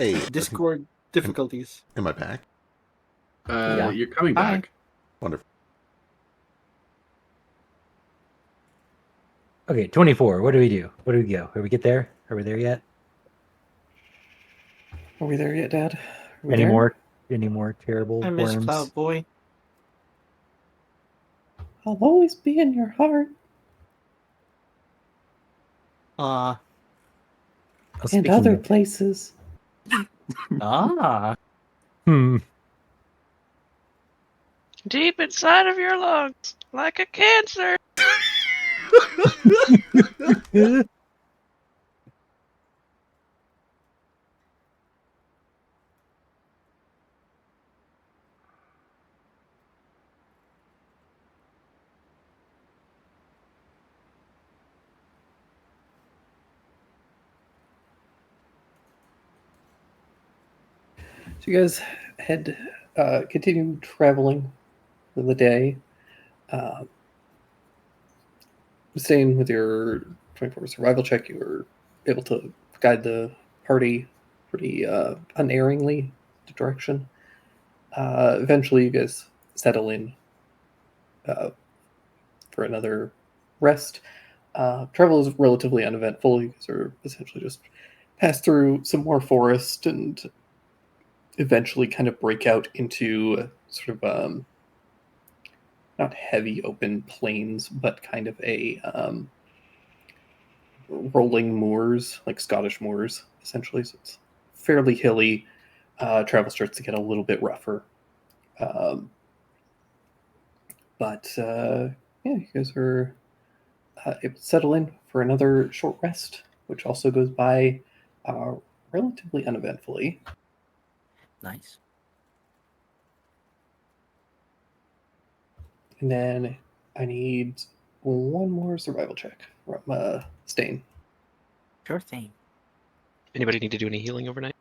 Hey, Discord difficulties. am I back? Yeah. You're coming Hi. back. Wonderful. Okay, 24. What do we do? Where do we go? Are we get there? Are we there yet? Are we there yet, Dad? Are we Any there? more terrible I miss worms? Cloud Boy. I'll always be in your heart Uh, Oh, and speaking other of- places. Deep inside of your lungs, like a cancer. So you guys had continued traveling for the day. Staying with your 24 survival check, you were able to guide the party pretty unerringly the direction. Eventually, you guys settle in for another rest. Travel is relatively uneventful. You guys are essentially just pass through some more forest and eventually kind of break out into sort of not heavy open plains, but kind of a rolling moors, like Scottish moors, essentially. So it's fairly hilly. Travel starts to get a little bit rougher. But yeah, you guys are able to settle in for another short rest, which also goes by relatively uneventfully. nice. And then I need one more survival check from Stain. Sure thing. Anybody need to do any healing overnight?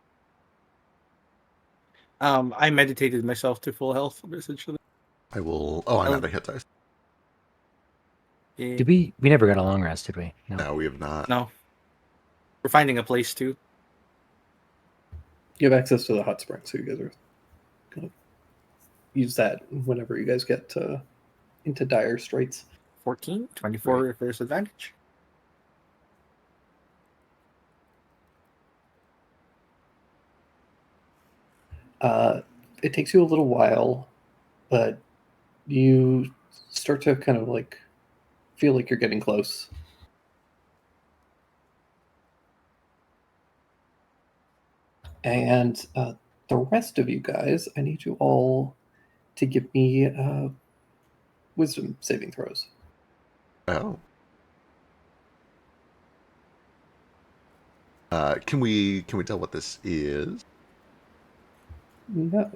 I meditated myself to full health, essentially. I will. Oh, I'm out of hit dice. Yeah. Did we never got a long rest, did we? No, we have not. No. We're finding a place too. You have access to the hot spring, so you guys are going to use that whenever you guys get into dire straits. 14, 24 Right. if there's advantage. It takes you a little while, but you start to kind of like feel like you're getting close. And the rest of you guys, I need you all to give me wisdom saving throws. Oh. Can we tell what this is? No.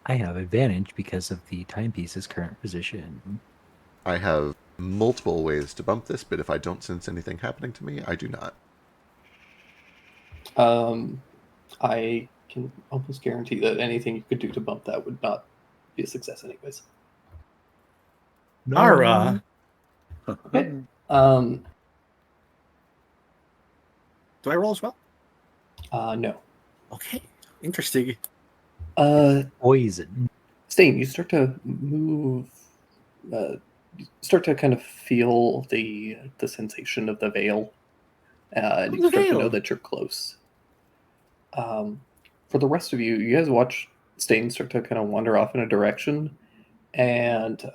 I have advantage because of the timepiece's current position. I have multiple ways to bump this, but if I don't sense anything happening to me, I do not. I can almost guarantee that anything you could do to bump that would not be a success anyways. Nara. Okay. Do I roll as well? No. Okay. Interesting. Poison. Stain, you start to move. You start to kind of feel the sensation of the veil, and you the start to veil? know that you're close. For the rest of you, you guys watch Stain start to kind of wander off in a direction, and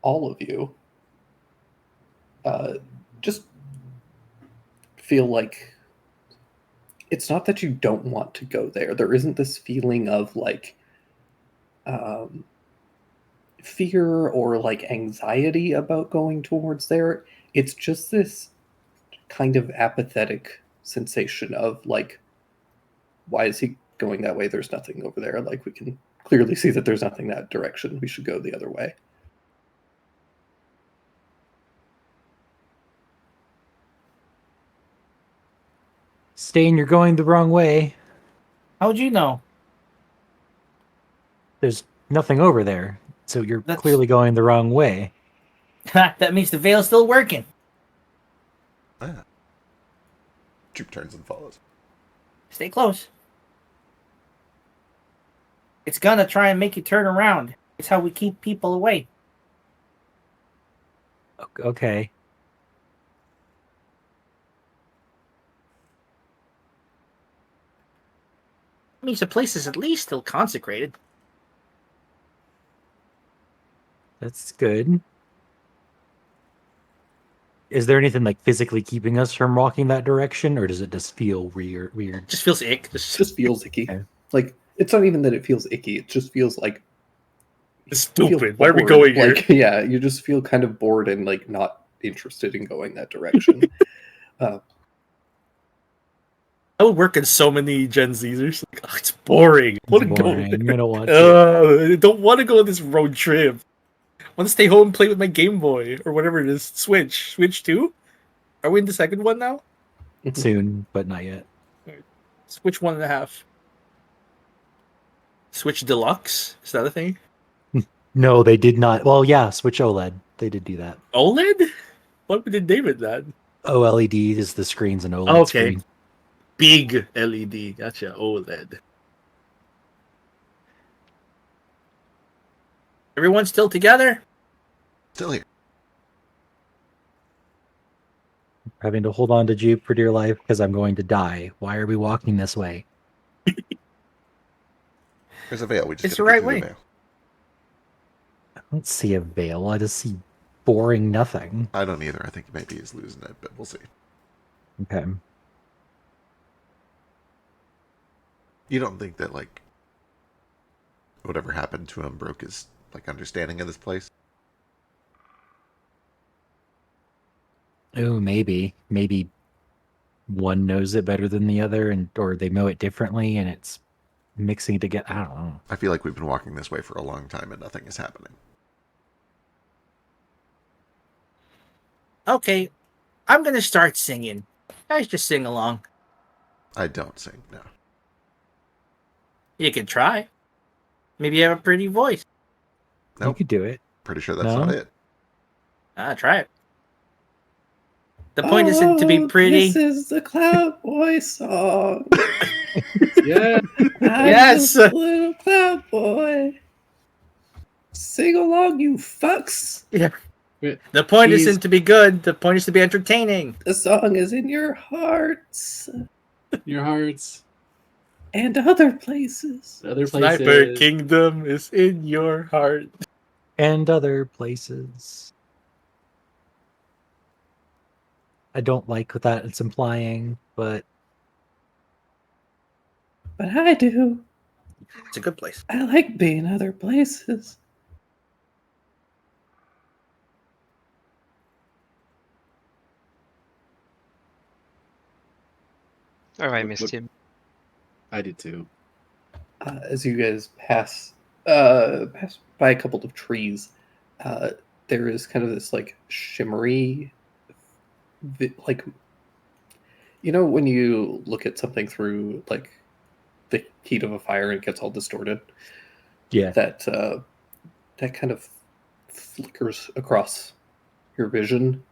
all of you just feel like it's not that you don't want to go there. There isn't this feeling of like fear or like anxiety about going towards there. It's just this kind of apathetic sensation of like, why is he going that way? There's nothing over there. Like, we can clearly see that there's nothing that direction. We should go the other way. Stain, you're going the wrong way. How'd you know? There's nothing over there, so you're That's- clearly going the wrong way. That means the veil's still working. Ah. Jupe turns and follows. Stay close. It's gonna try and make you turn around. It's how we keep people away. Okay. I mean, the place is at least still consecrated. That's good. Is there anything like physically keeping us from walking that direction, or does it just feel weird? Just feels ick. It just feels icky. Okay. Like, it's not even that it feels icky. It just feels like Stupid. feel Why are we bored. going here? Like, yeah, you just feel kind of bored and like not interested in going that direction. I would work in so many Gen Zers. Like, oh, it's boring. I want to go Boring. there. I don't want to. I don't want to go on this road trip. I want to stay home and play with my Game Boy or whatever it is. Switch. Switch 2? Are we in the second one now? Soon, but not yet. Switch 1.5. Switch Deluxe? Is that a thing? No, they did not. Well, yeah, Switch OLED. They did do that. OLED? What did David that? OLED is the screen's an OLED Okay. screen. Big LED. Gotcha. OLED. Everyone still together? Still here. Having to hold on to Jupe for dear life because I'm going to die. Why are we walking this way? There's a veil. We just It's gotta the get right through way. the veil. I don't see a veil. I just see boring nothing. I don't either. I think maybe he's losing it, but we'll see. Okay. You don't think that, like, whatever happened to him broke his, like, understanding of this place? Oh, maybe. Maybe one knows it better than the other, and or they know it differently, and it's mixing together. I don't know. I feel like we've been walking this way for a long time and nothing is happening. Okay. I'm going to start singing. Guys, just sing along. I don't sing, no. You can try. Maybe you have a pretty voice. You Nope. could do it. Pretty sure that's No? not it. Try it. The point isn't to be pretty. This is the Cloud Boy song. Yeah. I'm Yes. just a little Cloud Boy. Sing along, you fucks. The point He's- isn't to be good. The point is to be entertaining. The song is in your hearts Your hearts. and other places. Other places. Sniper Kingdom is in your heart. And other places. I don't like what that it's implying, but But I do. It's a good place. I like being other places. Oh, I Look- missed look- him. I did too. As you guys pass by a couple of trees, there is kind of this like shimmery, like, you know, when you look at something through like the heat of a fire and it gets all distorted, yeah. that that kind of flickers across your vision,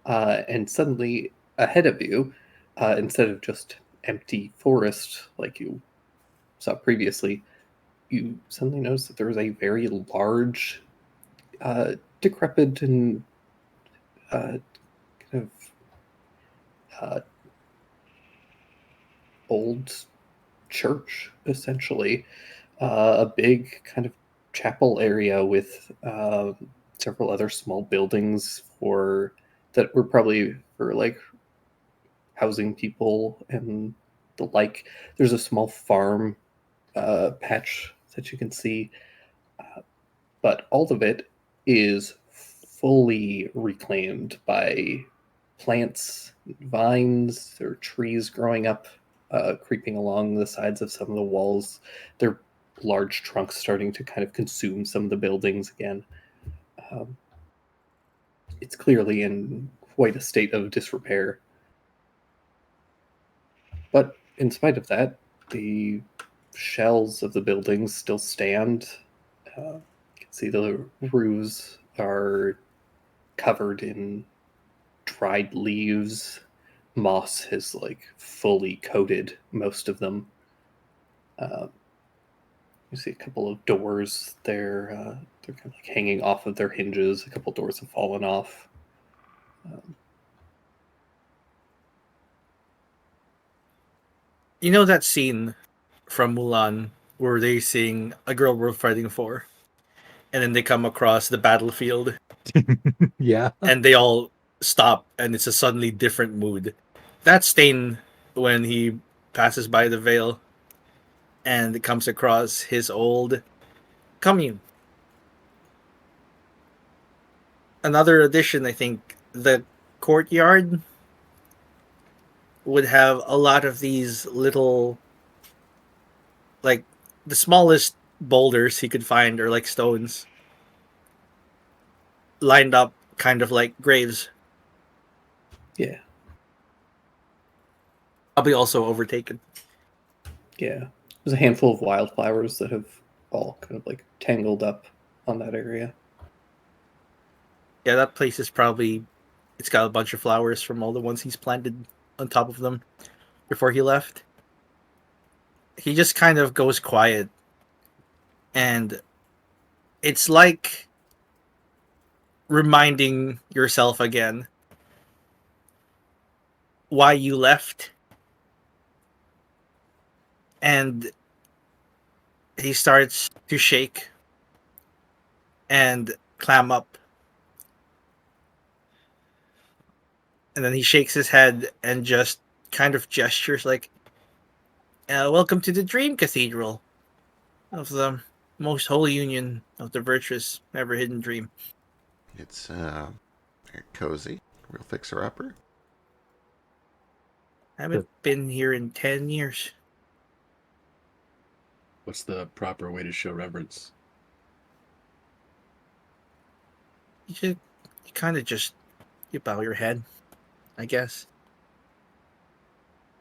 and suddenly ahead of you, instead of just empty forest like you saw previously, you suddenly notice that there is a very large, decrepit and kind of old church, essentially. A big kind of chapel area with several other small buildings for that were probably for like housing people and the like. There's a small farm patch that you can see, but all of it is fully reclaimed by plants, vines. There are trees growing up, creeping along the sides of some of the walls. There are large trunks starting to kind of consume some of the buildings again. It's clearly in quite a state of disrepair. But in spite of that, the shells of the buildings still stand. You can see the roofs are covered in dried leaves. Moss has like fully coated most of them. You see a couple of doors there. They're kind of like hanging off of their hinges. A couple doors have fallen off. You know that scene from Mulan where they sing "A Girl Worth Fighting For," and then they come across the battlefield, Yeah. and they all stop, and it's a suddenly different mood. That's Stain when he passes by the Vale, and comes across his old commune. Another addition, I think, the courtyard would have a lot of these little, like, the smallest boulders he could find, or like stones, lined up kind of like graves. Yeah, Probably also overtaken. yeah. There's a handful of wildflowers that have all kind of like tangled up on that area. Yeah, that place is probably, it's got a bunch of flowers from all the ones he's planted on top of them before he left. He just kind of goes quiet, and it's like reminding yourself again why you left. And he starts to shake and clam up. And then he shakes his head and just kind of gestures like, welcome to the Dream Cathedral of the most holy union of the virtuous, ever hidden dream. It's cozy, real fixer-upper. I haven't been here in 10 years. What's the proper way to show reverence? You kind of just, you bow your head, I guess.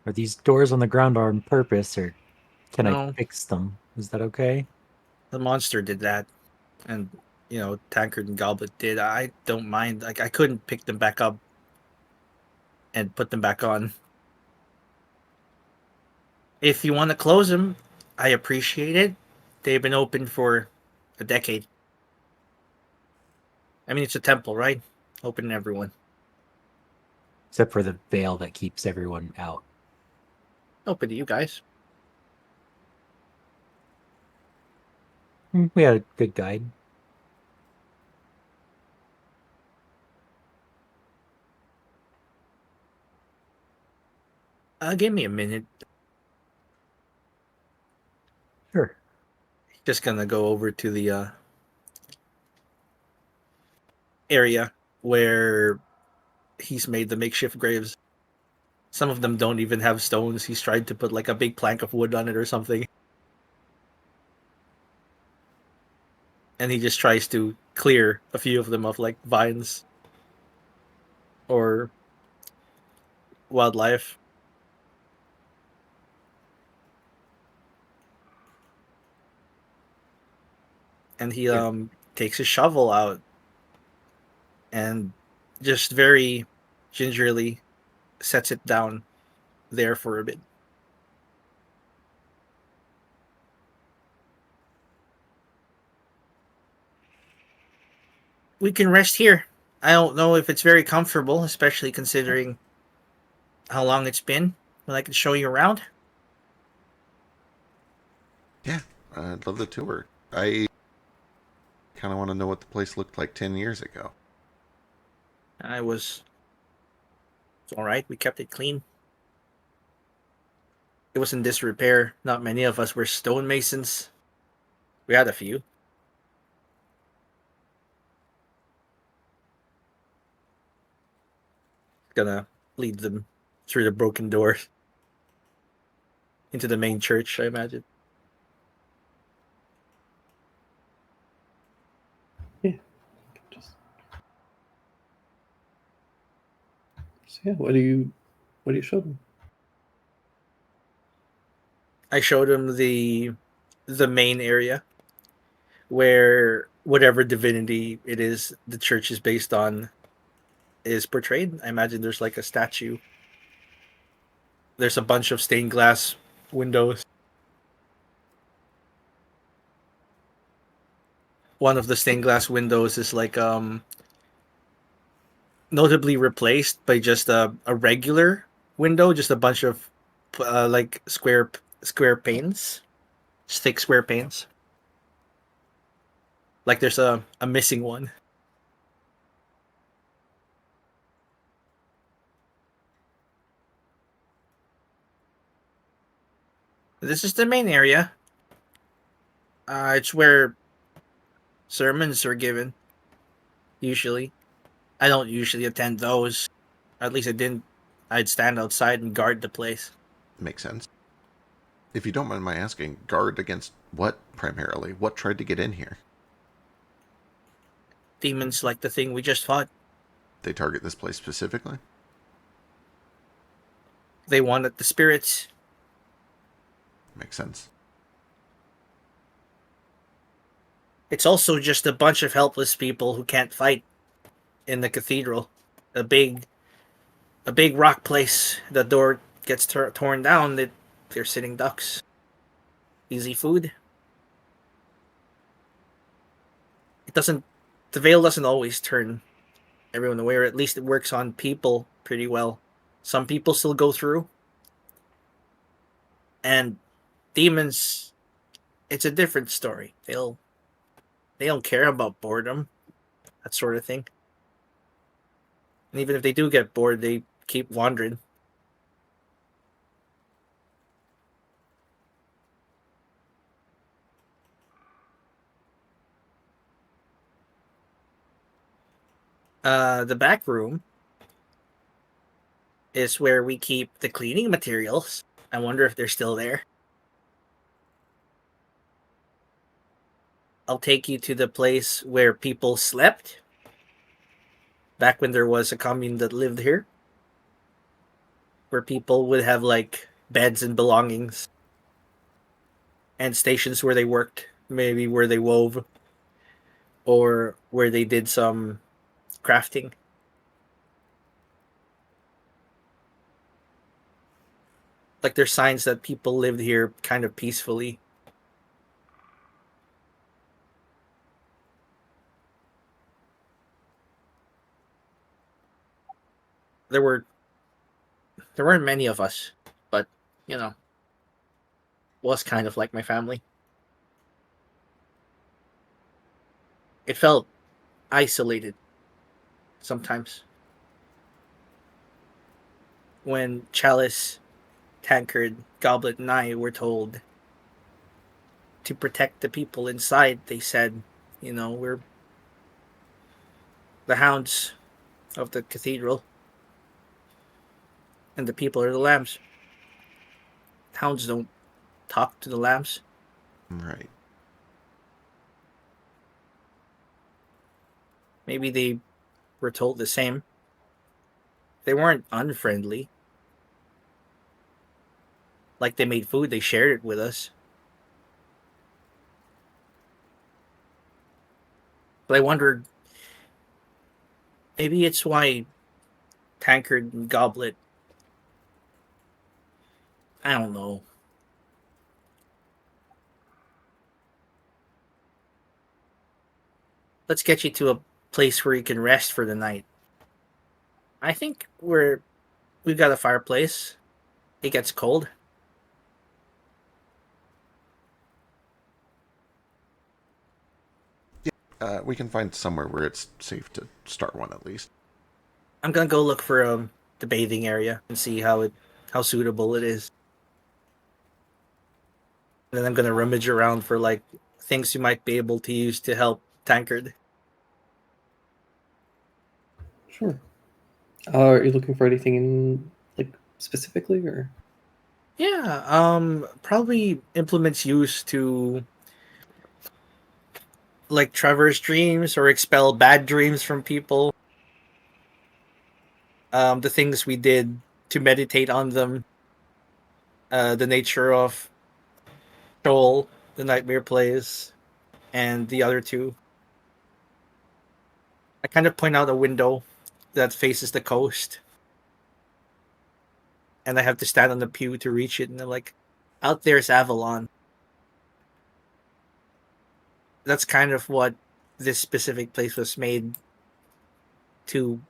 Are these doors on the ground on purpose, or can I No. fix them? Is that okay? The monster did that, and Tankard and Goblet did. I don't mind. Like, I couldn't pick them back up and put them back on. If you want to close them, I appreciate it. They've been open for a decade. I mean, it's a temple, right? Open to everyone. Except for the veil that keeps everyone out. Open to you guys. We had a good guide. Give me a minute. Sure. Just gonna go over to the area where he's made the makeshift graves. Some of them don't even have stones. He's tried to put like a big plank of wood on it or something. And he just tries to clear a few of them of like vines or wildlife. And he takes his shovel out and just very gingerly sets it down there for a bit. We can rest here. I don't know if it's very comfortable, especially considering how long it's been. But I can show you around. Yeah, I'd love the tour. I kind of want to know what the place looked like 10 years ago. It's all right. We kept it clean. It was in disrepair. Not many of us were stonemasons. We had a few. Gonna lead them through the broken door into the main church, I imagine. Just... So yeah, what do you show them? I showed him the main area where whatever divinity it is the church is based on is portrayed. I imagine there's like a statue. There's a bunch of stained glass windows. One of the stained glass windows is like notably replaced by just a regular window, just a bunch of like square panes, just thick square panes. Like there's a missing one. This is the main area. It's where sermons are given. Usually, I don't usually attend those. At least I didn't. I'd stand outside and guard the place. Makes sense. If you don't mind my asking, guard against what primarily? What tried to get in here? Demons like the thing we just fought. They target this place specifically? They wanted the spirits. Makes sense. It's also just a bunch of helpless people who can't fight in the cathedral. A big rock place. The door gets torn down. They're sitting ducks. Easy food. It doesn't. The veil doesn't always turn everyone away, or at least it works on people pretty well. Some people still go through. And demons, it's a different story. They don't care about boredom, that sort of thing. And even if they do get bored, they keep wandering. The back room is where we keep the cleaning materials. I wonder if they're still there. I'll take you to the place where people slept. Back when there was a commune that lived here. Where people would have like beds and belongings. And stations where they worked. Maybe where they wove. Or where they did some crafting. Like there's signs that people lived here kind of peacefully. There weren't many of us, but you know, was kind of like my family. It felt isolated sometimes. When Chalice, Tankard, Goblet, and I were told to protect the people inside, they said, we're the hounds of the cathedral, and the people are the lambs. Hounds don't talk to the lambs. Right. Maybe they were told the same. They weren't unfriendly. Like they made food, they shared it with us. But I wondered, maybe it's why Tankard and Goblet, I don't know. Let's get you to a place where you can rest for the night. I think we've got a fireplace. It gets cold. We can find somewhere where it's safe to start one at least. I'm gonna go look for the bathing area and see how suitable it is. And then I'm gonna rummage around for like things you might be able to use to help Tankard. Sure. Are you looking for anything in specifically, or? Yeah, probably implements used to like traverse dreams or expel bad dreams from people. The things we did to meditate on them. The nature of Joel, the Nightmare Plays, and the other two. I kind of point out a window that faces the coast. And I have to stand on the pew to reach it, and they're like, out there's Avalon. That's kind of what this specific place was made to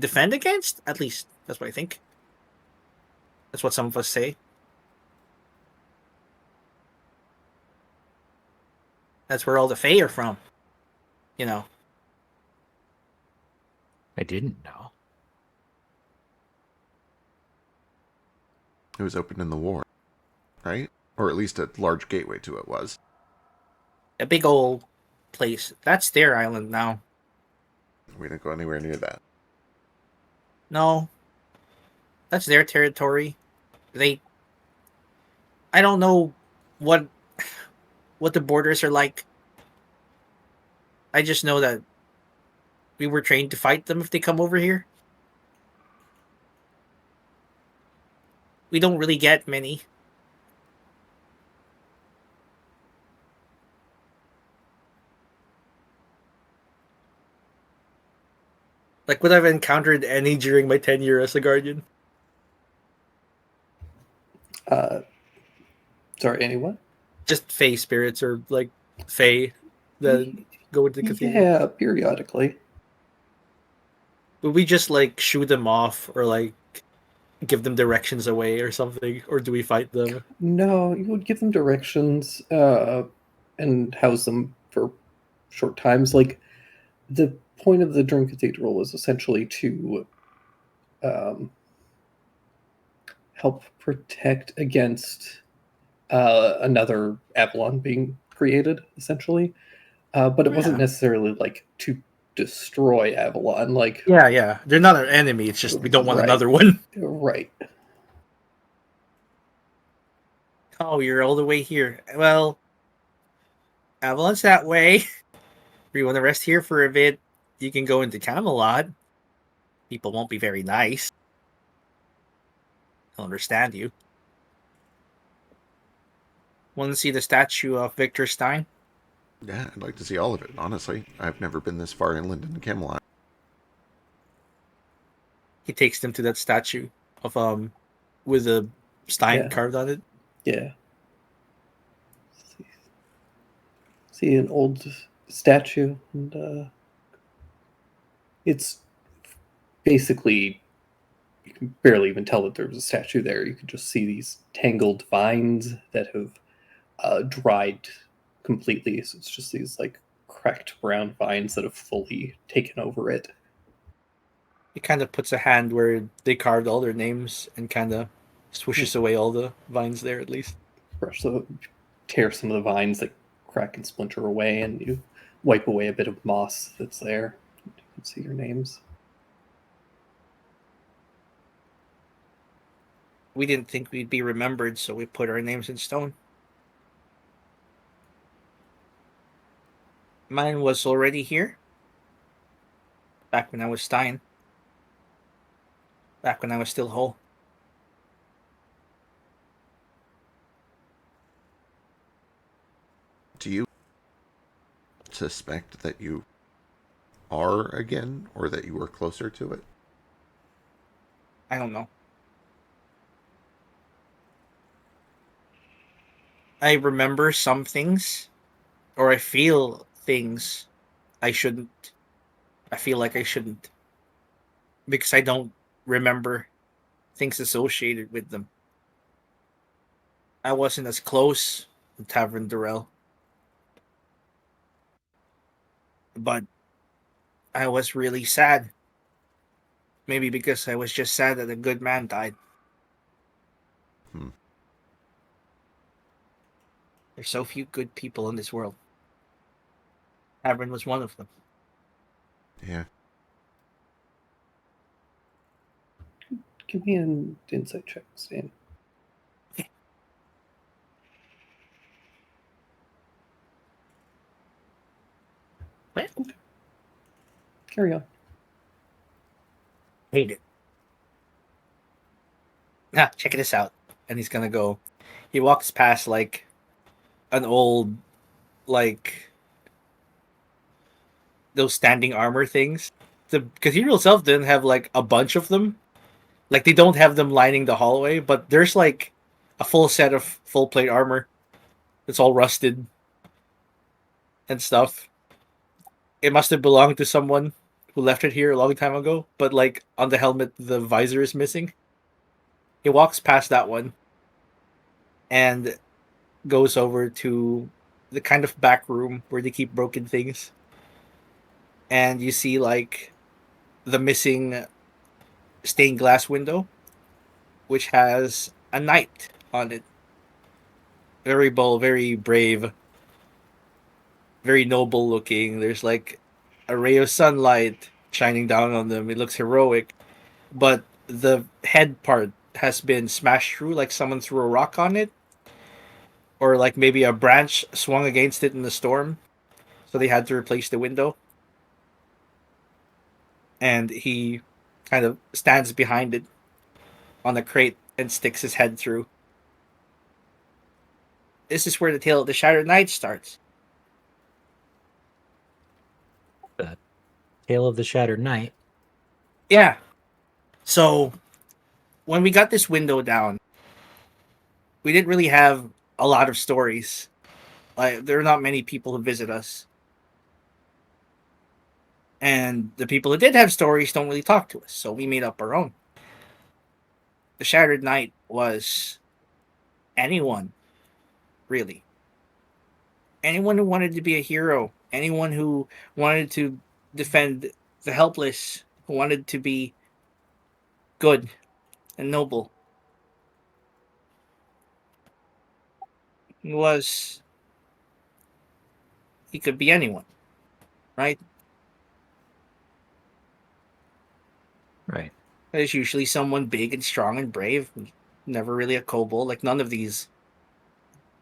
defend against. At least that's what I think. That's what some of us say. That's where all the Fae are from. You know. I didn't know. It was opened in the war, right? Or at least a large gateway to it was. A big old place. That's their island now. We didn't go anywhere near that. No. That's their territory. I don't know what the borders are like. I just know that we were trained to fight them if they come over here. We don't really get many. Like, would I have encountered any during my tenure as a guardian? Sorry, anyone? Just Fey spirits or, like, Fey that go into the cathedral. Yeah, periodically. Would we just, like, shoo them off or, like, give them directions away or something? Or do we fight them? No, you would give them directions and house them for short times. Like, the point of the Dream Cathedral was essentially to help protect against another Avalon being created, essentially. But it wasn't necessarily like to destroy Avalon. Like, Yeah. They're not our enemy. It's just we don't want Right. another one. right. Oh, you're all the way here. Well, Avalon's that way. If you want to rest here for a bit, you can go into Camelot. People won't be very nice. They'll understand you. Want to see the statue of Victor Stein? Yeah, I'd like to see all of it, honestly. I've never been this far inland in Camelot. He takes them to that statue of with a Stein Yeah. carved on it. Yeah. See an old statue, and it's basically, you can barely even tell that there was a statue there. You can just see these tangled vines that have dried completely. So it's just these like cracked brown vines that have fully taken over it. He kind of puts a hand where they carved all their names and kind of swooshes away all the vines there at least. So tear some of the vines that crack and splinter away, and you wipe away a bit of moss that's there. You can see your names. We didn't think we'd be remembered, so we put our names in stone. Mine was already here. Back when I was Stein. Back when I was still whole. Do you suspect that you are again, or that you were closer to it? I don't know. I remember some things, or I feel things I shouldn't. I feel like I shouldn't. Because I don't remember things associated with them. I wasn't as close to Tavern Durrell. But I was really sad. Maybe because I was just sad that a good man died. There's so few good people in this world. Tavern was one of them. Yeah. Give me an insight check, Stan. What? Okay. Carry on. Hate it. Ah, check this out. And he's gonna go. He walks past like an old, like those standing armor things the cathedral itself didn't have like a bunch of them. Like they don't have them lining the hallway, but there's like a full set of full plate armor. It's all rusted and stuff. It must have belonged to someone who left it here a long time ago, but like on the helmet the visor is missing. He walks past that one and goes over to the kind of back room where they keep broken things. And you see like the missing stained glass window, which has a knight on it. Very bold, very brave, very noble looking. There's like a ray of sunlight shining down on them. It looks heroic, but the head part has been smashed through, like someone threw a rock on it, or like maybe a branch swung against it in the storm, so they had to replace the window. And he kind of stands behind it on a crate and sticks his head through. This is where the tale of the Shattered Knight starts. Tale of the Shattered Knight. Yeah. So when we got this window down, we didn't really have a lot of stories. Like there are not many people who visit us. And the people who did have stories don't really talk to us, so we made up our own. The Shattered Knight was anyone, really. Anyone who wanted to be a hero, anyone who wanted to defend the helpless, who wanted to be good and noble. He could be anyone, right? Right. There's usually someone big and strong and brave. Never really a kobold. Like none of these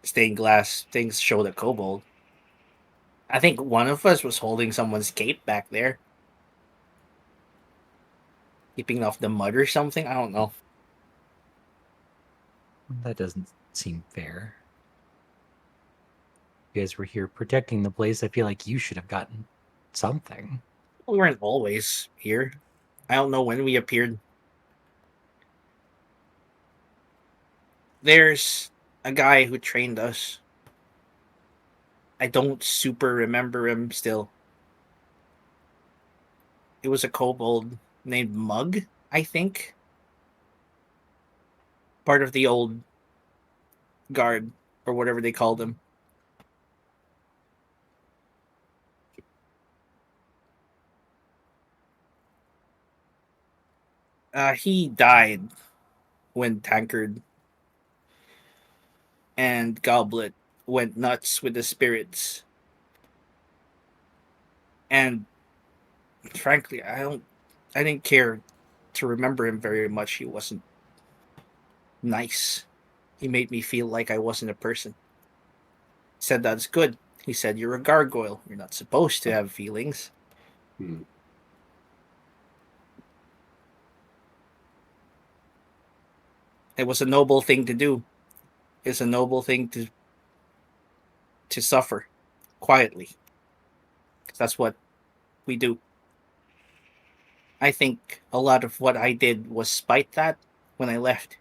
stained glass things showed a kobold. I think one of us was holding someone's cape back there. Keeping off the mud or something. I don't know. That doesn't seem fair. You guys were here protecting the place. I feel like you should have gotten something. We weren't always here. I don't know when we appeared. There's a guy who trained us. I don't super remember him still. It was a kobold named Mug, I think. Part of the old guard, or whatever they called him. He died when Tankard and Goblet went nuts with the spirits. And frankly, I didn't care to remember him very much. He wasn't nice. He made me feel like I wasn't a person. He said that's good. He said you're a gargoyle. You're not supposed to have feelings. Hmm. It was a noble thing to do. It's a noble thing to suffer quietly. That's what we do. I think a lot of what I did was spite that when I left.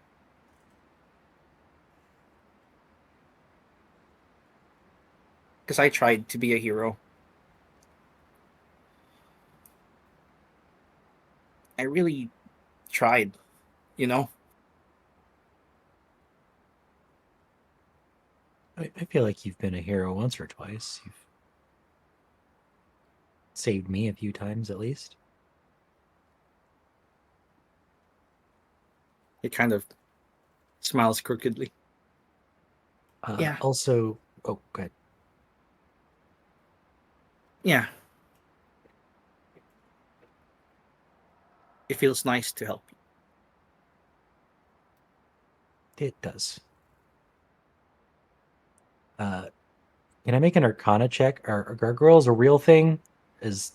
Because I tried to be a hero. I really tried, you know? I feel like you've been a hero once or twice. You've saved me a few times at least. It kind of smiles crookedly. Yeah. Also, oh, go ahead. Yeah. It feels nice to help you. It does. Can I make an Arcana check? Are gargoyles a real thing? Is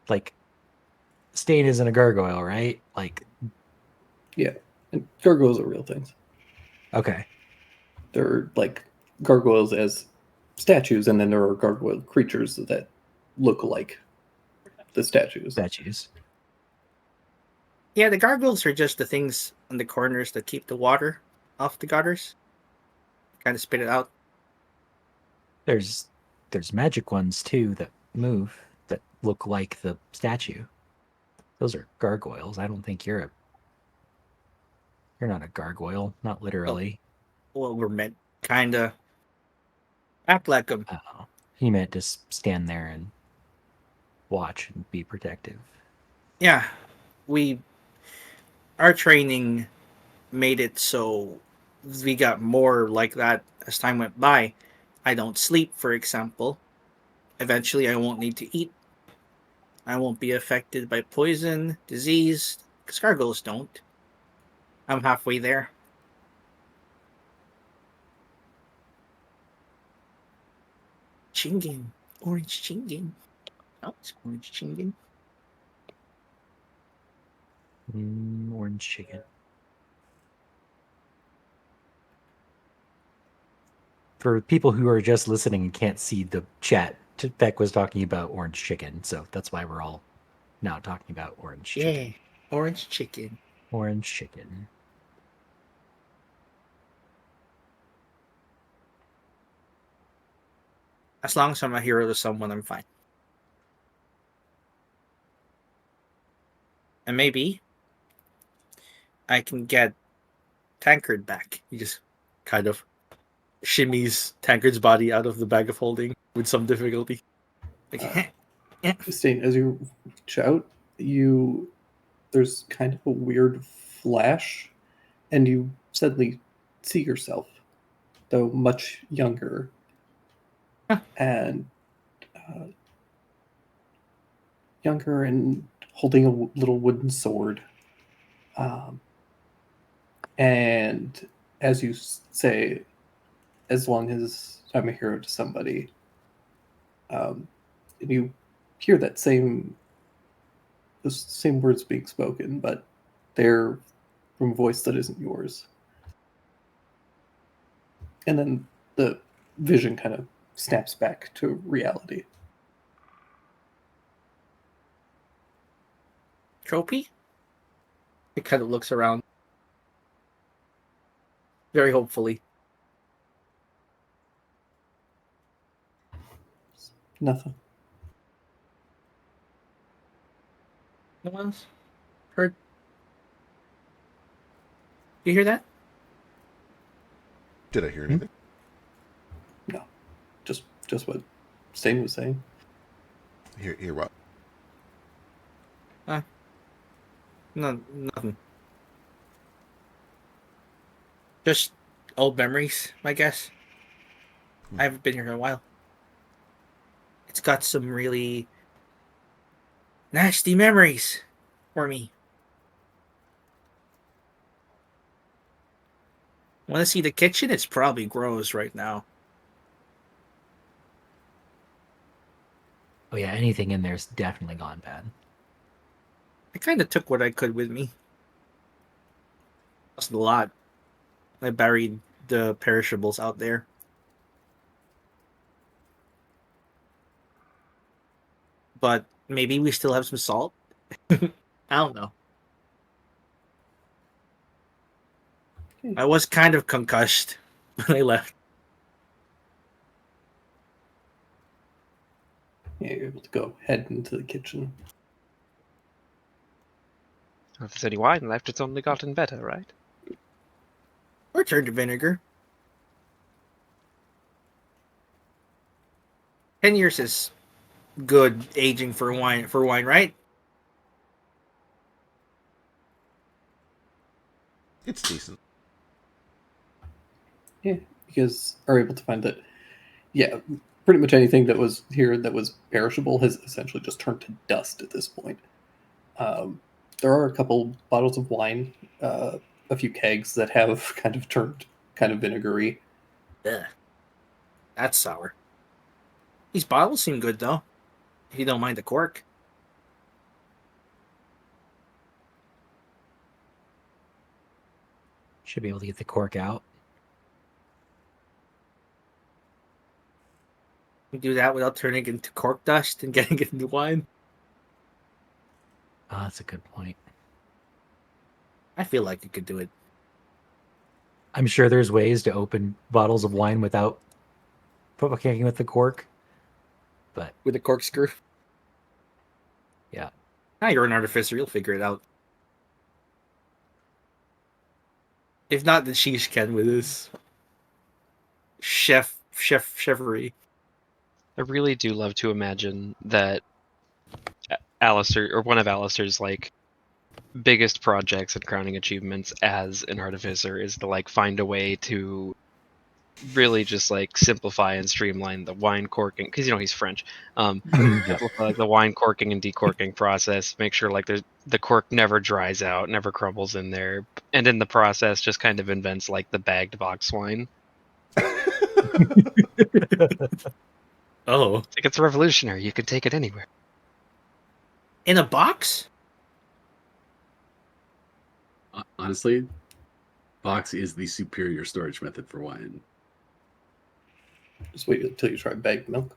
like Stain isn't a gargoyle, right? Like, Yeah, and gargoyles are real things. okay, They're like gargoyles as statues, and then there are gargoyle creatures that look like the statues. statues. Yeah, the gargoyles are just the things on the corners that keep the water off the gutters. Kind of spit it out. There's magic ones too that move that look like the statue. Those are gargoyles. I don't think you're not a gargoyle, not literally. Well, we're meant kind of act like them. Oh, he meant to stand there and watch and be protective. Yeah, we our training made it so we got more like that as time went by. I don't sleep, for example. Eventually, I won't need to eat. I won't be affected by poison, disease, because gargoyles don't. I'm halfway there. Chinging. Orange chinging. Oh, it's orange chinging. Orange chicken. For people who are just listening and can't see the chat, Beck was talking about orange chicken, so that's why we're all now talking about orange Yeah, chicken. orange chicken. Orange chicken. As long as I'm a hero to someone, I'm fine. And maybe I can get Tankard back. He just kind of shimmies Tankard's body out of the bag of holding with some difficulty. Like, Stain, as you reach out, there's kind of a weird flash, and you suddenly see yourself, though much younger, Huh. and holding a little wooden sword. And as you say, as long as I'm a hero to somebody, and you hear those same words being spoken, but they're from a voice that isn't yours. And then the vision kind of snaps back to reality. trophy? It kind of looks around very hopefully. Nothing. No one else heard? You hear that? Did I hear anything? No. Just what Stain was saying. Hear what? No, nothing. Just old memories, I guess. I haven't been here in a while. It's got some really nasty memories for me. Want to see the kitchen? It's probably gross right now. Oh yeah, anything in there's definitely gone bad. I kind of took what I could with me. That's a lot. I buried the perishables out there. But maybe we still have some salt? I don't know. I was kind of concussed when I left. Yeah, you're able to go head into the kitchen. If there's any wine left, it's only gotten better, right? Or turned to vinegar. 10 years is good aging for wine, right? It's decent. Yeah, you guys are able to find that, yeah, pretty much anything that was here that was perishable has essentially just turned to dust at this point. There are a couple bottles of wine, a few kegs that have kind of turned kind of vinegary. Ugh. That's sour. These bottles seem good though. If you don't mind the cork. Should be able to get the cork out. You do that without turning it into cork dust and getting it into wine. Oh, that's a good point. I feel like you could do it. I'm sure there's ways to open bottles of wine without kicking with the cork. But With a corkscrew. yeah, Now you're an artificer, you'll figure it out. If not, then Sheesh can with his chefery. I really do love to imagine that Alistair, or one of Alistair's like biggest projects and crowning achievements as an artificer is to like find a way to really just like simplify and streamline the wine corking, because he's French. Yeah. Simplify like the wine corking and decorking process. Make sure like the cork never dries out, never crumbles in there, and in the process just kind of invents like the bagged box wine. Oh. Like it's revolutionary. You can take it anywhere. In a box? Honestly, box is the superior storage method for wine. Just wait until you try bagged milk.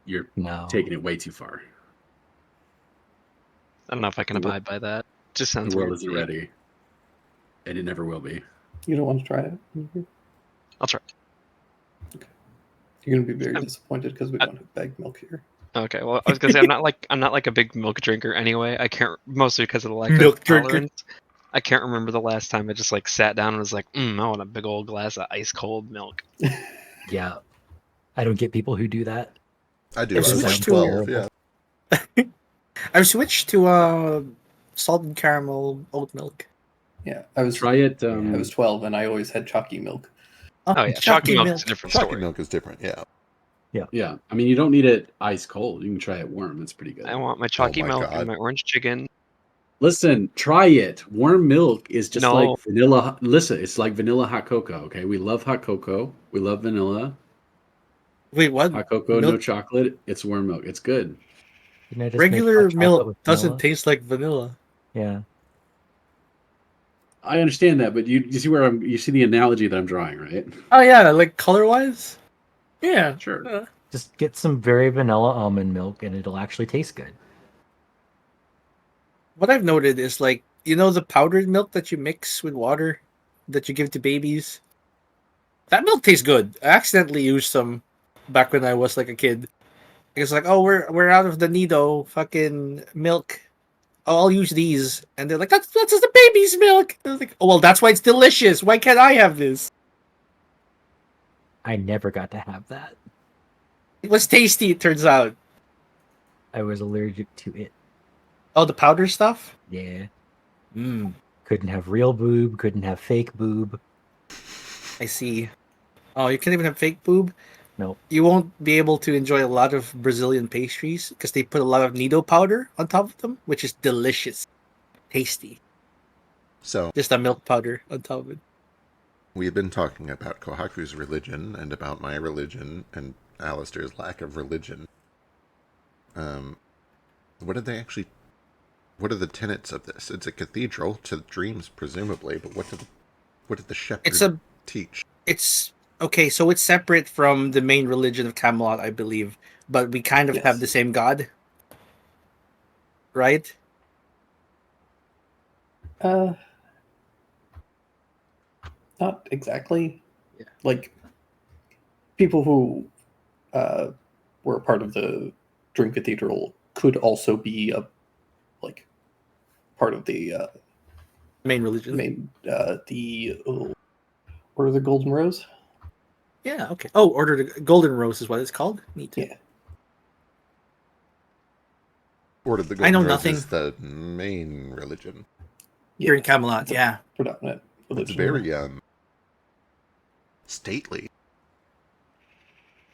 You're No. taking it way too far. I don't know if I can The wor- abide by that. Just sounds The world weird isn't to me. ready, and it never will be. You don't want to try it? Mhm. I'll try. You're going to be very I'm- disappointed because we don't have bagged milk here. Okay, well, I was gonna say I'm not like a big milk drinker anyway. I can't, mostly because of the lactose Milk drinker. tolerance. I can't remember the last time I just like sat down and was like, I want a big old glass of ice cold milk. Yeah. I don't get people who do that. I do. I've I was like switched to 12. Yeah. I've switched to salted caramel oat milk. Yeah, I was Try it. I was 12 and I always had chalky milk. Oh yeah, chalky milk is a different Chalky story. milk is different. Yeah. Yeah, I mean, you don't need it ice cold. You can try it warm. It's pretty good. I want my chalky my milk God. and my orange chicken. Listen, try it. Warm milk is just No. like vanilla. Listen, it's like vanilla hot cocoa. Okay, we love hot cocoa. We love vanilla. Wait, what? Hot cocoa, no Milk- chocolate. It's warm milk. It's good. Didn't I just make Regular hot chocolate milk with doesn't vanilla? taste like vanilla. Yeah. I understand that, but you see where you see the analogy that I'm drawing, right? Oh yeah, like color wise. Yeah, Sure. Just get some very vanilla almond milk and it'll actually taste good. What I've noted is like the powdered milk that you mix with water that you give to babies. That milk tastes good. I accidentally used some back when I was like a kid. It's like, oh, we're out of the Nido fucking milk. Oh, I'll use these, and they're like, that's just the baby's milk. I was like, oh well, that's why it's delicious. Why can't I have this? I never got to have that. It was tasty. It turns out. I was allergic to it. Oh, the powder stuff. Yeah. Mm, Couldn't have real boob, couldn't have fake boob. I see. Oh, you can't even have fake boob. Nope. You won't be able to enjoy a lot of Brazilian pastries because they put a lot of Nido powder on top of them, which is delicious, tasty. So Just a milk powder on top of it. we have been talking about Kohaku's religion and about my religion and Alistair's lack of religion. What did they actually? What are the tenets of this? It's a cathedral to dreams, presumably, but what did the shepherd teach? It's okay. So it's separate from the main religion of Camelot, I believe, but we kind of Yes. have the same god, right? Not exactly. Yeah. Like people who were a part of the Dream Cathedral could also be part of the Main religion. Order of the Golden Rose. Yeah. Okay. Oh, Order the Golden Rose is what it's called. Neat. Yeah. Order of the I know Golden Rose nothing. is the main religion. Here in Camelot. Yeah. Predominant It's religion. very stately.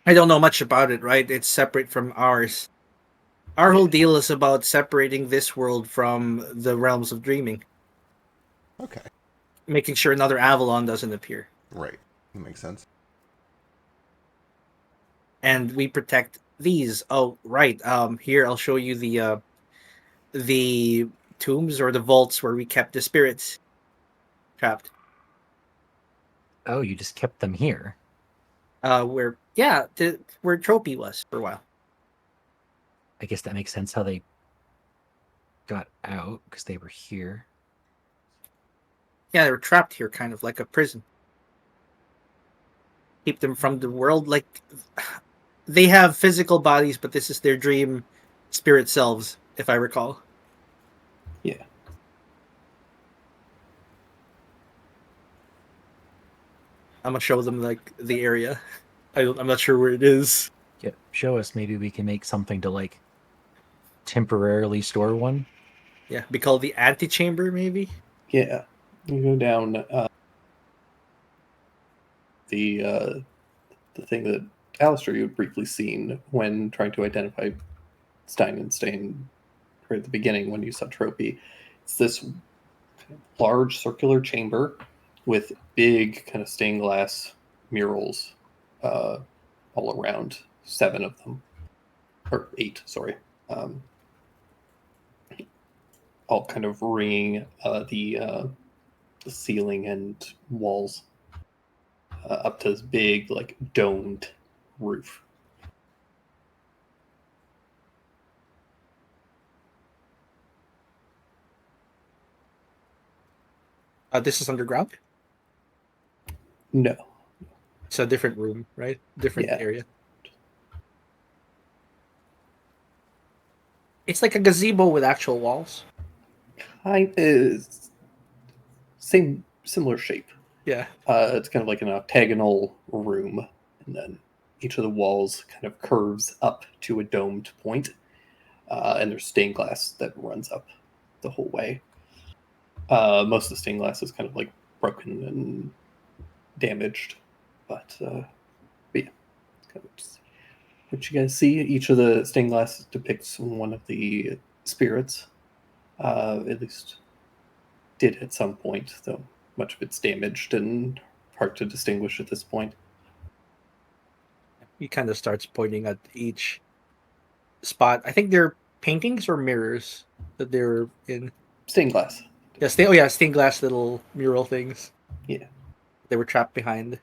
I don't know much about it, right? It's separate from ours. Our whole deal is about separating this world from the realms of dreaming, Okay, making sure another Avalon doesn't appear, right, that makes sense. and we protect these. Oh, right. Here I'll show you the tombs or the vaults where we kept the spirits trapped. Oh, you just kept them here. Where Tropy was for a while. I guess that makes sense how they got out because they were here. Yeah, they were trapped here, kind of like a prison. Keep them from the world. Like, they have physical bodies, but this is their dream spirit selves, if I recall. Yeah. I'm gonna show them like the area. I'm not sure where it is. Yeah, show us. Maybe we can make something to like temporarily store one. Yeah, be called the antechamber, maybe. Yeah. You go down the thing that Alistair, you had briefly seen when trying to identify Stein and Stain right at the beginning when you saw Tropy. It's this kind of large circular chamber with big kind of stained glass murals all around, 7 of them, or 8, sorry, all kind of ringing the ceiling and walls up to this big, like, domed roof. This is underground. No. It's a different room, right? Different Yeah. area. It's like a gazebo with actual walls. Similar shape. Yeah. It's kind of like an octagonal room, and then each of the walls kind of curves up to a domed point, and there's stained glass that runs up the whole way. Most of the stained glass is kind of like broken and damaged, but yeah, kind of just what you guys see. Each of the stained glass depicts one of the spirits. At least did at some point, though much of it's damaged and hard to distinguish at this point. He kind of starts pointing at each spot. I think they're paintings or mirrors that they're in. Stained glass. Yeah, stained glass little mural things. Yeah. They were trapped behind.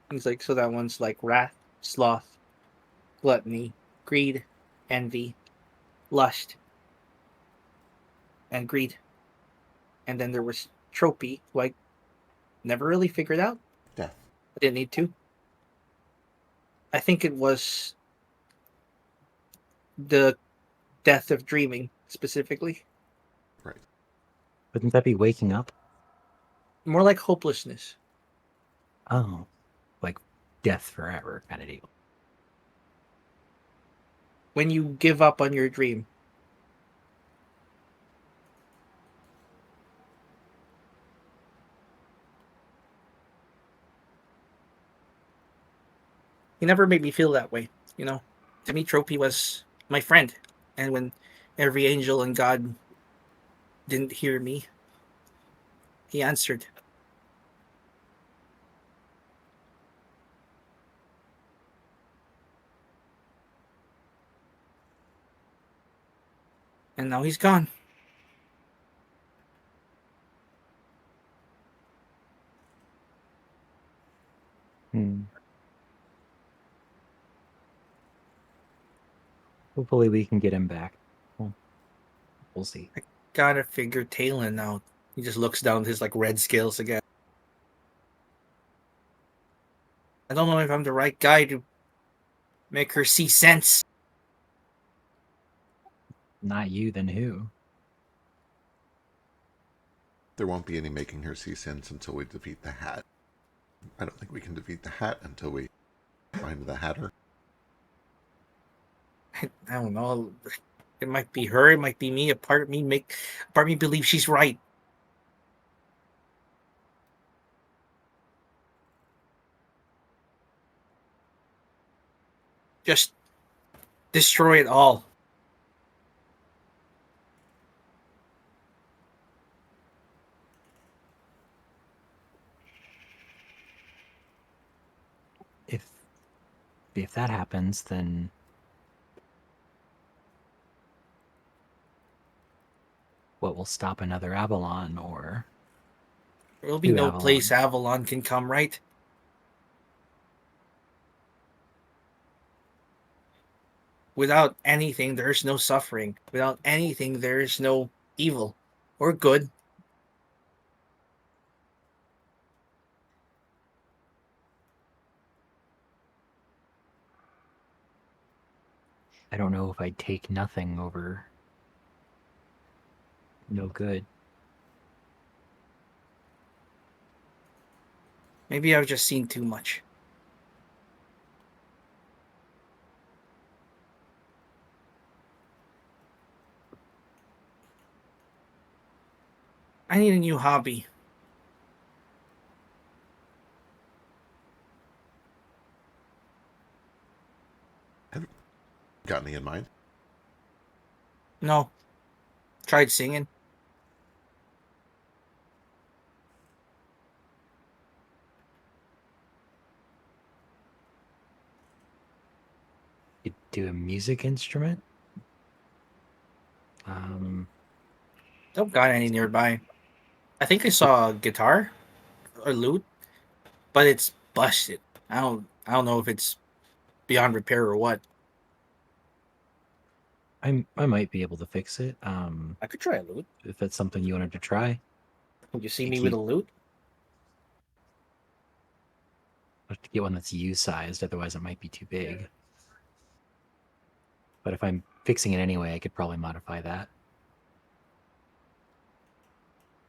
He's like, so that one's like wrath, sloth, gluttony, greed, envy, lust, and greed. And then there was Tropy, who I never really figured out. Death. I didn't need to. I think it was the death of dreaming, specifically. Right. Wouldn't that be waking up? More like hopelessness. Oh, like death forever kind of deal. When you give up on your dream. He never made me feel that way, you know. To me, Tropy was my friend. And when every angel and God didn't hear me, he answered. And now he's gone. Hopefully we can get him back. We'll see. I gotta figure Talon out. He just looks down at his like red scales again. I don't know if I'm the right guy to make her see sense. Not you, then who? There won't be any making her see sense until we defeat the Hat. I don't think we can defeat the Hat until we find the Hatter. I don't know. It might be her. It might be me. A part of me believes she's right. Just destroy it all. If that happens, then what will stop another Avalon or There'll be no place Avalon can come, right? Without anything, there's no suffering. Without anything, there's no evil or good. I don't know if I'd take nothing over no good. Maybe I've just seen too much. I need a new hobby. Got any in mind? No. Tried singing. You do a music instrument? Don't got any nearby. I think I saw a guitar or lute, but it's busted. I don't know if it's beyond repair or what. I might be able to fix it. I could try a lute. If that's something you wanted to try. Would you see You me with a lute? I have to get one that's U-sized, otherwise it might be too big. But if I'm fixing it anyway, I could probably modify that.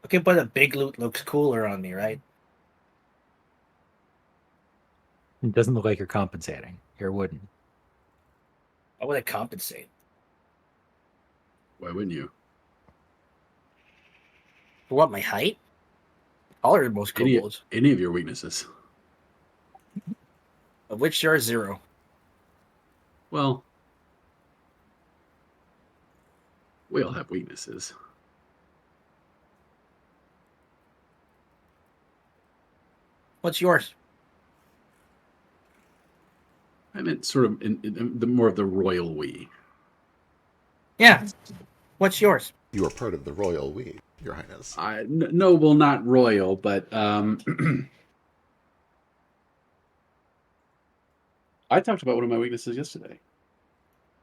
Okay, but a big lute looks cooler on me, right? It doesn't look like you're compensating. You're wooden. How would I compensate? Why wouldn't you? For what, my height? Taller than most kobolds. Any of your weaknesses. Of which there are 0. Well, we all have weaknesses. What's yours? I meant sort of in the more of the royal we. Yeah. What's yours? You are part of the royal we, Your Highness. No, well, not royal, but I talked about one of my weaknesses yesterday.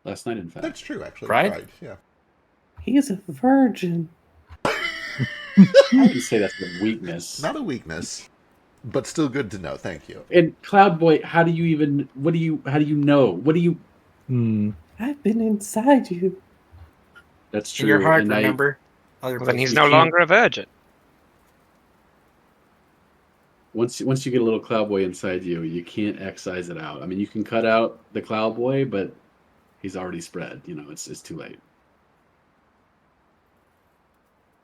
Last night, in fact. That's true, actually. Pride? Yeah. He's a virgin. I wouldn't say that's a weakness. Not a weakness, but still good to know. Thank you. And Cloud Boy, how do you know? I've been inside you. That's true. In your heart, and remember? Well, then he's You no can't- longer a virgin. Once you get a little Cloud Boy inside you, you can't excise it out. I mean, you can cut out the Cloud Boy, but he's already spread. You know, it's too late.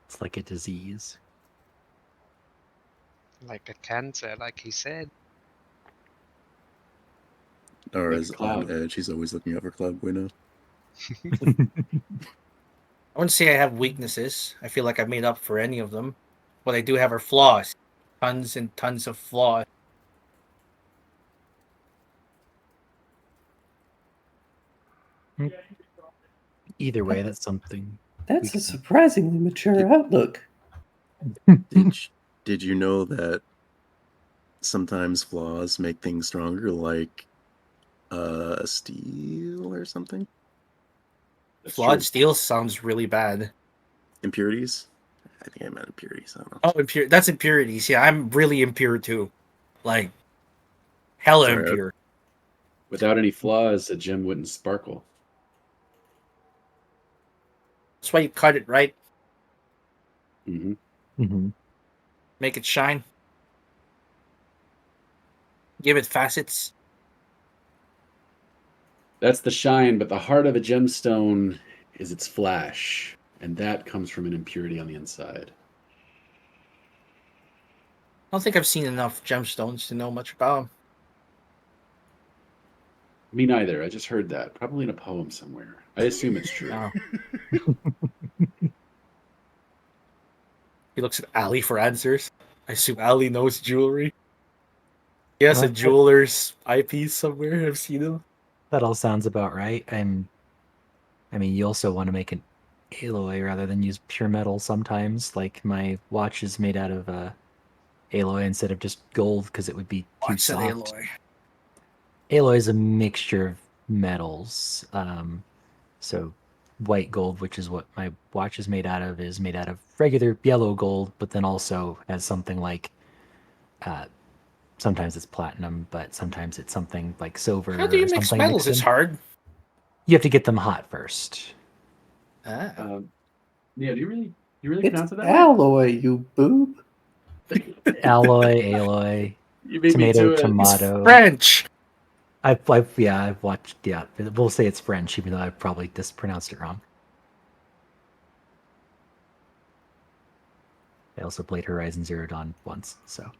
It's like a disease. Like a cancer, like he said. Nara's Like on Cloud. edge. He's always looking out for Cloud Bueno. I wouldn't say I have weaknesses. I feel like I've made up for any of them. What I do have are flaws. Tons and tons of flaws. Either way, that's something. That's a surprisingly mature outlook. Did you know that sometimes flaws make things stronger, like steel or something? That's Flawed true. steel sounds really bad. Impurities? I think I meant impurities. I don't know. Oh, that's impurities. Yeah, I'm really impure too. Like, hella Sorry, impure. Without any flaws, a gem wouldn't sparkle. That's why you cut it, right? Mm-hmm. Mm-hmm. Make it shine. Give it facets. That's the shine, but the heart of a gemstone is its flash, and that comes from an impurity on the inside. I don't think I've seen enough gemstones to know much about them. Me neither. I just heard that, probably in a poem somewhere. I assume it's true. No. He looks at Ali for answers. I assume Ali knows jewelry. He has a Well, jeweler's eyepiece somewhere. I've seen him. That all sounds about right. I mean, you also want to make an alloy rather than use pure metal sometimes. Like my watch is made out of alloy instead of just gold because it would be too What's an soft. alloy? Alloy is a mixture of metals. So white gold, which is what my watch is made out of regular yellow gold, but then also has something like sometimes it's platinum, but sometimes it's something like silver How do you or mix something metals? mixed It's in. hard. You have to get them hot first. Ah. Yeah, do you really It's pronounce it that way? alloy, you boob. Alloy, aloy, You beat me tomato, to it. It's tomato. French. I've watched. Yeah, we'll say it's French, even though I probably just pronounced it wrong. I also played Horizon Zero Dawn once, so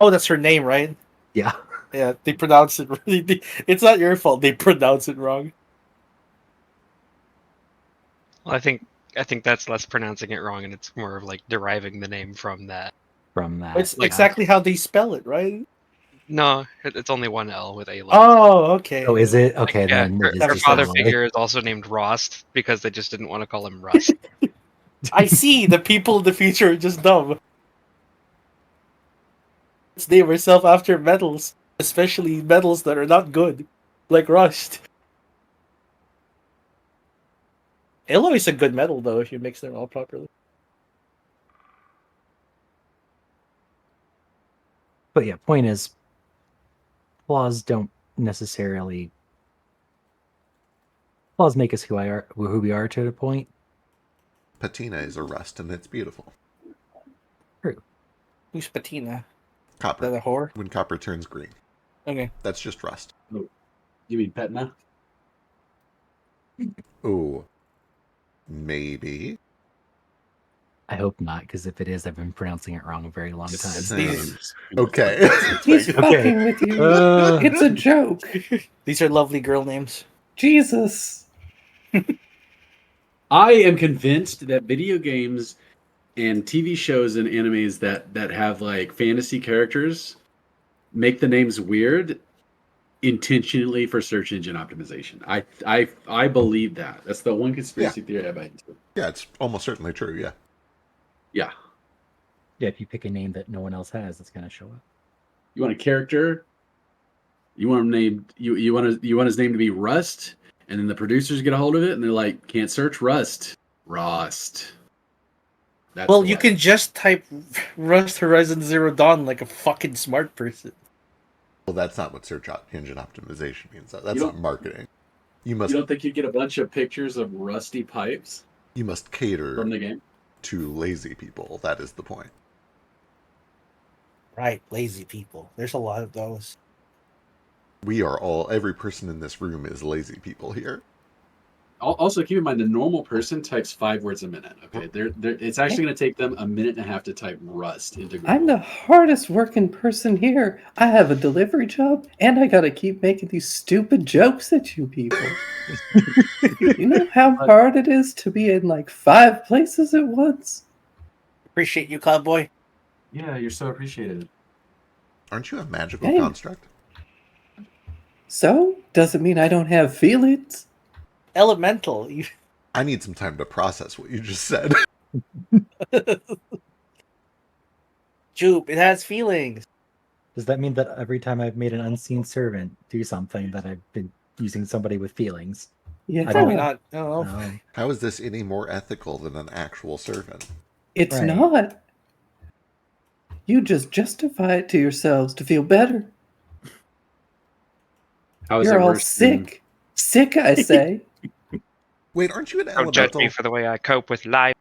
Oh, that's her name, right? yeah. Yeah, they pronounce it really. It's not your fault. They pronounce it wrong. Well, I think that's less pronouncing it wrong, and it's more of like deriving the name from that. From that, It's yeah. exactly how they spell it, right? No, it's only one L with Aloy. Oh, okay. Oh, is it? Okay, Yeah, then her, it is her just father alloy. figure is also named Rost because they just didn't want to call him Rust. I see. The people in the future are just dumb. Let's name ourselves after metals, especially metals that are not good, like rust. Alloy is a good metal, though, if you mix them all properly. But yeah, point is, flaws don't necessarily. Flaws make us who we are to a point. Patina is a rust, and it's beautiful. True. Who's Patina? Is Copper. that a whore? When copper turns green. Okay. That's just rust. You mean Petna? Ooh. Maybe. I hope not, because if it is, I've been pronouncing it wrong a very long time. Same. Okay. He's Okay. fucking with you. It's a joke. These are lovely girl names. Jesus. I am convinced that video games and TV shows and animes that have like fantasy characters make the names weird intentionally for search engine optimization. I believe that. That's the one conspiracy theory I buy into. Yeah, it's almost certainly true, yeah. Yeah. Yeah, if you pick a name that no one else has, it's gonna show up. You want a character? You want him named you want his name to be Rust, and then the producers get a hold of it and they're like, can't search Rust. Rust. That's Well, the you way. can just type Rust Horizon Zero Dawn like a fucking smart person. Well, that's not what search engine optimization means. That's You not don't- marketing. You You don't think you get a bunch of pictures of rusty pipes must cater from the game? to lazy people. That is the point. Right, lazy people. There's a lot of those. Every person in this room is lazy people here. Also, keep in mind the normal person types 5 words a minute. Okay, it's actually going to take them a minute and a half to type Rust into Google. I'm the hardest working person here. I have a delivery job, and I gotta keep making these stupid jokes at you people. You know how hard it is to be in like 5 places at once? Appreciate you, Cloudboy. Yeah, you're so appreciated. Aren't you a magical Hey. construct? So, doesn't mean I don't have feelings. Elemental. I need some time to process what you just said. Jupe, it has feelings. Does that mean that every time I've made an unseen servant do something that I've been using somebody with feelings? Yeah. Probably not. I don't know. Oh, How is this any more ethical than an actual servant? It's Right. not. You just justify it to yourselves to feel better. How is You're it all worse than- sick. Sick, I say. Wait, aren't you an Don't judge elemental? me for the way I cope with life.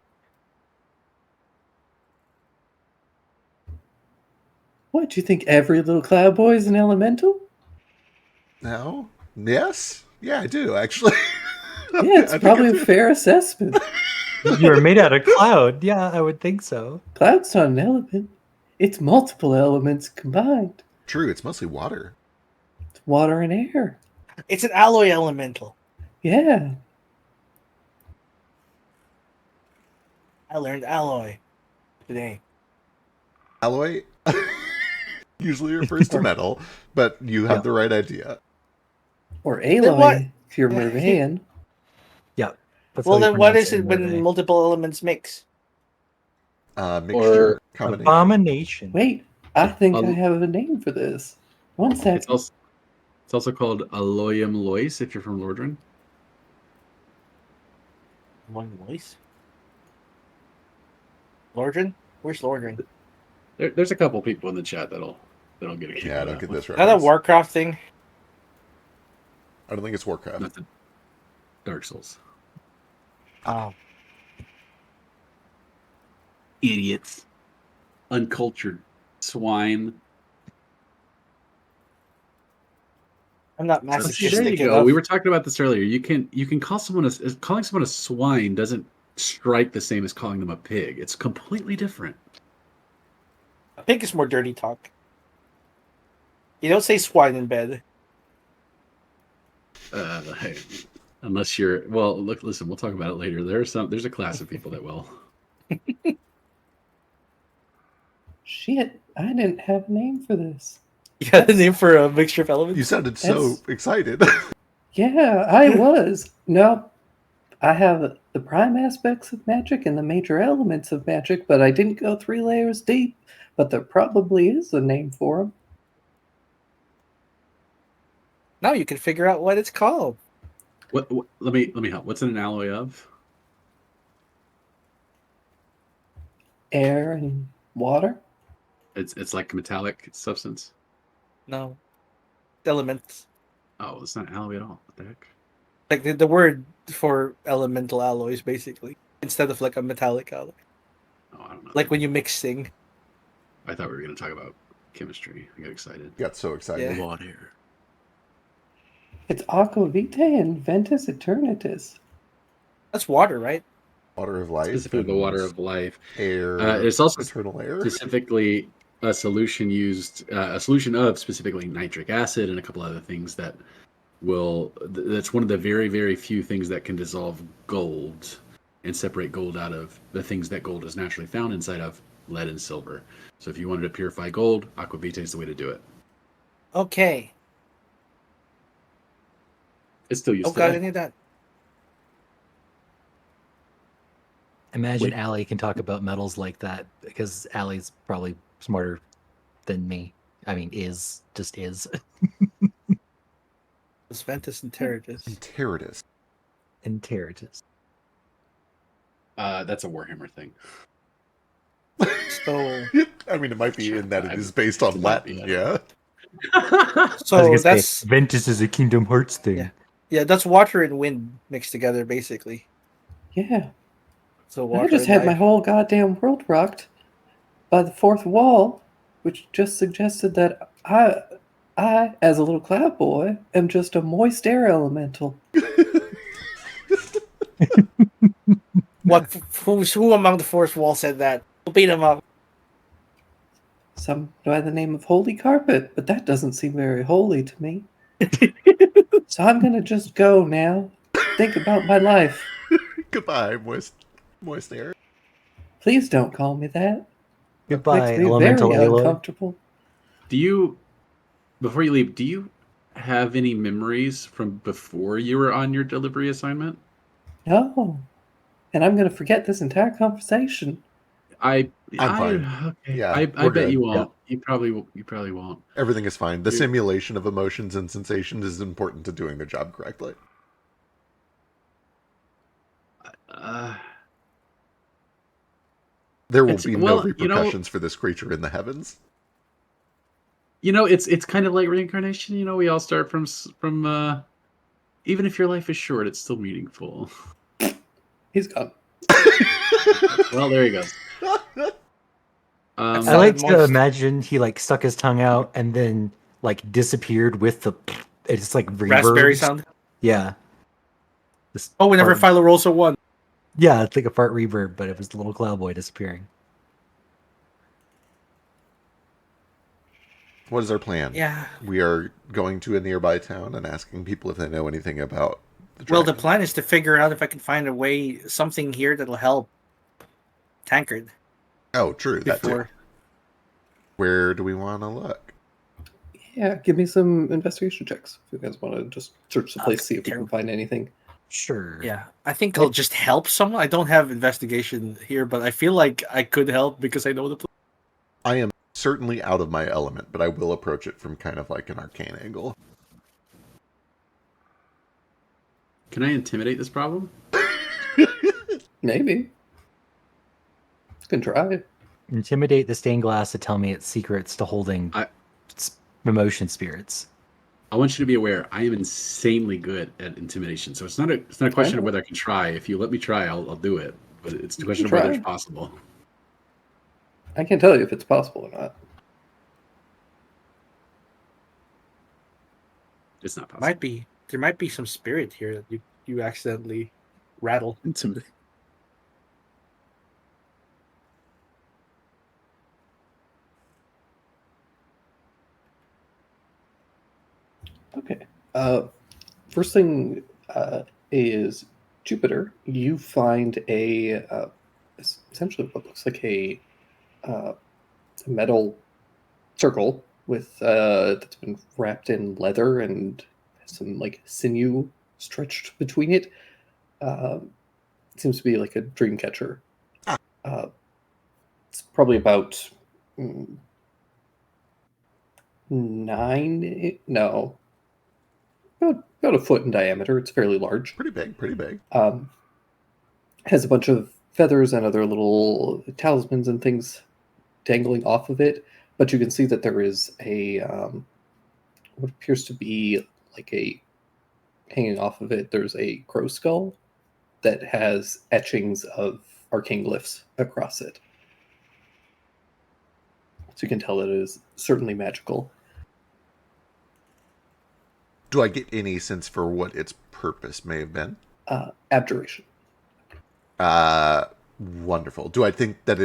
What, you think every little cloud boy is an elemental? No? Yes? Yeah, I do, actually. Yeah, it's I think probably I a do. fair assessment. you were made out of cloud. Yeah, I would think so. Cloud's not an element. It's multiple elements combined. True, it's mostly water. It's water and air. It's an alloy elemental. Yeah. I learned alloy today. Alloy usually refers to metal, but you have Yeah. the right idea. Or what? alloy if you're Mervean. Yeah. That's Well, how you then what pronounce is it in when Norway. multiple elements mix? Mixture, Or combination. Abomination. Wait, I think I Um, have a name for this. One It's second. also It's also called Aloyum Lois if you're from Lordran. One voice. Lordran? Where's Lordran? There's a couple people in the chat that'll get a kick Yeah, I out don't of get that this Is that a reference. Warcraft thing? I don't think it's Warcraft. Not the Dark Souls. Oh. Idiots. Uncultured swine. I'm not So, see, masochistic there you go. enough. We were talking about this earlier. You can call calling someone a swine doesn't strike the same as calling them a pig. It's completely different. I think it's more dirty talk. You don't say swine in bed. Hey, unless you're listen, we'll talk about it later. There's a class of people that will. Shit, I didn't have a name for this. You got a name for a mixture of elements? You sounded so That's- excited. Yeah, I was. No, I have the prime aspects of magic and the major elements of magic, but I didn't go 3 layers deep. But there probably is a name for them. Now you can figure out what it's called. What let me help. What's an alloy of? Air and water. It's like a metallic substance. No. Elements. Oh, it's not alloy at all. What the heck? Like the word for elemental alloys, basically. Instead of like a metallic alloy. Oh, I don't know. Like when you mix thing. I thought we were going to talk about chemistry. I got excited. Got so excited. Yeah. Water. It's aqua vitae and ventus eternitus. That's water, right? Water of life. Specifically, the and water of life. air. It's also eternal air. specifically a solution of specifically nitric acid and a couple other things that that's one of the very, very few things that can dissolve gold and separate gold out of the things that gold is naturally found inside of, lead and silver. So if you wanted to purify gold, aqua vitae is the way to do it. Okay. It's still used Oh god, I today. need that. Imagine Wait. Allie can talk about metals like that because Allie's probably smarter than me. I mean, just is. It's Ventus and Territus. Territus. And Territus. That's a Warhammer thing. So I mean, it might be Sure, in that it I- is based on it might be, Latin, yeah. yeah? so that's Ventus is a Kingdom Hearts thing. yeah, that's water and wind mixed together basically. Yeah, So I water just and had my life. whole goddamn world rocked by the fourth wall, which just suggested that I, as a little cloud boy, am just a moist air elemental. What who among the fourth wall said that? We'll beat him up. Some by the name of Holy Carpet, but that doesn't seem very holy to me. So I'm gonna just go now. Think about my life. Goodbye, moist air. Please don't call me that. Goodbye, Makes me elemental very Aloy. uncomfortable. Before you leave, do you have any memories from before you were on your delivery assignment? No. And I'm gonna forget this entire conversation. I'm fine. Okay. Yeah, I we're bet good. you won't. You probably won't. Everything is fine. The You're- simulation of emotions and sensations is important to doing the job correctly. There will be no repercussions for this creature in the heavens. It's kind of like reincarnation. We all start from even if your life is short, it's still meaningful. He's gone. Well, there you go. I Sounded like to moist. imagine he like stuck his tongue out and then like disappeared with the. It's like Raspberry reverbs. sound. Yeah. This Oh, whenever fart- Philorosa won. Yeah, it's like a fart reverb, but it was the little cloud boy disappearing. What is our plan? Yeah. We are going to a nearby town and asking people if they know anything about the Well, the dragon. plan is to figure out if I can find a way, something here that'll help Tancred Oh, true. That too. before. Where do we want to look? Yeah, give me some investigation checks if you guys want to just search the place, see if you terrible. can find anything. Sure. Yeah, I think I'll just help someone. I don't have investigation here, but I feel like I could help because I know the place. I am certainly out of my element, but I will approach it from kind of like an arcane angle. Can I intimidate this problem? Maybe. You can try. Intimidate the stained glass to tell me its secrets to holding emotion spirits. I want you to be aware I am insanely good at intimidation. So it's not a question of whether I can try. If you let me try, I'll do it. But it's a question of whether it's possible. I can't tell you if it's possible or not. It's not possible. There might be some spirit here that you accidentally rattle. Intimidate. Okay. First thing is Jupiter. You find essentially what looks like a metal circle with that's been wrapped in leather and some like sinew stretched between it. It seems to be like a dream catcher. It's probably about about a foot in diameter. It's fairly large. Pretty big. Has a bunch of feathers and other little talismans and things dangling off of it, but you can see that there is a what appears to be like a hanging off of it. There's a crow skull that has etchings of arcane glyphs across it, so you can tell that it is certainly magical. Do I get any sense for what its purpose may have been? Abjuration. Wonderful. Do I think that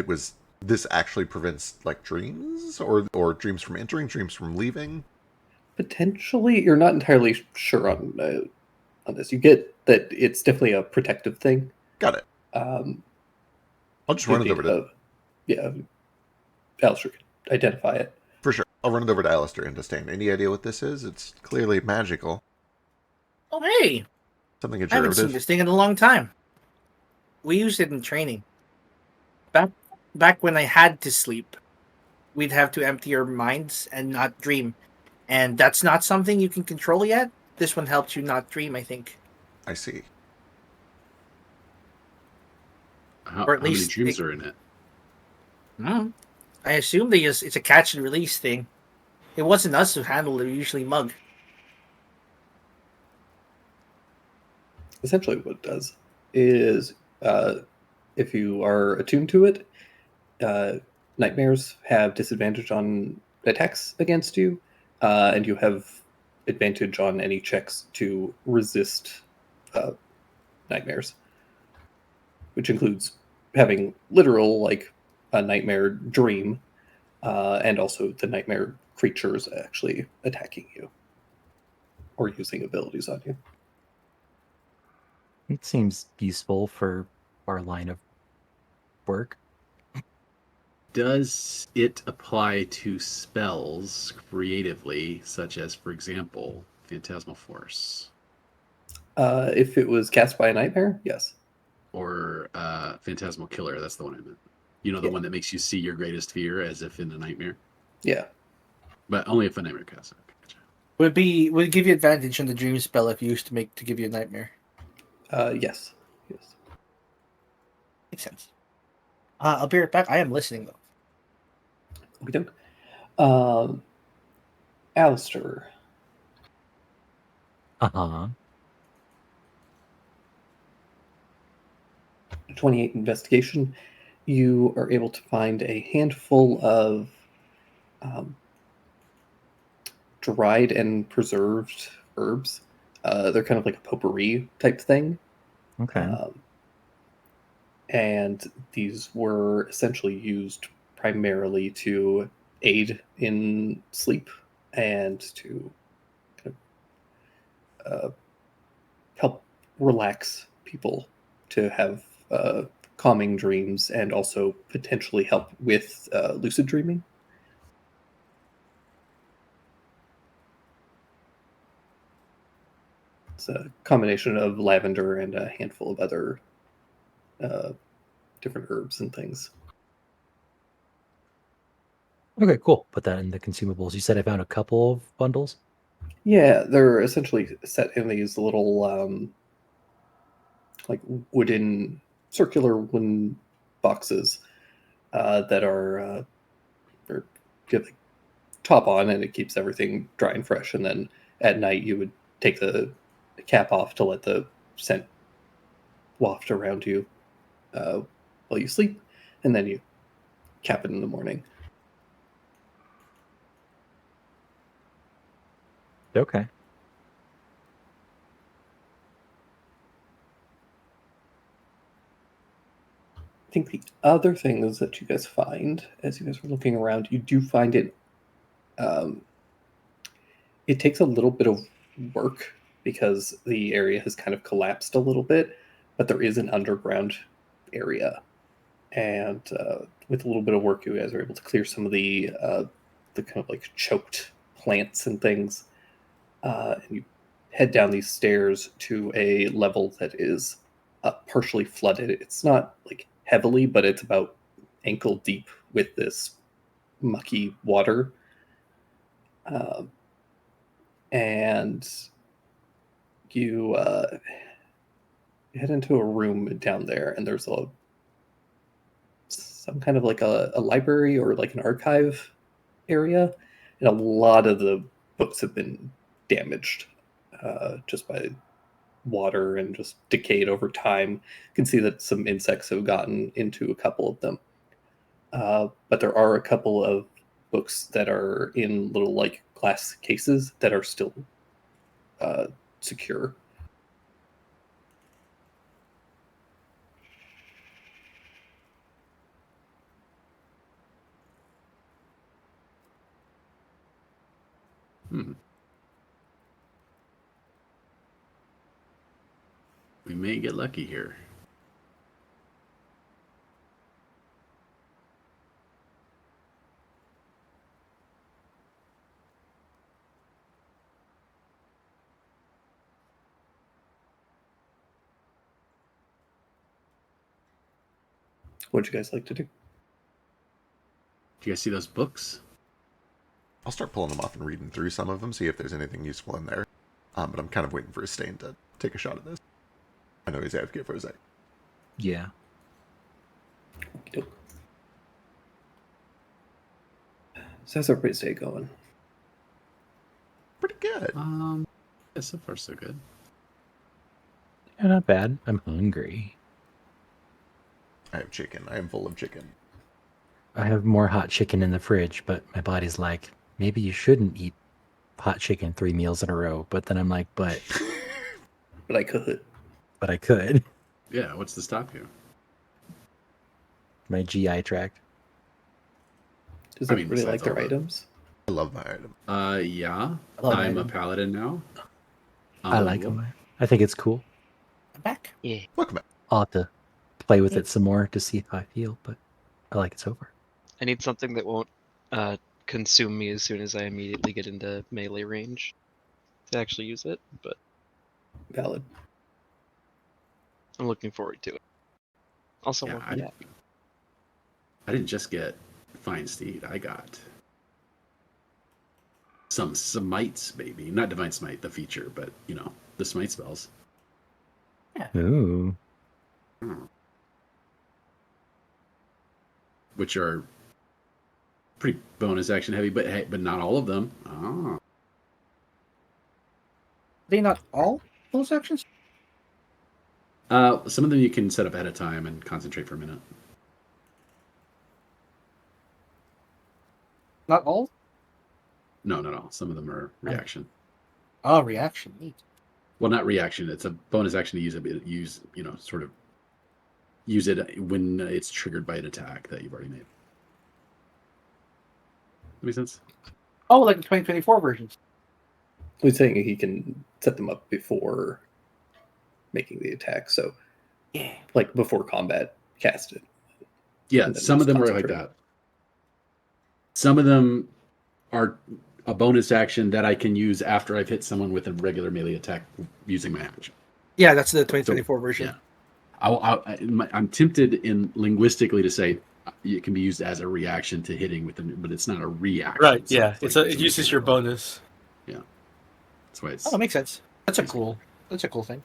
this actually prevents like dreams or dreams from entering, dreams from leaving? Potentially, you're not entirely sure on this. You get that it's definitely a protective thing. Got it. I'll just run it over to... Alistair can identify it. For sure. I'll run it over to Alistair and Disdain. Any idea what this is? It's clearly magical. Oh, hey! Something I haven't seen iterative. this thing in a long time. We used it in training. Back when I had to sleep, we'd have to empty our minds and not dream. And that's not something you can control yet. This one helps you not dream, I think. I see. How Or at many least dreams are in it? I assume it's a catch and release thing. It wasn't us who handled it, we usually mug. Essentially what it does is if you are attuned to it, nightmares have disadvantage on attacks against you, and you have advantage on any checks to resist nightmares, which includes having literal, like, a nightmare dream, and also the nightmare creatures actually attacking you or using abilities on you. It seems useful for our line of work. Does it apply to spells creatively, such as, for example, Phantasmal Force? If it was cast by a nightmare, yes. Or Phantasmal Killer, that's the one I meant. You know, the one that makes you see your greatest fear as if in a nightmare? Yeah. But only if a nightmare casts. Gotcha. Would it give you advantage on the dream spell if you used to give you a nightmare? Yes. Makes sense. I'll be right back. I am listening though. We don't. Alistair. 28 investigation. You are able to find a handful of dried and preserved herbs. They're kind of like a potpourri type thing. Okay. And these were essentially used primarily to aid in sleep and to kind of help relax people to have calming dreams and also potentially help with lucid dreaming. It's a combination of lavender and a handful of other different herbs and things. Okay, cool. Put that in the consumables. You said I found a couple of bundles? Yeah, they're essentially set in these little like circular wooden boxes that are get the top on, and it keeps everything dry and fresh. And then at night, you would take the cap off to let the scent waft around you while you sleep, and then you cap it in the morning. Okay. I think the other thing is that you guys find, as you guys were looking around, you do find it. It takes a little bit of work because the area has kind of collapsed a little bit, but there is an underground area, and with a little bit of work, you guys are able to clear some of the kind of like choked plants and things. And you head down these stairs to a level that is partially flooded. It's not like heavily, but it's about ankle deep with this mucky water. And you head into a room down there, and there's some kind of like a library or like an archive area, and a lot of the books have been damaged just by water and just decayed over time. You can see that some insects have gotten into a couple of them, but there are a couple of books that are in little like glass cases that are still secure. We may get lucky here. What'd you guys like to do? Do you guys see those books? I'll start pulling them off and reading through some of them, see if there's anything useful in there. But I'm kind of waiting for Stain to take a shot at this. I know he's advocate for his act. Yeah. So how's everybody's day going? Pretty good. Yeah, so far so good. Yeah, not bad. I'm hungry. I have chicken. I am full of chicken. I have more hot chicken in the fridge, but my body's like, maybe you shouldn't eat hot chicken 3 meals in a row. But then I'm like, but I could. But I could. Yeah, what's to stop you? My GI tract. Does everybody like their items? I love my item. Yeah. love I'm a item. paladin now. I like them. I think it's cool. I'm back. Yeah. Welcome back. I'll have to play with it some more to see how I feel, but I like it so far. I need something that won't consume me as soon as I immediately get into melee range to actually use it, but Valid. I'm looking forward to it. Also, Yeah, welcome back. I didn't just get Fine Steed. I got some smites, maybe. Not Divine Smite, the feature, but, you know, the smite spells. Ooh. Which are pretty bonus action heavy, but not all of them. Ah. Are they not all bonus actions? Some of them you can set up ahead of time and concentrate for a minute. Not all? No, not all. Some of them are reaction. Oh, reaction. Neat. Well, not reaction. It's a bonus action to use it. Use it when it's triggered by an attack that you've already made. That makes sense? Oh, like the 2024 versions. He's saying he can set them up before making the attack, so Yeah. like before combat, cast it. Yeah, some of them are like that. Some of them are a bonus action that I can use after I've hit someone with a regular melee attack using my action. Yeah, that's the 2024 version. Yeah. I'm tempted in linguistically to say it can be used as a reaction to hitting with them, but it's not a reaction. Right, So yeah. it's It uses your bonus. Yeah. That's why it's... Oh, that makes sense. That's a cool thing.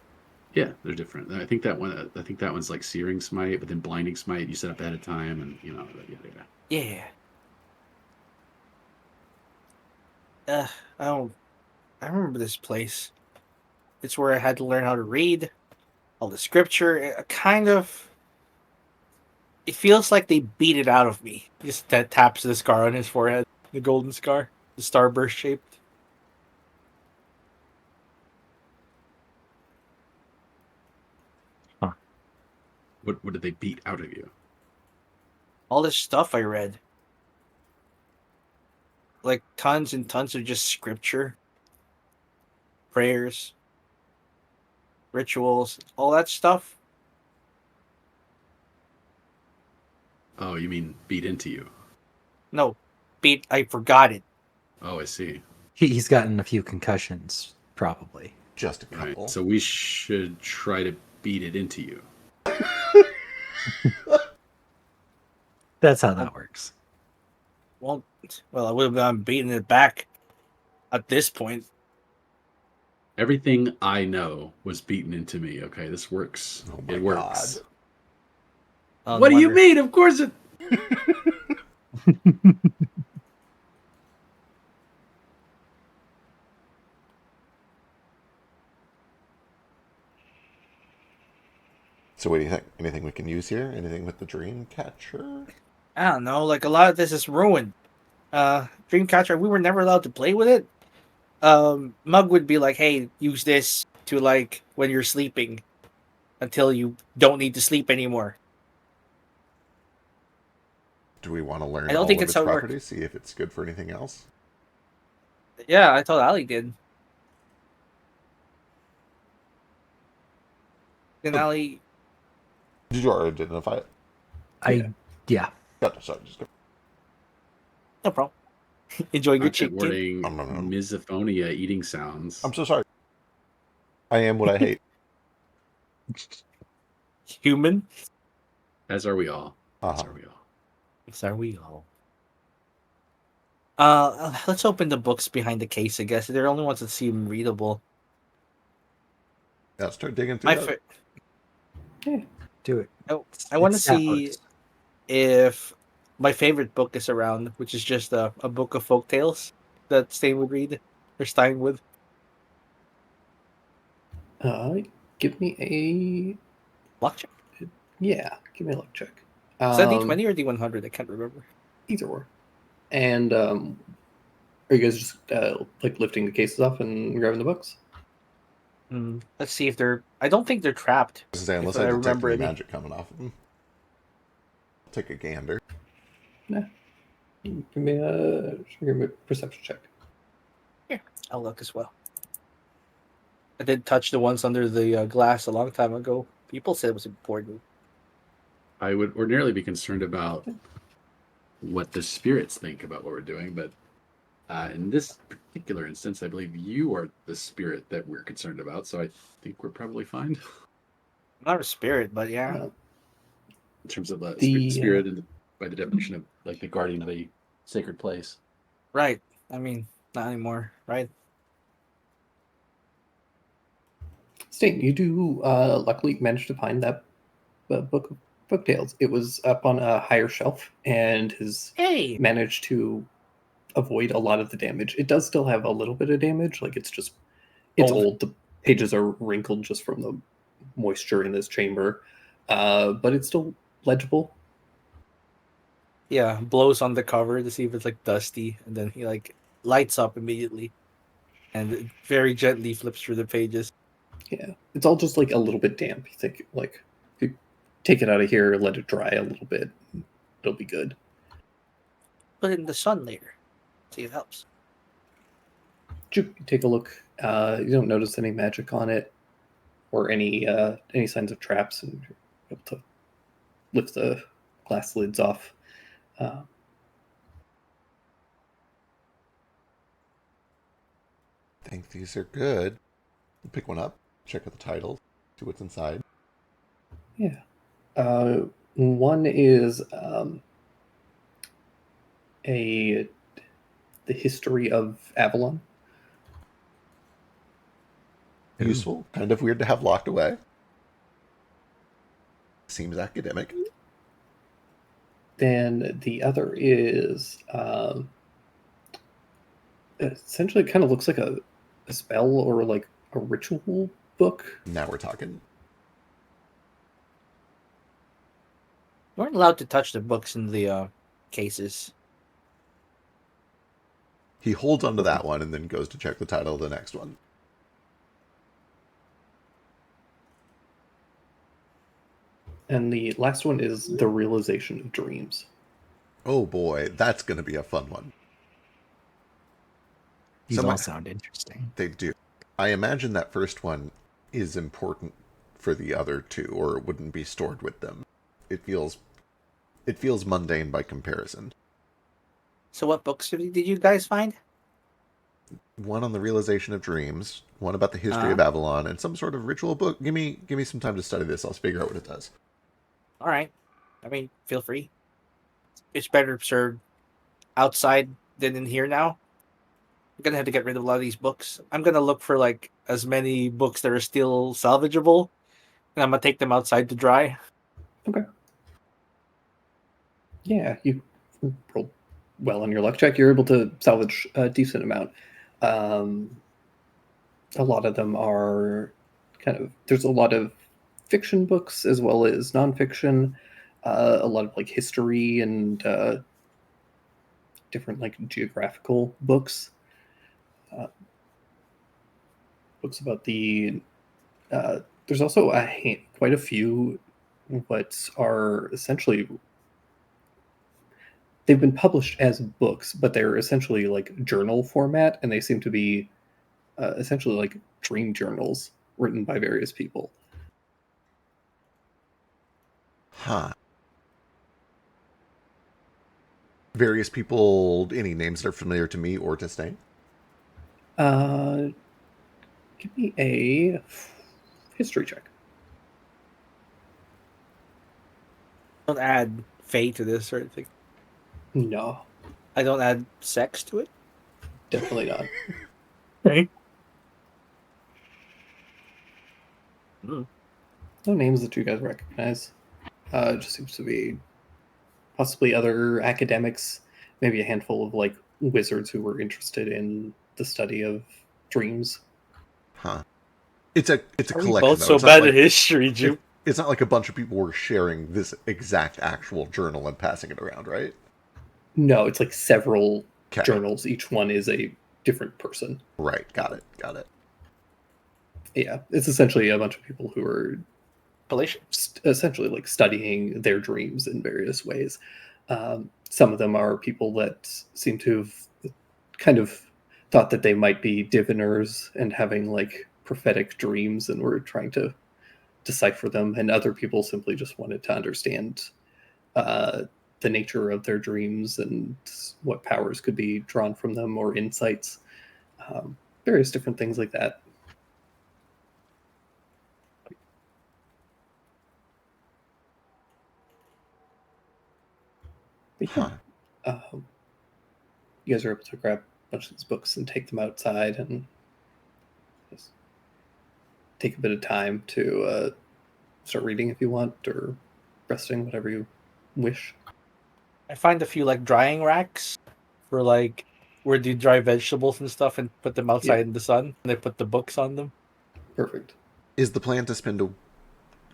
Yeah, they're different. I think that one. I think that one's like Searing Smite, but then Blinding Smite you set up ahead of time, and yada yada. Yeah. I don't. I remember this place. It's where I had to learn how to read all the scripture. Kind of. It feels like they beat it out of me. Just that taps the scar on his forehead, the golden scar, the starburst shaped. What did they beat out of you? All this stuff I read, like tons and tons of just scripture, prayers, rituals, all that stuff. Oh, you mean beat into you? No, beat. I forgot it. Oh, I see. He's gotten a few concussions, probably. Just a Right. couple. So we should try to beat it into you. That's how that works. Well, I would have been beating it back at this point. Everything I know was beaten into me. Okay, this works. Oh my It works. God. What do you mean? Of course it. So what do you think? Anything we can use here? Anything with the dream catcher? I don't know. Like a lot of this is ruined. Dreamcatcher, we were never allowed to play with it. Mug would be like, "Hey, use this to like when you're sleeping, until you don't need to sleep anymore." Do we want to learn I don't all think of it's its how it works. properties? See if it's good for anything else? Yeah, I thought Ali did. Then Ali, Did you already identify it? Yeah. Gotcha, sorry, just go. no problem. Enjoying your Content cheek, kid. warning: nom. misophonia, eating sounds. I'm so sorry. I am what I hate. Human. As are we all. As Uh-huh. are we all. Yes, are we all? Let's open the books behind the case. I guess they're the only ones that seem readable. Yeah, start digging through that. Do it. I want to It's see hours. if my favorite book is around, which is just a book of folk tales that Stein would read, or Stein would. Give me Luck check. give me a luck check. Is that D20 or D100? I can't remember. Either or. And are you guys just like lifting the cases off and grabbing the books? Let's see if they're. I don't think they're trapped. I was gonna say, unless if I I detect remember any any. magic coming off of them. Take a gander. Nah. Give me a perception check. Yeah, I'll look as well. I did touch the ones under the glass a long time ago. People said it was important. I would ordinarily be concerned about what the spirits think about what we're doing, but in this particular instance, I believe you are the spirit that we're concerned about, so I think we're probably fine. Not a spirit, but yeah. In terms of the The, spirit, and by the definition of like the guardian of a sacred place. Right. I mean, not anymore, right? Stain, you do luckily manage to find that book of book tales. It was up on a higher shelf and has Hey! managed to avoid a lot of the damage. It does still have a little bit of damage, like it's old. The pages are wrinkled just from the moisture in this chamber, but it's still legible. Yeah, blows on the cover to see if it's like dusty, and then he like lights up immediately, and it very gently flips through the pages. Yeah, it's all just like a little bit damp. You think like if you take it out of here, let it dry a little bit, it'll be good. Put it in the sun later. See if it helps. You take a look. You don't notice any magic on it or any signs of traps, and you're able to lift the glass lids off. I think these are good. Pick one up, check out the title, see what's inside. Yeah. One is the history of Avalon. Useful. Kind of weird to have locked away. Seems academic. Then the other is essentially kind of looks like a spell or like a ritual book. Now we're talking. You weren't allowed to touch the books in the cases. He holds onto that one and then goes to check the title of the next one. And the last one is The Realization of Dreams. Oh boy, that's going to be a fun one. These all sound interesting. They do. I imagine that first one is important for the other two, or it wouldn't be stored with them. It feels mundane by comparison. So what books did you guys find? One on the realization of dreams, one about the history of Avalon, and some sort of ritual book. Give me some time to study this. I'll figure out what it does. All right. I mean, feel free. It's better served outside than in here now. I'm gonna have to get rid of a lot of these books. I'm gonna look for like as many books that are still salvageable, and I'm gonna take them outside to dry. Okay. Yeah, you rolled well on your luck check. You're able to salvage a decent amount. A lot of them are there's a lot of fiction books as well as nonfiction, a lot of like history and different like geographical books. Books about the there's also quite a few what are essentially they've been published as books, but they're essentially like journal format, and they seem to be essentially like dream journals written by various people. Huh. Various people, any names that are familiar to me or to Stain? Give me a history check. Don't add Fae to this or anything. No, I don't add sex to it. definitely not. Okay. No names that you guys recognize. It just seems to be possibly other academics, maybe a handful of like wizards who were interested in the study of dreams. Huh. It's a collection. We both though. so It's not bad like, at history, Jupe. It's not like a bunch of people were sharing this exact actual journal and passing it around, right? No, it's like several Okay. journals. Each one is a different person. Right. Got it. Yeah, it's essentially a bunch of people who are essentially like studying their dreams in various ways. Some of them are people that seem to have kind of thought that they might be diviners and having like prophetic dreams and were trying to decipher them, and other people simply just wanted to understand the nature of their dreams and what powers could be drawn from them or insights, various different things like that. But yeah, you guys are able to grab a bunch of these books and take them outside and just take a bit of time to start reading if you want, or resting, whatever you wish. I find a few like drying racks for like where you dry vegetables and stuff and put them outside in the sun, and they put the books on them. Perfect. Is the plan to spend a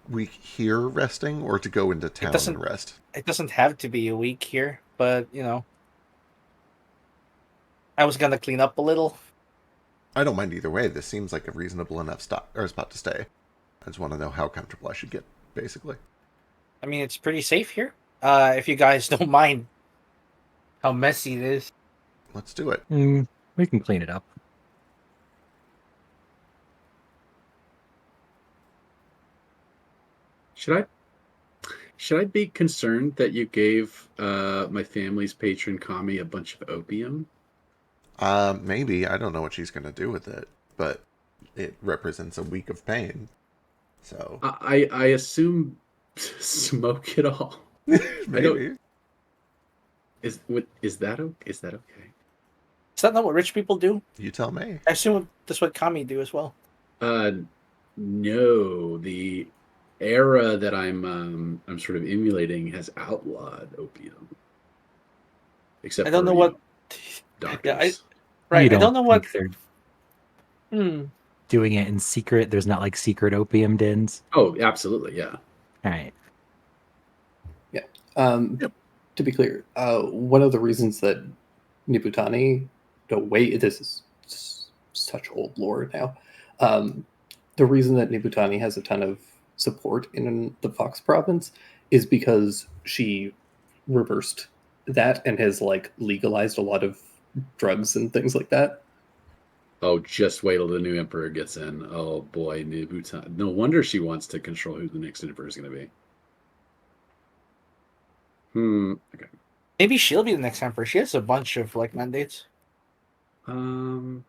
week here resting, or to go into town and rest? It doesn't have to be a week here, but you know, I was gonna clean up a little. I don't mind either way. This seems like a reasonable enough spot to stay. I just want to know how comfortable I should get, basically. I mean, it's pretty safe here. If you guys don't mind how messy it is. Let's do it. We can clean it up. Should I be concerned that you gave my family's patron Kami a bunch of opium? Maybe. I don't know what she's going to do with it, but it represents a week of pain. So I assume smoke it all. Maybe. Is that okay? Is that not what rich people do? You tell me. I assume that's what Kami do as well. No, the era that I'm sort of emulating has outlawed opium, except I don't for know what. Yeah, doctors. You right. I don't don't know what. think they're Hmm. doing it in secret? There's not like secret opium dens? Oh, absolutely, yeah. All right. Yeah. Yep. To be clear, one of the reasons that Nibutani, no, wait, this is such old lore now. The reason that Nibutani has a ton of support in the Fox province is because she reversed that and has like legalized a lot of drugs and things like that. Oh, just wait till the new emperor gets in. Oh boy, new Bhutan. No wonder she wants to control who the next emperor is going to be. Okay. Maybe she'll be the next emperor. She has a bunch of like mandates. Um.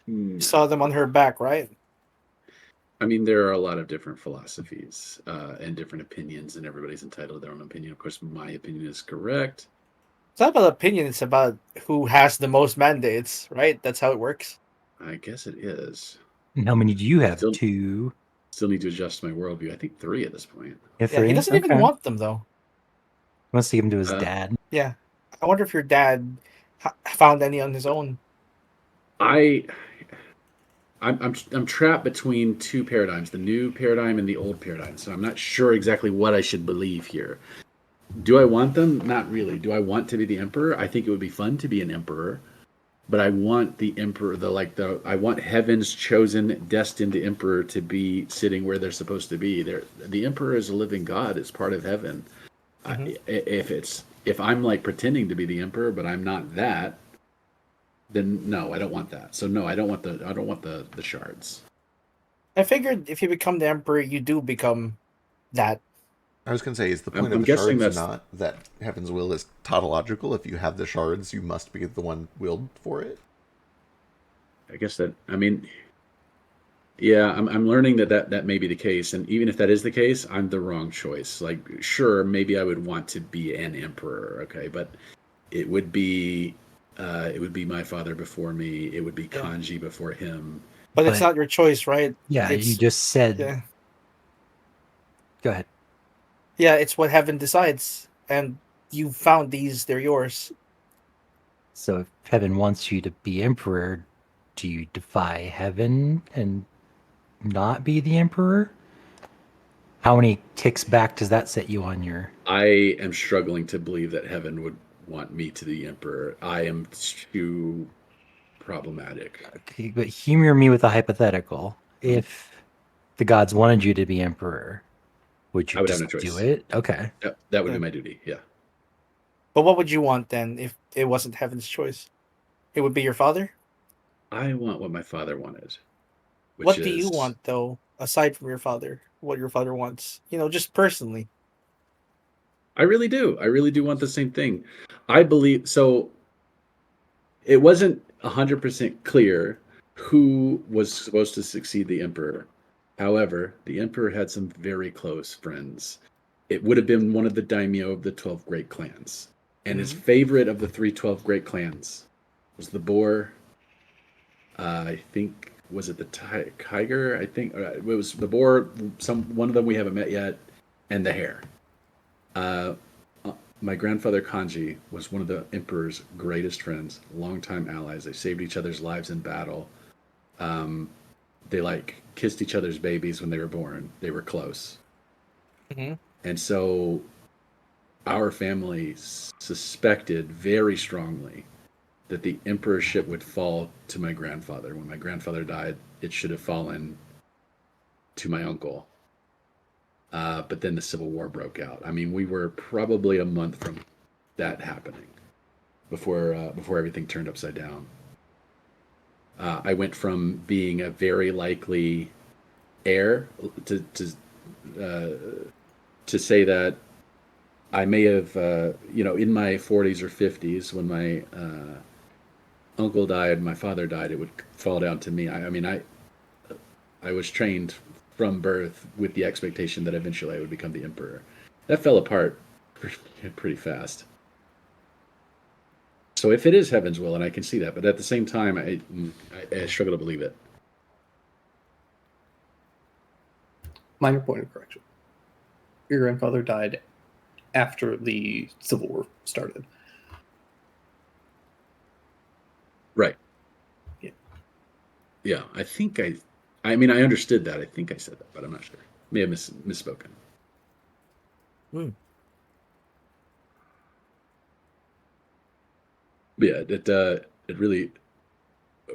You saw them on her back, right? I mean, there are a lot of different philosophies and different opinions, and everybody's entitled to their own opinion. Of course, my opinion is correct. It's not about opinion. It's about who has the most mandates, right? That's how it works. I guess it is. And how many do you have? Still, 2? still need to adjust my worldview. I think 3 at this point. Yeah, Yeah, he 3? doesn't even Okay. want them though. He wants to give them to his Uh, dad. Yeah, I wonder if your dad found any on his own. I I'm trapped between two paradigms, the new paradigm and the old paradigm. So I'm not sure exactly what I should believe here. Do I want them? Not really. Do I want to be the emperor? I think it would be fun to be an emperor, but I want the emperor, I want heaven's chosen, destined emperor to be sitting where they're supposed to be. The emperor is a living god. It's part of heaven. Mhm. If I'm like pretending to be the emperor, but I'm not that, then no, I don't want that. So no, I don't want the shards. I figured if you become the emperor, you do become that. I was going to say, is the point of I'm the guessing shards that's. not that Heaven's will is tautological? If you have the shards, you must be the one willed for it? I guess that. I mean, yeah, I'm learning that may be the case, and even if that is the case, I'm the wrong choice. Like, sure, maybe I would want to be an emperor, okay, but it would be, it would be my father before me. It would be Yeah. Kanji before him. But it's But- not your choice, right? Yeah, you It's just said. yeah, Go ahead. yeah. It's what heaven decides, and you found these. They're yours. So if heaven wants you to be emperor, do you defy heaven and not be the emperor? How many ticks back does that set you on your? I am struggling to believe that heaven would want me to be emperor. I am too problematic. Okay, but humor me with a hypothetical. If the gods wanted you to be emperor, would you I would have no just do choice. it? Okay. That would Yeah. be my duty. Yeah. But what would you want then if it wasn't heaven's choice? It would be your father. I want what my father wanted, which What do you is. want though, aside from your father? What your father wants? Just personally. I really do. I really do want the same thing. I believe so. It wasn't 100% clear who was supposed to succeed the emperor. However, the emperor had some very close friends. It would have been one of the daimyo of the 12 great clans. And his Mhm. favorite of the 12 great clans was the boar. I think, was it the tiger? I think it was the boar. One of them we haven't met yet, and the hare. Uh, my grandfather Kanji was one of the emperor's greatest friends, longtime allies. They saved each other's lives in battle. They like kissed each other's babies when they were born. They were close, Mhm. and so our family suspected very strongly that the emperorship would fall to my grandfather. When my grandfather died, it should have fallen to my uncle. But then the Civil War broke out. I mean, we were probably a month from that happening before everything turned upside down. I went from being a very likely heir to say that I may have, in my 40s or 50s, when my uncle died, my father died, it would fall down to me. I mean, I was trained from birth with the expectation that eventually I would become the emperor. That fell apart pretty fast. So if it is heaven's will, and I can see that, but at the same time, I struggle to believe it. Minor point of correction. Your grandfather died after the Civil War started. Right. Yeah. Yeah, I think I mean, I understood that. I think I said that, but I'm not sure. May have misspoken. But yeah, it really,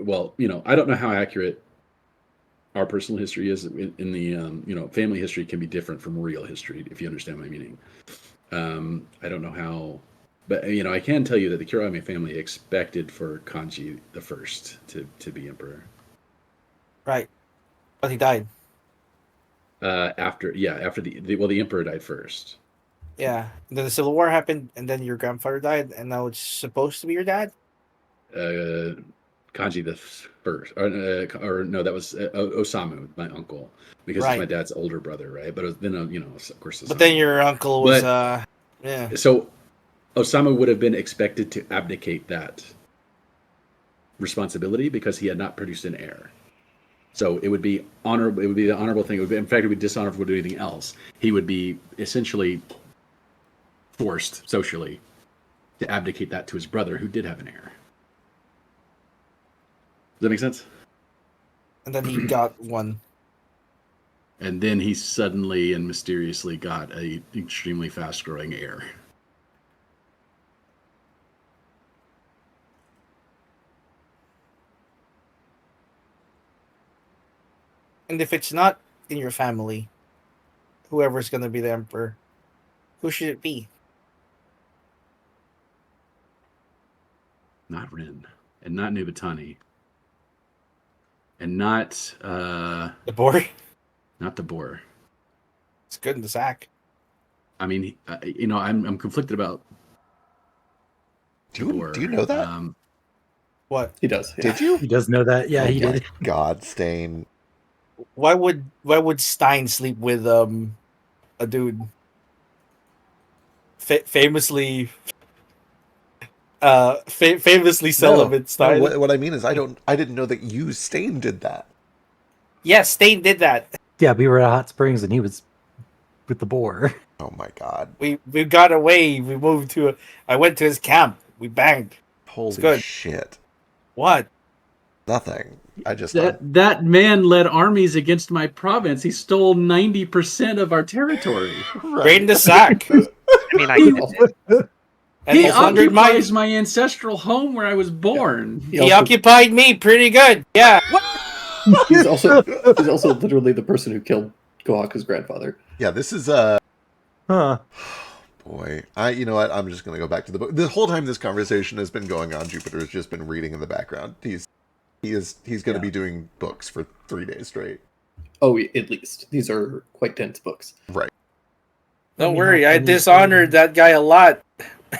well, I don't know how accurate our personal history is in the, family history can be different from real history, if you understand my meaning. I don't know how, but I can tell you that the Kirame family expected for Kanji the First to be emperor. Right. But he died. After the emperor died first. Yeah. And then the Civil War happened, and then your grandfather died, and now it's supposed to be your dad? Kanji the First, or no, that was Osamu, my uncle, because it's my Right. dad's older brother, right? But then, of course, But then Osamu. your uncle was, But- yeah. So Osamu would have been expected to abdicate that responsibility because he had not produced an heir. So it would be honorable. It would be the honorable thing. In fact, it would be dishonorable to do anything else. He would be essentially forced socially to abdicate that to his brother, who did have an heir. Does that make sense? And then he got one. And then he suddenly and mysteriously got a extremely fast-growing heir. And if it's not in your family, whoever's going to be the emperor, who should it be? Not Rin, and not Nubatani, and not The boy? not the boar. It's good in the sack. I mean, I'm conflicted about Do the you, boar. do you know that? What? He does. Yeah. Did you? He does know that. Yeah, Oh he my did. God, Stain. Why would Stein sleep with a dude famously famously celibate No, Stein? what I mean is I didn't know that you, Stain, did that. Yes, Stein did that. Yeah, we were at Hot Springs and he was with the boar. Oh my God. We got away. We moved to. I went to his camp. We banged. Holy good. shit. What? Nothing. I just That man led armies against my province. He stole 90% of our territory. Right in the sack. I mean, I He- And He he plundered occupies my ancestral home where I was born. He He also, occupied me pretty good. Yeah. he's also literally the person who killed Gohaku's grandfather. Yeah, this is Huh. boy. You know what? I'm just gonna go back to the book. The whole time this conversation has been going on, Jupiter's just been reading in the background. He's gonna be doing books for 3 days straight. Oh, at least these are quite dense books. Right. Don't Let me worry. help I any dishonored that guy a lot.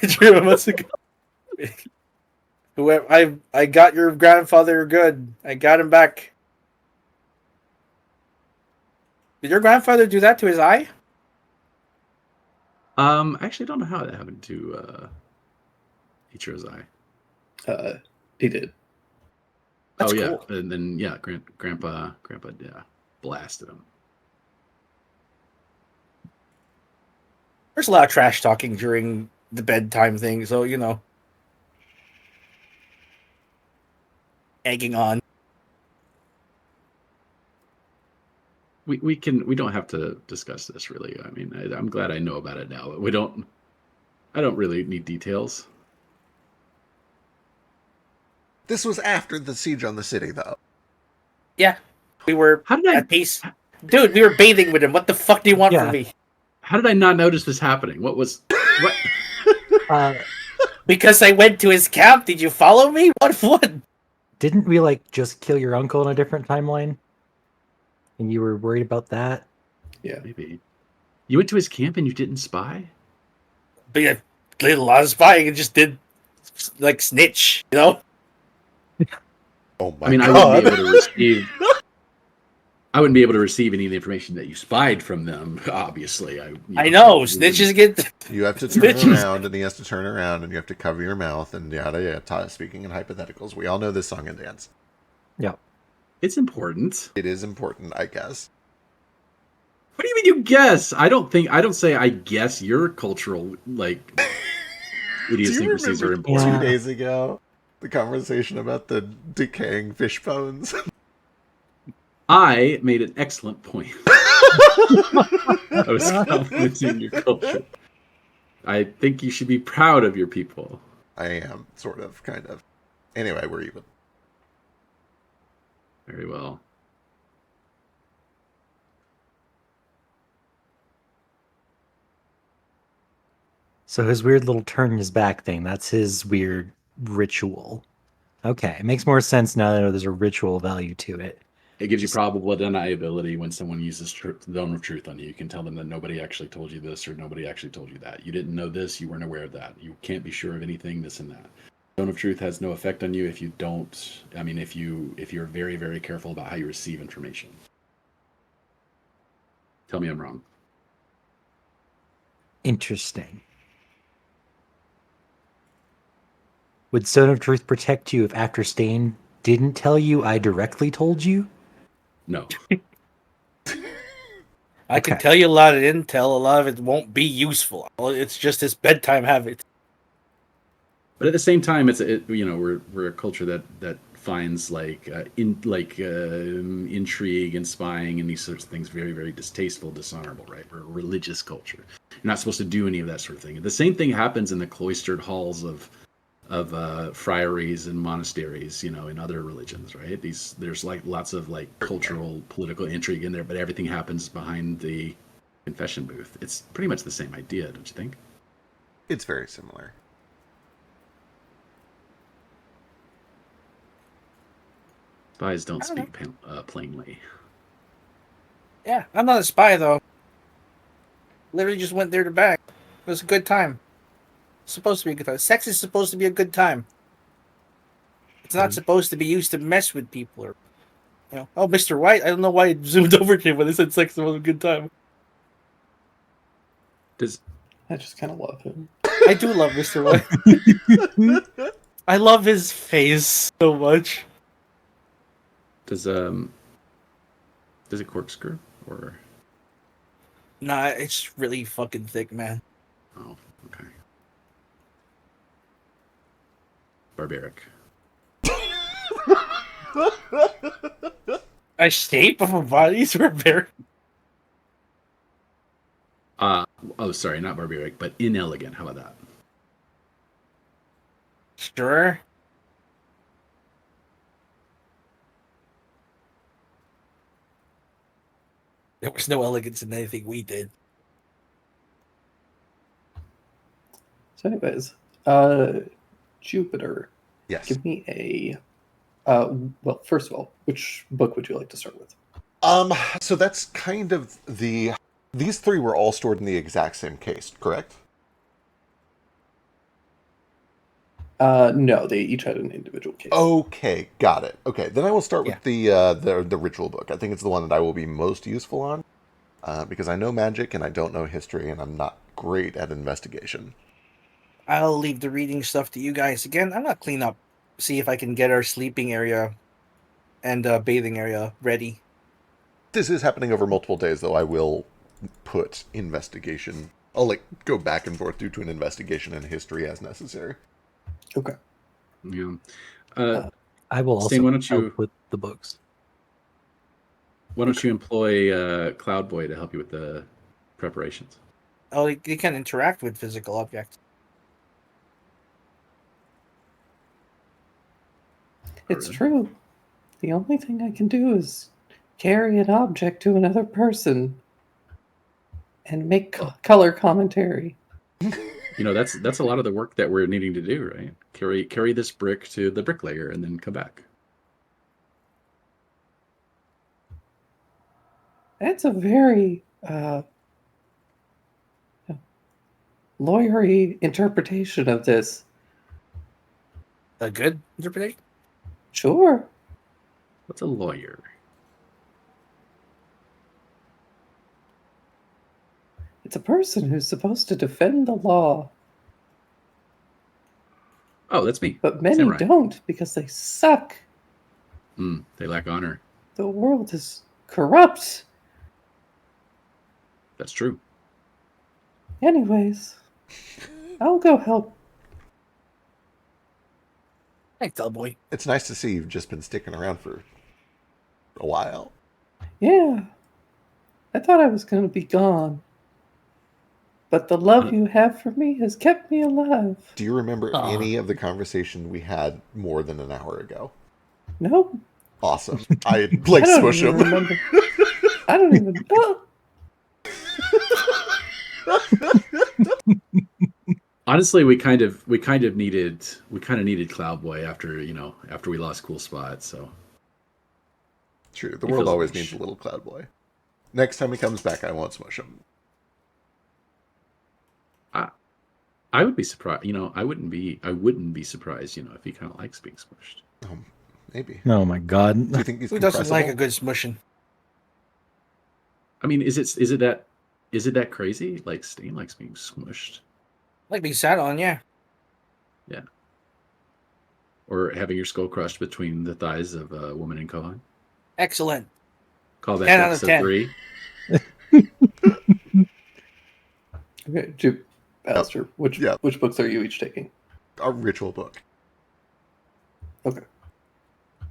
3 months ago. I got your grandfather good. I got him back. Did your grandfather do that to his eye? I actually don't know how that happened to Ichiro's eye. He did. That's oh yeah, cool. and then grandpa blasted him. There's a lot of trash talking during the bedtime thing, so egging on. We don't have to discuss this really. I mean, I'm glad I know about it now, but I don't really need details. This was after the siege on the city, though. Yeah, we were How did I at peace. Dude, we were bathing with him. What the fuck do you want Yeah. from me? How did I not notice this happening? What? Because I went to his camp. Did you follow me? What? Didn't we just kill your uncle in a different timeline? And you were worried about that? Yeah. Maybe you went to his camp and you didn't spy. But yeah, did a lot of spying and just did snitch, Oh my I mean, God. I wouldn't be able to receive. I wouldn't be able to receive any of the information that you spied from them. Obviously, I know snitches get. You have to turn Snitches. around, and he has to turn around, and you have to cover your mouth, and yada yada. Speaking in hypotheticals, we all know this song and dance. Yeah. It's important. It is important, I guess. What do you mean you guess? I don't say I guess your cultural like Do you idiosyncrasies are remember important. 2 days ago the conversation about the decaying fish bones? I made an excellent point. I was complimenting your culture. I think you should be proud of your people. I am, sort of, kind of. Anyway, we're even. Very well. So his weird little turn his back thing, that's his weird ritual. Okay, it makes more sense now that I know there's a ritual value to it. It gives you probable deniability when someone uses zone of truth on you. You can tell them that nobody actually told you this or nobody actually told you that. You didn't know this, you weren't aware of that. You can't be sure of anything, this and that. Zone of truth has no effect on you if you don't. I mean, if you're very, very careful about how you receive information. Tell me I'm wrong. Interesting. Would Stone of Truth protect you if after Stain didn't tell you I directly told you? No. I can tell you a lot of intel. A lot of it won't be useful. It's just his bedtime habits. But at the same time, we're a culture that finds intrigue and spying and these sorts of things very, very distasteful, dishonorable. Right? We're a religious culture. You're not supposed to do any of that sort of thing. The same thing happens in the cloistered halls of friaries and monasteries, in other religions, right? There's like lots of like cultural, political intrigue in there, but everything happens behind the confession booth. It's pretty much the same idea, don't you think? It's very similar. Spies don't speak plainly. Yeah, I'm not a spy though. Literally just went there to bang. It was a good time. Supposed to be a good time. Sex is supposed to be a good time. It's not supposed to be used to mess with people or, oh, Mr. White. I don't know why it zoomed over to him when they said sex was a good time. I just kind of love him. I do love Mr. White. I love his face so much. Does it corkscrew or? Nah, it's really fucking thick, man. Oh, okay. Barbaric. A shape of a body's barbaric. Sorry, not barbaric, but inelegant. How about that? Sure. There was no elegance in anything we did. So, anyways, Jupiter. Yes. Give me a. Well, first of all, which book would you like to start with? So that's kind of these three were all stored in the exact same case, correct? No, they each had an individual case. Okay, got it. Okay, then I will start with the ritual book. I think it's the one that I will be most useful on, because I know magic and I don't know history, and I'm not great at investigation. I'll leave the reading stuff to you guys. Again, I'm not clean up. See if I can get our sleeping area and bathing area ready. This is happening over multiple days, though. I will put investigation. I'll go back and forth due to an investigation and history as necessary. Okay. Yeah. I will also Stain, why don't you help with the books. Why don't you employ Cloudboy to help you with the preparations? Oh, you can interact with physical objects. It's true. The only thing I can do is carry an object to another person and make color commentary. That's a lot of the work that we're needing to do, right? Carry this brick to the bricklayer and then come back. That's a very lawyery interpretation of this. A good interpretation? Sure. What's a lawyer? It's a person who's supposed to defend the law, Oh, that's me. but many Samurai. don't because they suck. They lack honor. The world is corrupt. That's true. Anyways, I'll go help. Thanks, Delboy. It's nice to see you've just been sticking around for a while. Yeah, I thought I was going to be gone. But the love you have for me has kept me alive. Do you remember Aw. any of the conversation we had more than an hour ago? No, Awesome. I I like don't smush even him. remember. I don't even know. Honestly, we kind of needed Cloudboy after we lost Cool Spot. So True. The He world feels always like needs sh- a little cloud boy. Next time he comes back, I won't smush him. I would be surprised. I wouldn't be surprised. If he kind of likes being smushed. Maybe. Oh my god. Do you think he's Who doesn't like a compressible? good smushing? I mean, is it that crazy? Like Stain likes being smushed, Like being sat on, yeah. or having your skull crushed between the thighs of a woman in Kohan. Excellent. Call back 10 to out of episode 10. 3. Okay, Alistair, which Yeah. books are you each taking? A ritual book. Okay.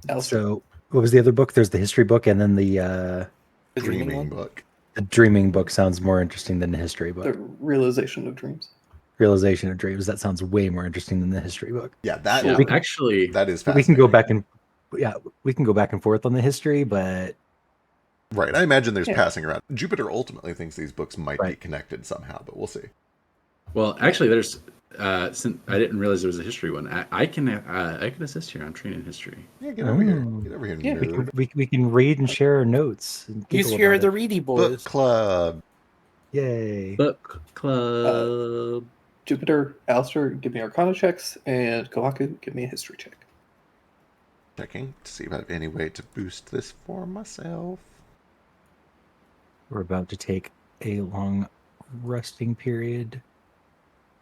Alistair. So, what was the other book? There's the history book, and then the The dreaming Dreaming one. book. dreaming book sounds more interesting than the history book. The Realization of Dreams. Realization of Dreams. That sounds way more interesting than the history book. Yeah, that Yeah, we can- actually, that is We fascinating. can go back and we can go back and forth on the history, but Right. I imagine there's Yeah. passing around. Jupiter ultimately thinks these books might be Right. connected somehow, but we'll see. well, actually, there's. Since I didn't realize there was a history one, I can assist here. I'm trained in history. Yeah, get over here. Oh. Get over here, Yeah, nerd. we can read and share our notes. And He's giggle here, about the it. Reedy Book boys. club. Yay! Book club. Jupiter, Alistair, give me Arcana checks, and Kawaku, give me a history check. Checking to see if I have any way to boost this for myself. We're about to take a long resting period.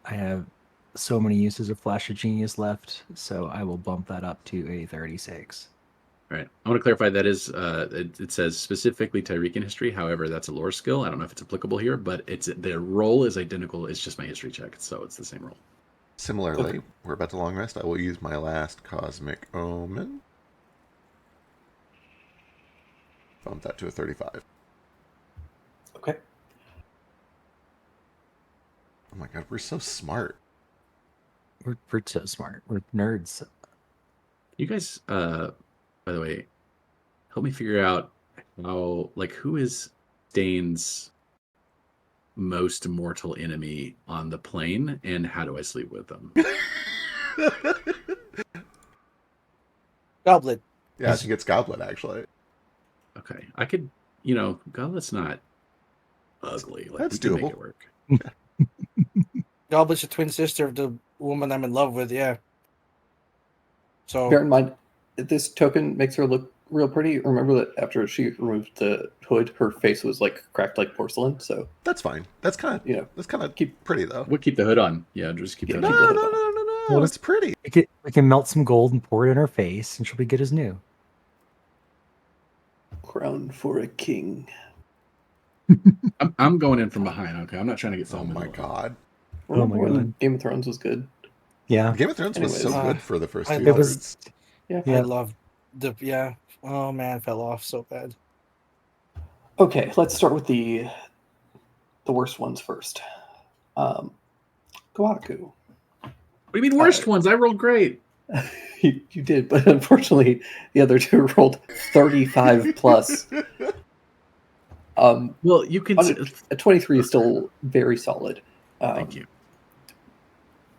I have so many uses of Flash of Genius left, so I will bump that up to a 36. All right. I want to clarify that is it says specifically Tyreekan history. However, that's a lore skill. I don't know if it's applicable here, but the role is identical. It's just my history check, so it's the same role. Similarly, Okay. we're about to long rest. I will use my last Cosmic Omen. Bump that to a 35. Okay. Oh my god, we're so smart. We're so smart. We're nerds. You guys, by the way, help me figure out who is Stain's most mortal enemy on the plane, and how do I sleep with them? Goblet. Yeah, I think it's Goblet, actually. Okay, I could, Goblet's not ugly. Like, That's we can make doable. it work. Goblet's a twin sister of the woman I'm in love with, yeah. So, Bear in mind, this token makes her look real pretty. Remember that after she removed the hood, her face was like cracked like porcelain. So That's fine. That's kind of keep pretty, though. We'll keep the hood on. Yeah, just keep Yeah, the No, hood no, keep on. the no, hood no, on. no. Well, It's pretty. We can melt some gold and pour it in her face, and she'll be good as new. Crown for a king. I'm going in from behind. Okay, I'm not trying to get Oh someone. my god. Remember my when God. Game of Thrones was good? Yeah. Game of Thrones was so Anyways, good for the first I two love- thirds. Yeah. Yeah. I love yeah. Oh man, fell off so bad. Okay, let's start with the worst ones first. Kawaku. What do you mean worst ones? I rolled great. You did, but unfortunately, the other two rolled 35 plus. Well, you can. A 23 is still very solid. Thank you.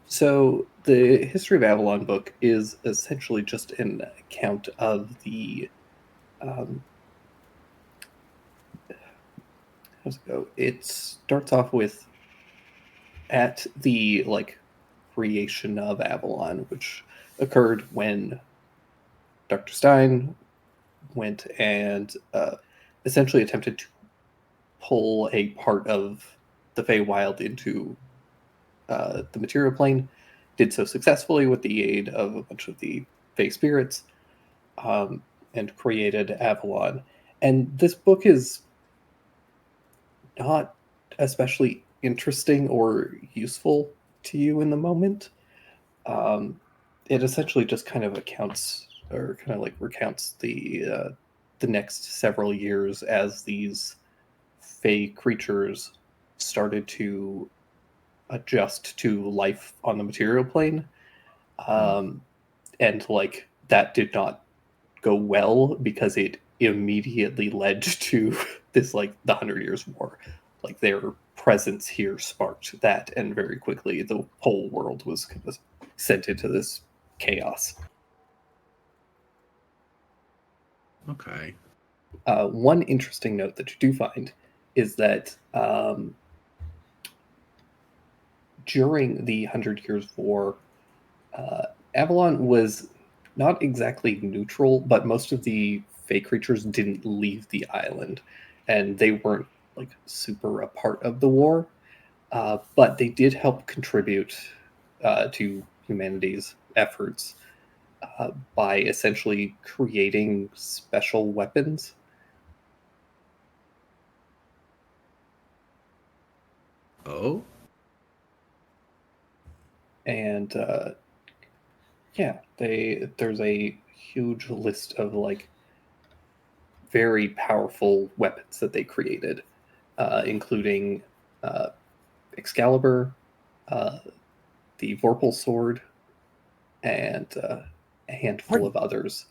So the History of Avalon book is essentially just an account of the how's it go? It starts off with at the creation of Avalon, which occurred when Dr. Stein went and essentially attempted to pull a part of the Feywild into the material plane, did so successfully with the aid of a bunch of the Fey spirits, and created Avalon. And this book is not especially interesting or useful to you in the moment. It essentially just kind of accounts, or kind of like recounts the next several years as these Fey creatures started to adjust to life on the material plane, and like that did not go well because it immediately led to this, like, the 100 Years' War. Like, their presence here sparked that, and very quickly the whole world was kind of sent into this chaos. Okay. One interesting note that you do find is that during the 100 Years' War, Avalon was not exactly neutral, but most of the Fey creatures didn't leave the island, and they weren't like super a part of the war. But they did help contribute to humanity's efforts by essentially creating special weapons. Oh, And yeah, there's a huge list of like very powerful weapons that they created, including uh, Excalibur, uh, the Vorpal sword, and a handful of others.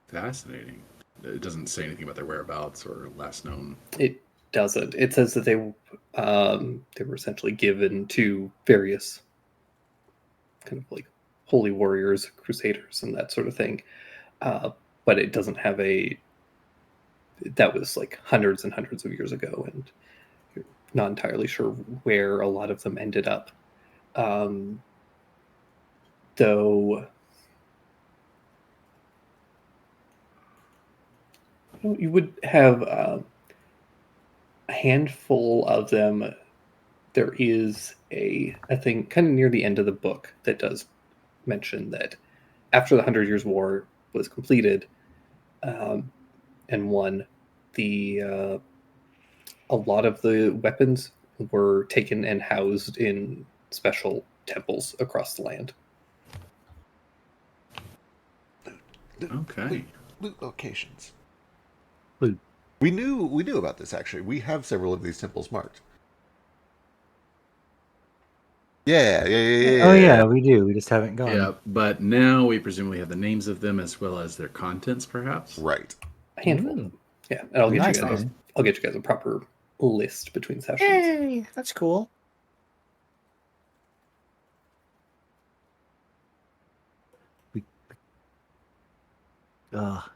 fascinating. It doesn't say anything about their whereabouts or last known. It doesn't. It says that they were essentially given to various kind of like holy warriors, crusaders, and that sort of thing. But it doesn't have a. That was like hundreds and hundreds of years ago, and you're not entirely sure where a lot of them ended up. Though you would have a handful of them. There is a thing kind of near the end of the book that does mention that after the 100 Years' War was completed and won, the a lot of the weapons were taken and housed in special temples across the land. Okay. Loot locations. Loot. We knew about this actually. We have several of these temples marked. Yeah. Oh yeah, we do. We just haven't gone. Yeah, but now we presumably have the names of them as well as their contents, perhaps. Right. A handful of Ooh. them. Yeah, and I'll get Nice, you guys. man. I'll get you guys a proper list between sessions. Hey, that's cool. Ugh.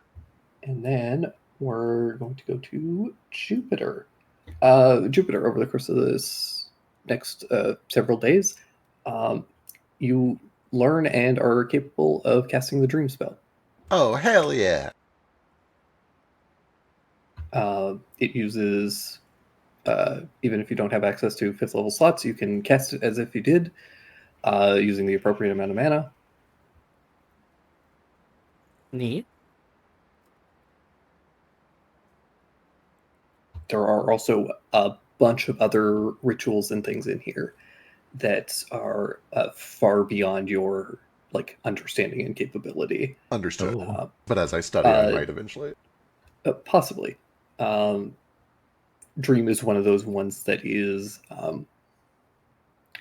And then we're going to go to Jupiter. Jupiter, over the course of this next several days, you learn and are capable of casting the Dream spell. Oh, hell yeah. It uses, even if you don't have access to 5th level slots, you can cast it as if you did, using the appropriate amount of mana. Neat. There are also a bunch of other rituals and things in here that are far beyond your like understanding and capability. Understood. Oh. But as I study, I might eventually. Possibly. Dream is one of those ones that is kind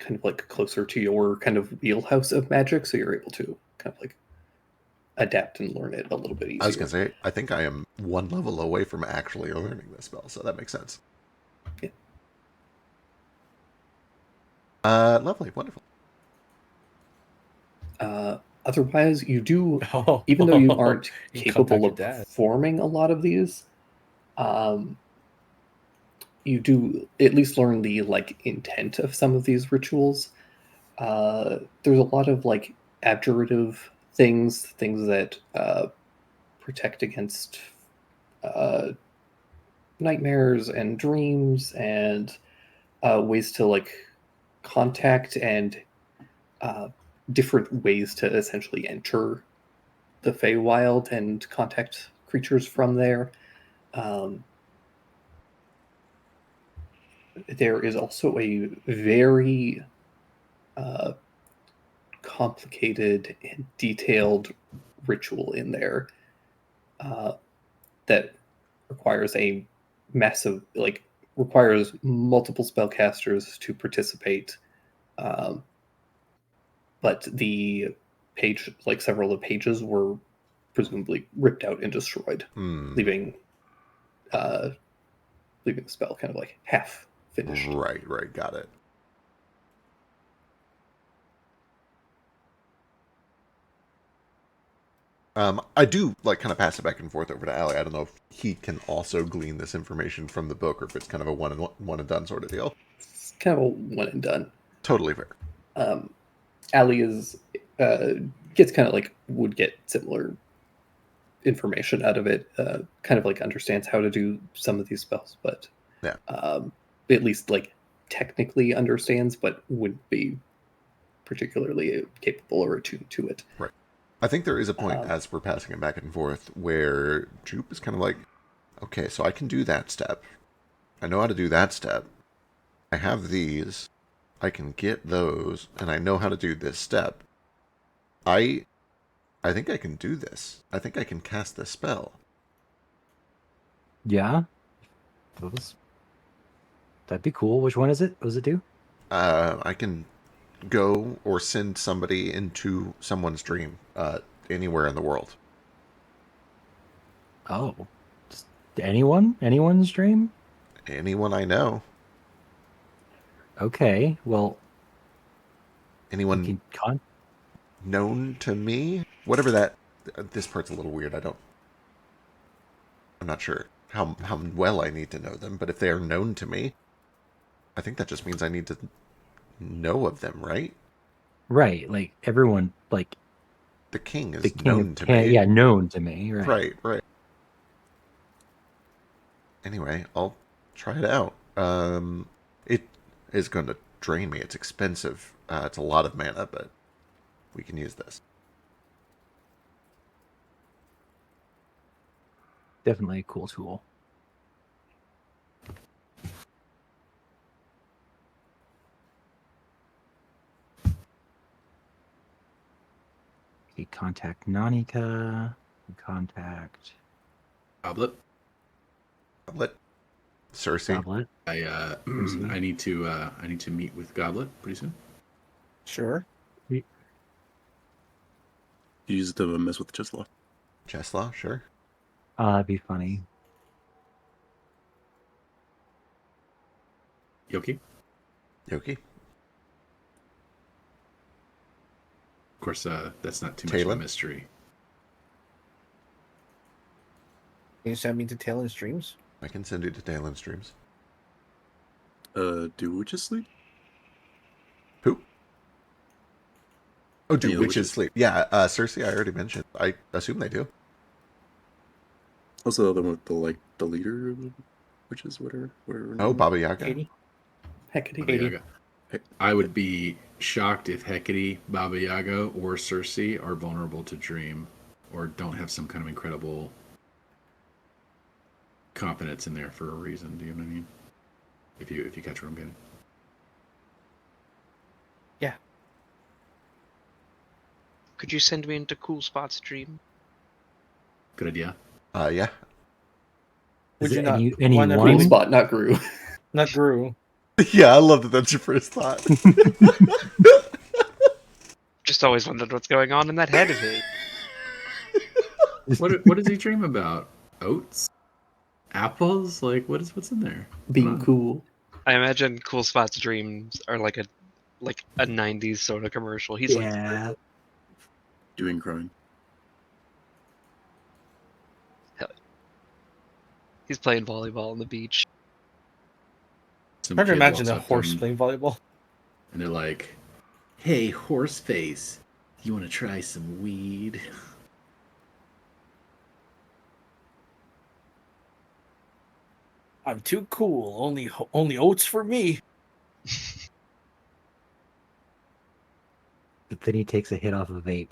of like closer to your kind of wheelhouse of magic, so you're able to kind of like adapt and learn it a little bit easier. I was going to say, I think I am one level away from actually learning this spell, so that makes sense. Yeah. Lovely, wonderful. Otherwise, you do, Oh, even though you aren't you capable of contacted Dad. performing a lot of these, you do at least learn the like intent of some of these rituals. There's a lot of like abjurative things that protect against nightmares and dreams and ways to like contact and different ways to essentially enter the Feywild and contact creatures from there. There is also a very complicated and detailed ritual in there that requires a massive, like, requires multiple spellcasters to participate. But the page, like several of the pages, were presumably ripped out and destroyed, leaving the spell kind of like half finished. Right, got it. I do like kind of pass it back and forth over to Allie. I don't know if he can also glean this information from the book, or if it's kind of a one and done sort of deal. It's kind of a one and done. Totally fair. Allie is gets kind of like would get similar information out of it. Kind of like understands how to do some of these spells, but yeah, at least like technically understands, but wouldn't be particularly capable or attuned to it. Right. I think there is a point as we're passing it back and forth where Jupe is kind of like, okay, so I can do that step. I know how to do that step. I have these. I can get those, and I know how to do this step. I think I can do this. I think I can cast this spell. Yeah. That'd be cool. Which one is it? What does it do? I can go or send somebody into someone's dream anywhere in the world. Oh. Just anyone? Anyone's dream? Anyone I know. Okay, well... Anyone known to me? Whatever that... This part's a little weird. I'm not sure how well I need to know them, but if they are known to me, I think that just means I need to know of them, right? Right, like everyone, like... The king is known to me. Yeah, known to me, right. Right. Anyway, I'll try it out. It is going to drain me. It's expensive. It's a lot of mana, but we can use this. Definitely a cool tool. Okay, contact Nanika. Contact Goblet. Cersei. Goblet. I need to meet with Goblet pretty soon. Sure. You use it to mess with Cheslaw. Cheslaw, sure. That'd be funny. Yoki. Yoki. Of course, that's not too much of a mystery. Can you send me to Talon's dreams? I can send you to Talon's dreams. Do witches sleep? Who? Oh, do Any witches sleep? Yeah, Cersei, I already mentioned. I assume they do. Also, the other one with the leader of the witches, whatever. Oh, Baba Yaga. Katie? Hecate. Baba Yaga. I would be shocked if Hecate, Baba Yaga, or Cersei are vulnerable to dream, or don't have some kind of incredible competence in there for a reason. Do you know what I mean? If you catch what I'm getting. Yeah. Could you send me into Cool Spot's dream? Good idea. Yeah. Would Is you it not anyone? wanna Cool be- spot, not Gru. Not Gru. Yeah, I love that that's your first thought. Just always wondered what's going on in that head of his. What does he dream about? Oats? Apples? Like what's in there? Being cool. I imagine Cool Spot's dreams are like a 90s soda commercial. He's Yeah. Doing crime. he's playing volleyball on the beach. Some Hard to kid imagine walks a up to horse him playing volleyball. and they're like, "Hey, Horseface, you want to try some weed?" I'm too cool. Only oats for me. But then he takes a hit off a vape.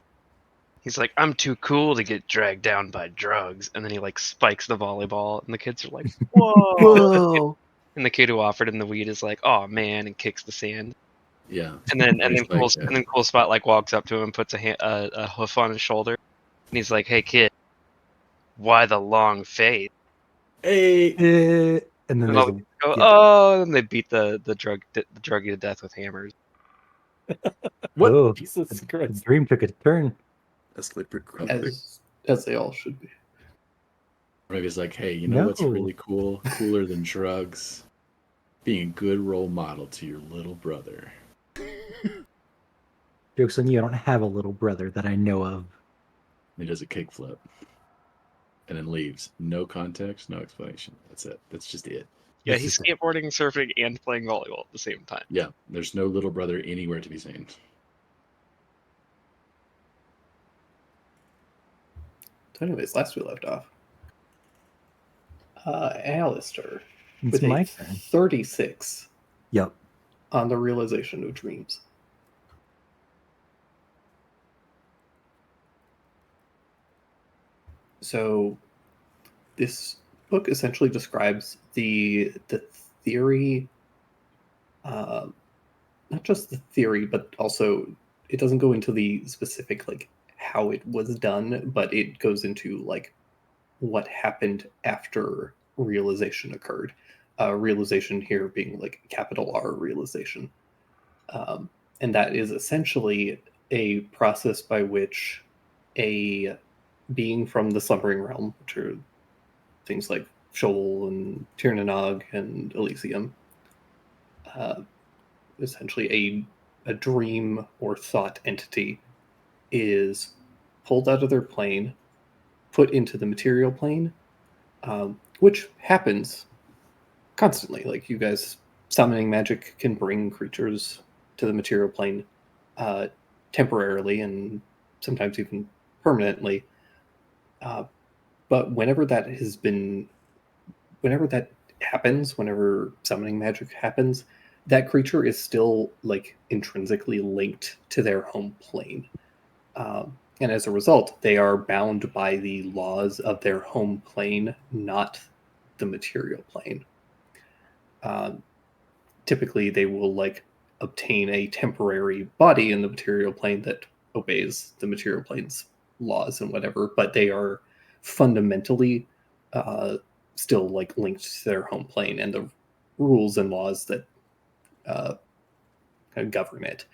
He's like, I'm too cool to get dragged down by drugs. And then he like spikes the volleyball, and the kids are like, whoa. Whoa! And the kid who offered him the weed is like, oh man, and kicks the sand. Yeah. And then He's like, Cool Spot like walks up to him and puts a hoof on his shoulder. And he's like, hey kid, why the long face? hey, And then And there's all the a kids go, yeah. oh, and they beat the druggie to death with hammers. what? Oh, Jesus the Christ. dream took a turn. Escalate pretty quickly. As they all should be. He's like, hey, you know what's No. really cool? Cooler than drugs? Being a good role model to your little brother. Joke's on you, I don't have a little brother that I know of. He does a kickflip. And then leaves. No context, no explanation. That's it. That's just it. Yeah, This he's is it. skateboarding, surfing, and playing volleyball at the same time. Yeah, there's no little brother anywhere to be seen. So anyways, last we left off. Alistair It's with my a turn. 36 Yep. on the realization of dreams. So this book essentially describes the theory, not just the theory, but also it doesn't go into the specific like how it was done, but it goes into like what happened after realization occurred. Realization here being like capital R realization. And that is essentially a process by which a being from the slumbering realm, which are things like Sheol and Tirnanog and Elysium, essentially a dream or thought entity is pulled out of their plane, put into the material plane, which happens constantly. Like you guys, summoning magic can bring creatures to the material plane temporarily and sometimes even permanently. But whenever that happens, whenever summoning magic happens, that creature is still like intrinsically linked to their home plane. And as a result, they are bound by the laws of their home plane, not the material plane. Typically, they will like obtain a temporary body in the material plane that obeys the material plane's laws and whatever, but they are fundamentally still like linked to their home plane and the rules and laws that kind of govern it.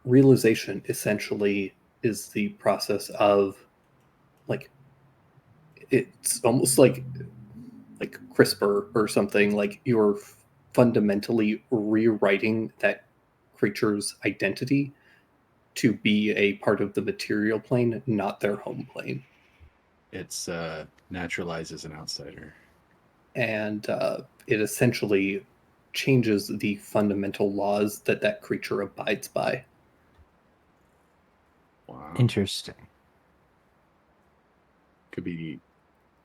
Realization essentially is the process of like it's almost like CRISPR or something. Like you're fundamentally rewriting that creature's identity to be a part of the material plane, not their home plane. It's naturalizes an outsider. And it essentially changes the fundamental laws that that creature abides by. Wow. Interesting. Could be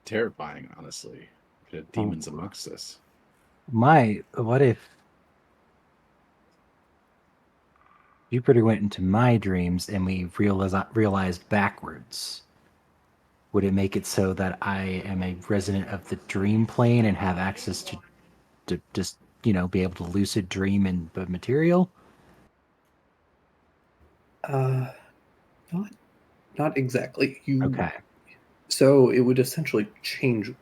terrifying, honestly. Could have demons amongst us. What if Jupiter went into my dreams and we realized backwards? Would it make it so that I am a resident of the dream plane and have access to just, be able to lucid dream in the material? Not exactly. Okay. So it would essentially change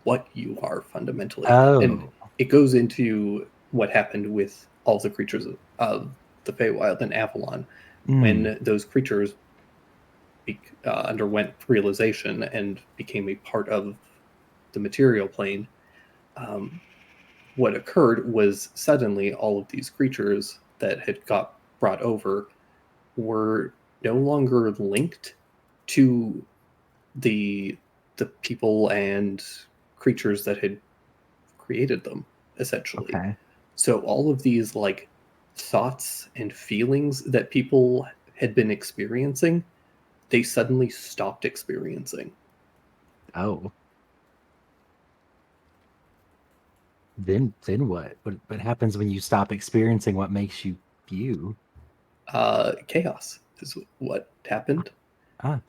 what you are fundamentally. Oh. And it goes into what happened with all the creatures of the Feywild and Avalon when those creatures underwent realization and became a part of the material plane. What occurred was suddenly all of these creatures that had got brought over were no longer linked to the people and creatures that had created them, essentially. Okay. So all of these like thoughts and feelings that people had been experiencing, they suddenly stopped experiencing. Oh. Then what? What happens when you stop experiencing what makes you you? Chaos is what happened. Ah,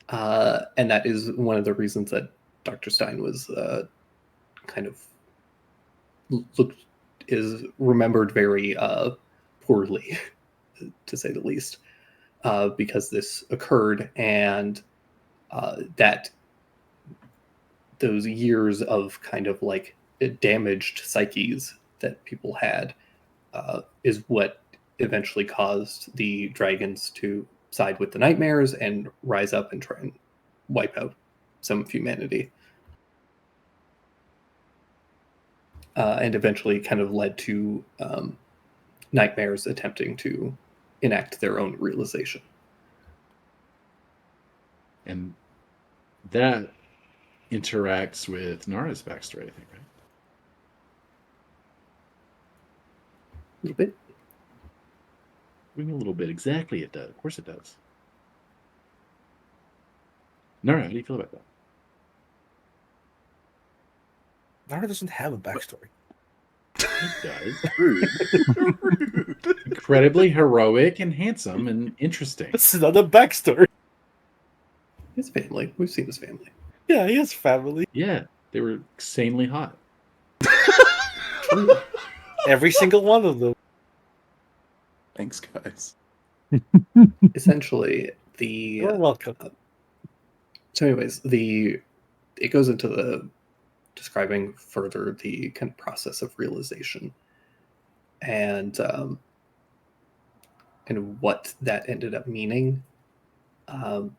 And that is one of the reasons that Dr. Stein was kind of looked is remembered very poorly, to say the least, because this occurred and that those years of kind of like damaged psyches that people had is what eventually caused the dragons to side with the nightmares and rise up and try and wipe out some of humanity. And eventually kind of led to nightmares attempting to enact their own realization. And that interacts with Nara's backstory, I think, right? A little bit. We know a little bit. Exactly, it does. Of course it does. Nara, how do you feel about that? Nara doesn't have a backstory. It does. Rude. Incredibly heroic and handsome and interesting. This is not a backstory. His family. We've seen his family. Yeah, he has family. Yeah, they were insanely hot. True. Every single one of them. Thanks, guys. Essentially, the You're welcome. so anyways, it goes into the describing further the kind of process of realization and what that ended up meaning. And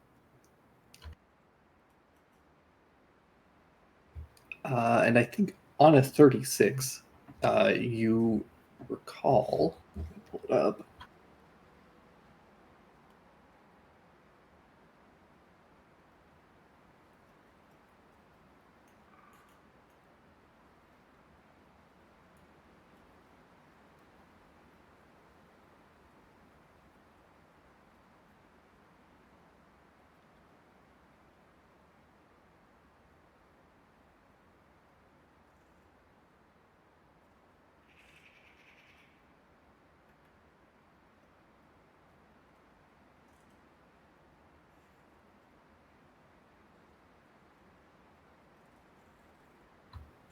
I think on a 36, you recall, let me pull it up.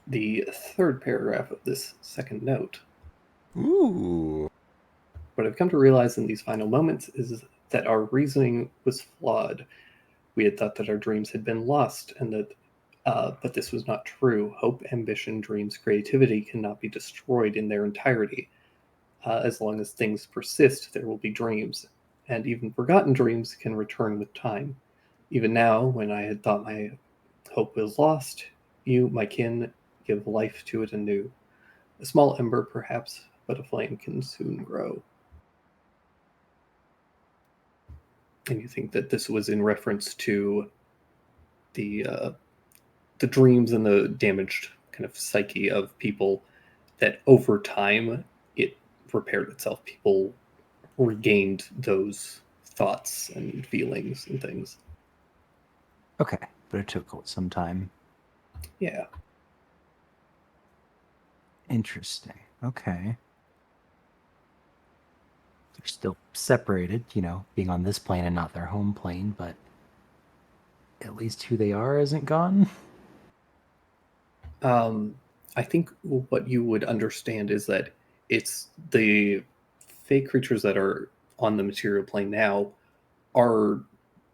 The third paragraph of this second note. Ooh. What I've come to realize in these final moments is that our reasoning was flawed. We had thought that our dreams had been lost, and that, but this was not true. Hope, ambition, dreams, creativity cannot be destroyed in their entirety. As long as things persist, there will be dreams, and even forgotten dreams can return with time. Even now, when I had thought my hope was lost, you, my kin, give life to it anew. A small ember, perhaps, but a flame can soon grow. And you think that this was in reference to the dreams and the damaged kind of psyche of people, that over time it repaired itself. People regained those thoughts and feelings and things. okay, but it took some time. Yeah. Interesting. Okay. They're still separated, being on this plane and not their home plane, but at least who they are isn't gone. I think what you would understand is that it's the fake creatures that are on the material plane now are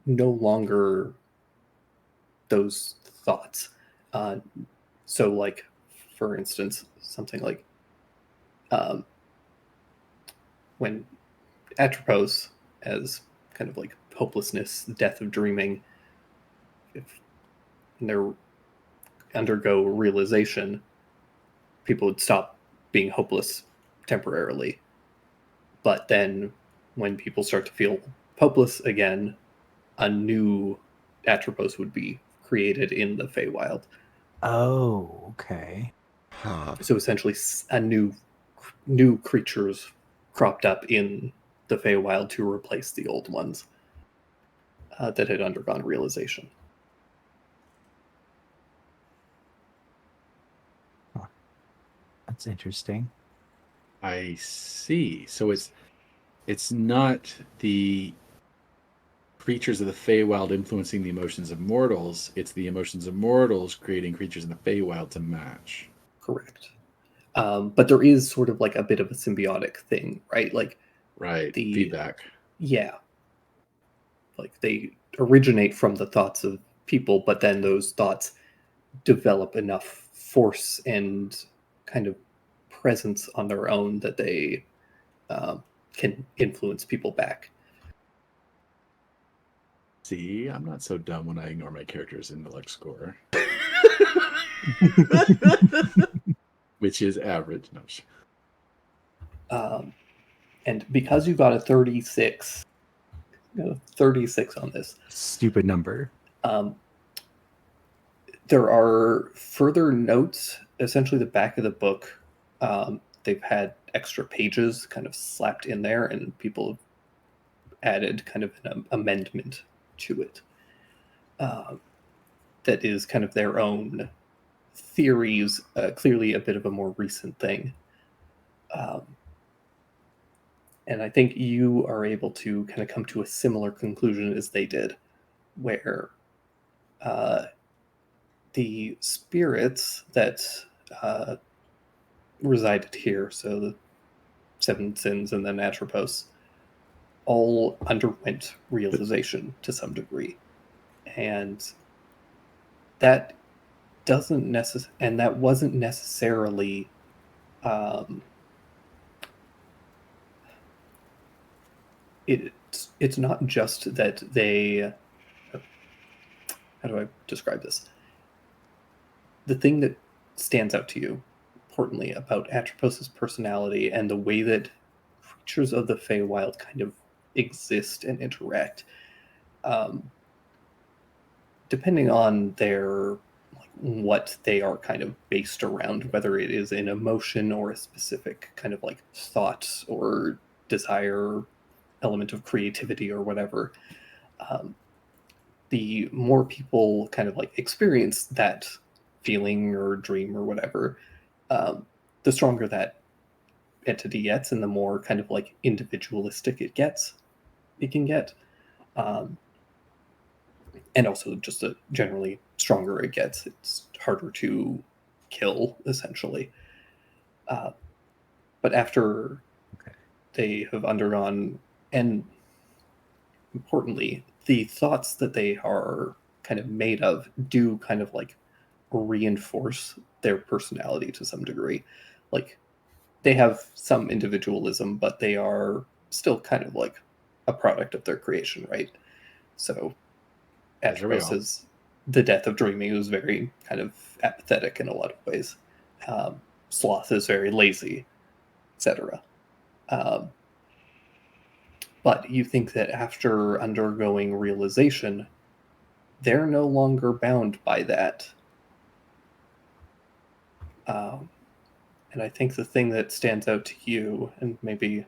no longer those thoughts. So, like, for instance, something like when Atropos, as kind of like hopelessness, death of dreaming, if they undergo realization, people would stop being hopeless temporarily. But then when people start to feel hopeless again, a new Atropos would be created in the Feywild. Oh, okay. Huh. So essentially, a new creatures cropped up in the Feywild to replace the old ones that had undergone realization. That's interesting. I see. So it's not the creatures of the Feywild influencing the emotions of mortals. It's the emotions of mortals creating creatures in the Feywild to match. Correct. But there is sort of like a bit of a symbiotic thing, right? Like Right. the Feedback. yeah, like they originate from the thoughts of people, but then those thoughts develop enough force and kind of presence on their own that they can influence people back. See, I'm not so dumb when I ignore my character's intellect score, which is average. No. And because you got a 36, you got a 36 on this, Stupid number. there are further notes, essentially the back of the book. They've had extra pages kind of slapped in there, and people have added kind of an amendment to it. That is kind of their own theories, clearly a bit of a more recent thing. And I think you are able to kind of come to a similar conclusion as they did, where the spirits that resided here, so the seven sins and then Atropos, all underwent realization to some degree. And that wasn't necessarily it's not just that they, how do I describe this? The thing that stands out to you, importantly, about Atropos' personality and the way that creatures of the Feywild kind of exist and interact, depending on their what they are kind of based around, whether it is an emotion or a specific kind of like thought or desire, element of creativity or whatever, the more people kind of like experience that feeling or dream or whatever, the stronger that entity gets and the more kind of like individualistic it can get. And also just the generally stronger it gets, it's harder to kill, essentially. But after they have undergone, and importantly, the thoughts that they are kind of made of do kind of like reinforce their personality to some degree. Like they have some individualism, but they are still kind of like a product of their creation, right? So As are we all. Atropos' the death of dreaming was very kind of apathetic in a lot of ways. Sloth is very lazy, etc. But you think that after undergoing realization, they're no longer bound by that. And I think the thing that stands out to you, and maybe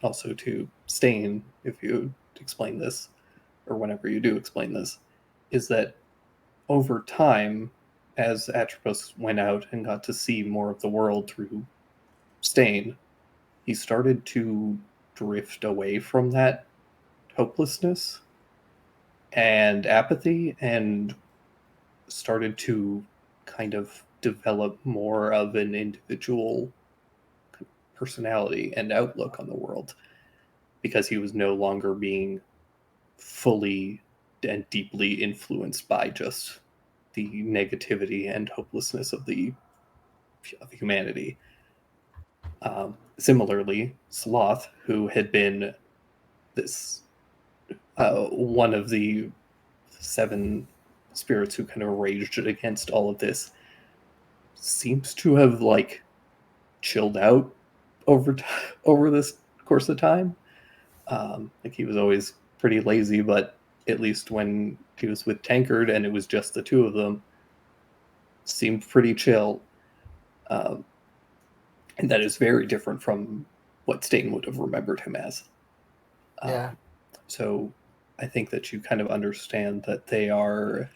also to Stain, if you explain this, or whenever you do explain this, is that over time, as Atropos went out and got to see more of the world through Stain, he started to drift away from that hopelessness and apathy and started to kind of develop more of an individual personality and outlook on the world because he was no longer being fully and deeply influenced by just the negativity and hopelessness of humanity. Similarly, Sloth, who had been this one of the seven spirits who kind of raged against all of this, seems to have like chilled out over this course of time. Like he was always pretty lazy, but at least when he was with Tankard and it was just the two of them, seemed pretty chill. And that is very different from what Stain would have remembered him as. Yeah. So I think that you kind of understand that they are,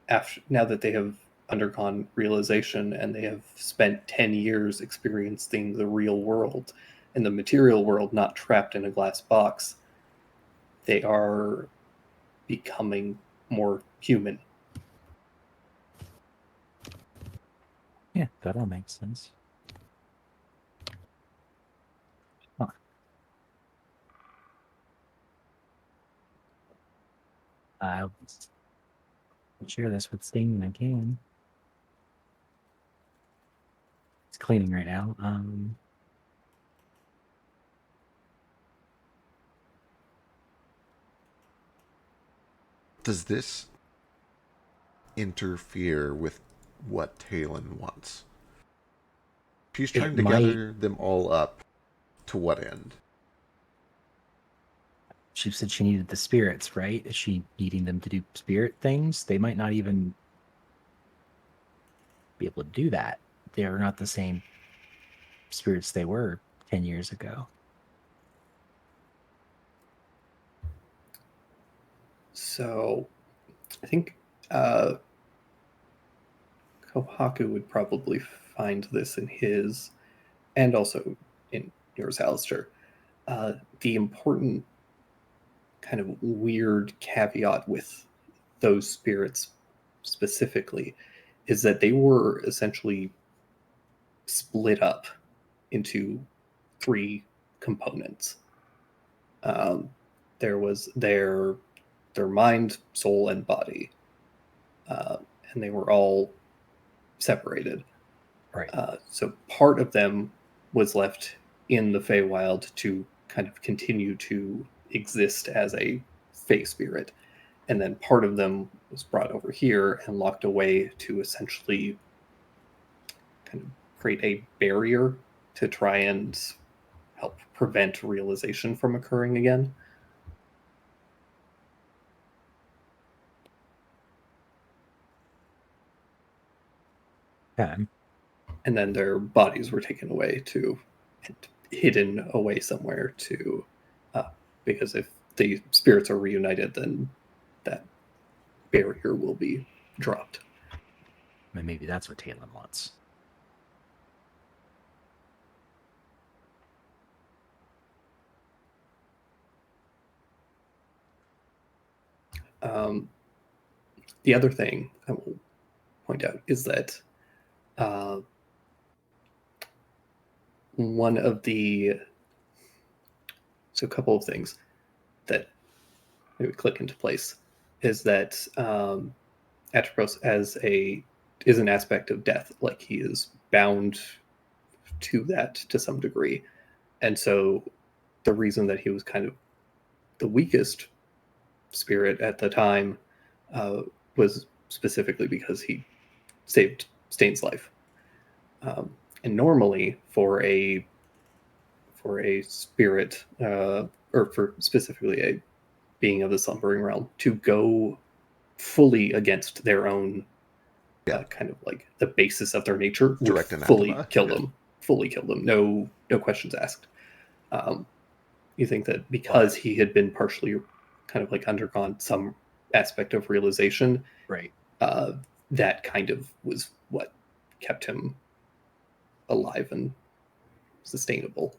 after now that they have undergone realization and they have spent 10 years experiencing the real world and the material world, not trapped in a glass box, they are becoming more human. Yeah, that all makes sense. Huh. I'll share this with Sting when I can. It's cleaning right now. Does this interfere with what Talon wants? She's trying It to might. gather them all up. To what end? She said she needed the spirits, right? Is she needing them to do spirit things? They might not even be able to do that. They're not the same spirits they were 10 years ago. So I think Kohaku would probably find this in his, and also in yours, Alistair. The important kind of weird caveat with those spirits specifically is that they were essentially split up into three components. There was their mind, soul, and body, and they were all separated. Right. So part of them was left in the Feywild to kind of continue to exist as a Fey spirit, and then part of them was brought over here and locked away to essentially kind of create a barrier to try and help prevent realization from occurring again. Okay. And then their bodies were taken away to and hidden away somewhere to because if the spirits are reunited, then that barrier will be dropped. And maybe that's what Talon wants. The other thing I will point out is that one of the so a couple of things that maybe click into place is that Atropos is an aspect of death, like he is bound to that to some degree, and so the reason that he was kind of the weakest spirit at the time was specifically because he saved Stain's life. And normally, for a spirit, or for specifically a being of the slumbering realm, to go fully against their own kind of like the basis of their nature, would Direct fully anathema. kill Yeah. them. Fully kill them. No questions asked. You think that because he had been partially kind of like undergone some aspect of realization, Right. that kind of was what kept him alive and sustainable.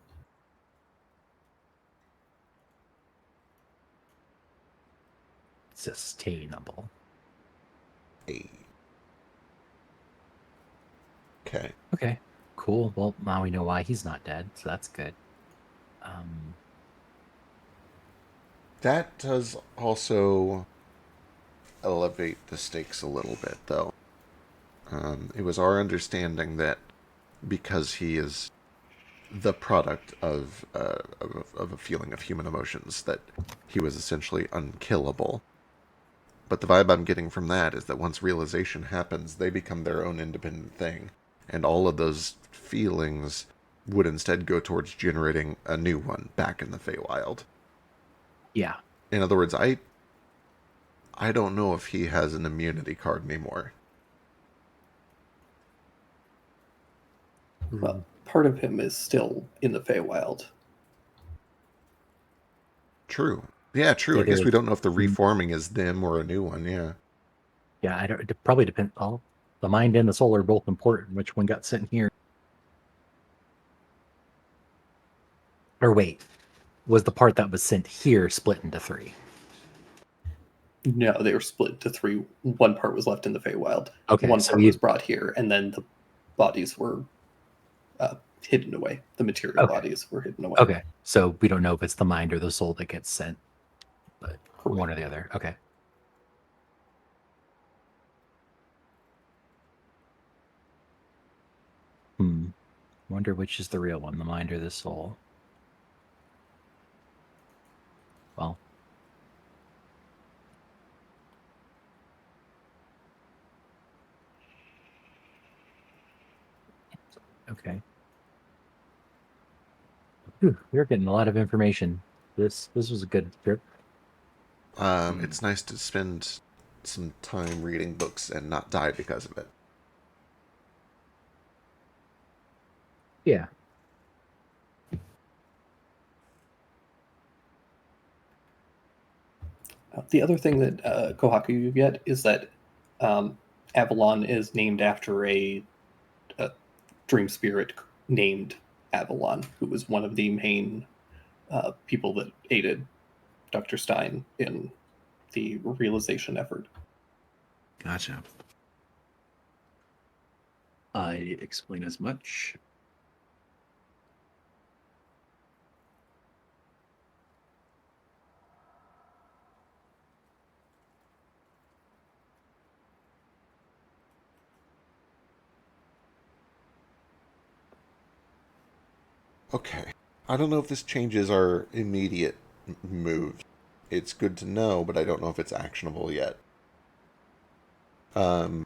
Sustainable. Hey. Okay. Okay. Cool. Well, now we know why he's not dead, so that's good. That does also elevate the stakes a little bit, though. It was our understanding that because he is the product of a feeling of human emotions, that he was essentially unkillable. But the vibe I'm getting from that is that once realization happens, they become their own independent thing, and all of those feelings would instead go towards generating a new one back in the Feywild. Yeah. In other words, I don't know if he has an immunity card anymore. Well, part of him is still in the Feywild. True. Yeah, true. Yeah, I guess we don't know if the there- reforming is them or a new one, yeah. Yeah, I don't. It probably depends. The mind and the soul are both important. Which one got sent here? Or wait, was the part that was sent here split into 3? No, they were split into 3. One part was left in the Feywild. Okay, One so part you- was brought here, and then the bodies were hidden away. The material Okay. bodies were hidden away. Okay, so we don't know if it's the mind or the soul that gets sent, but Correct. one or the other. Okay. Wonder which is the real one, the mind or the soul. Well. Okay. Whew, we're getting a lot of information. This was a good trip. It's nice to spend some time reading books and not die because of it. Yeah. The other thing that Kohaku you get is that Avalon is named after a dream spirit named Avalon, who was one of the main people that aided Dr. Stein in the realization effort. Gotcha. I explain as much. Okay. I don't know if this changes our immediate moves. It's good to know, but I don't know if it's actionable yet. Hmm.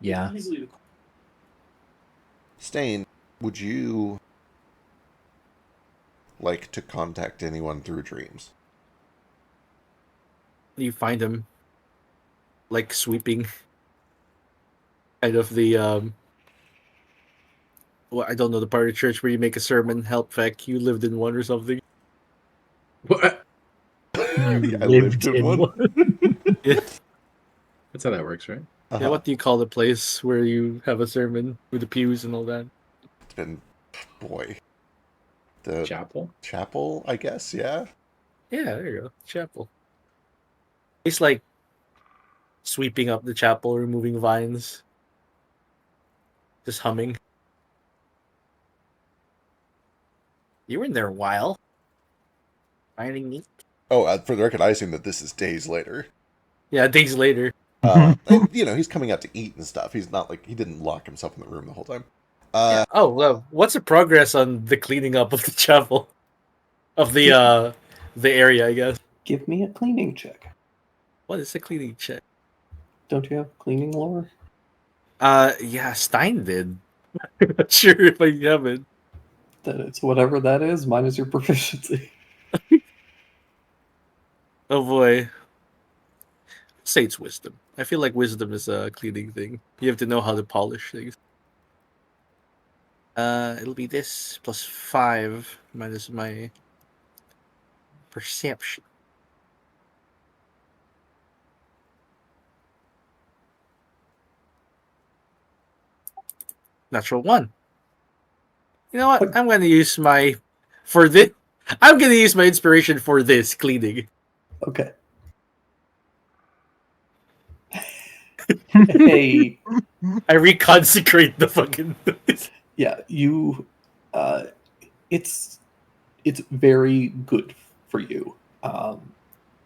Yeah. Stain, would you like to contact anyone through dreams? You find him like sweeping kind of the well, I don't know, the part of the church where you make a sermon. Help, Feck, you lived in one or something. What? You I lived in one. Yeah. That's how that works, right? Yeah, what do you call the place where you have a sermon with the pews and all that? It's been, boy, the Chapel? chapel, I guess. Yeah. Yeah, there you go. Chapel. He's like sweeping up the chapel, removing vines, just humming. You were in there a while. Finding me. Oh, for the record, I assume that this is days later. Yeah, days later. And, he's coming out to eat and stuff. He's not like he didn't lock himself in the room the whole time. Yeah. Oh, well, what's the progress on the cleaning up of the chapel? Of the area, I guess. Give me a cleaning check. What is a cleaning check? Don't you have cleaning lore? Yeah, Stein did. I'm not sure if I have it. Then it's whatever that is, minus your proficiency. Oh boy. Say it's wisdom. I feel like wisdom is a cleaning thing. You have to know how to polish things. It'll be this plus 5 minus my perception. Natural 1. You know what? I'm gonna use my for this. I'm gonna use my inspiration for this cleaning. Okay. Hey, I reconsecrate the fucking. yeah, you. It's very good for you.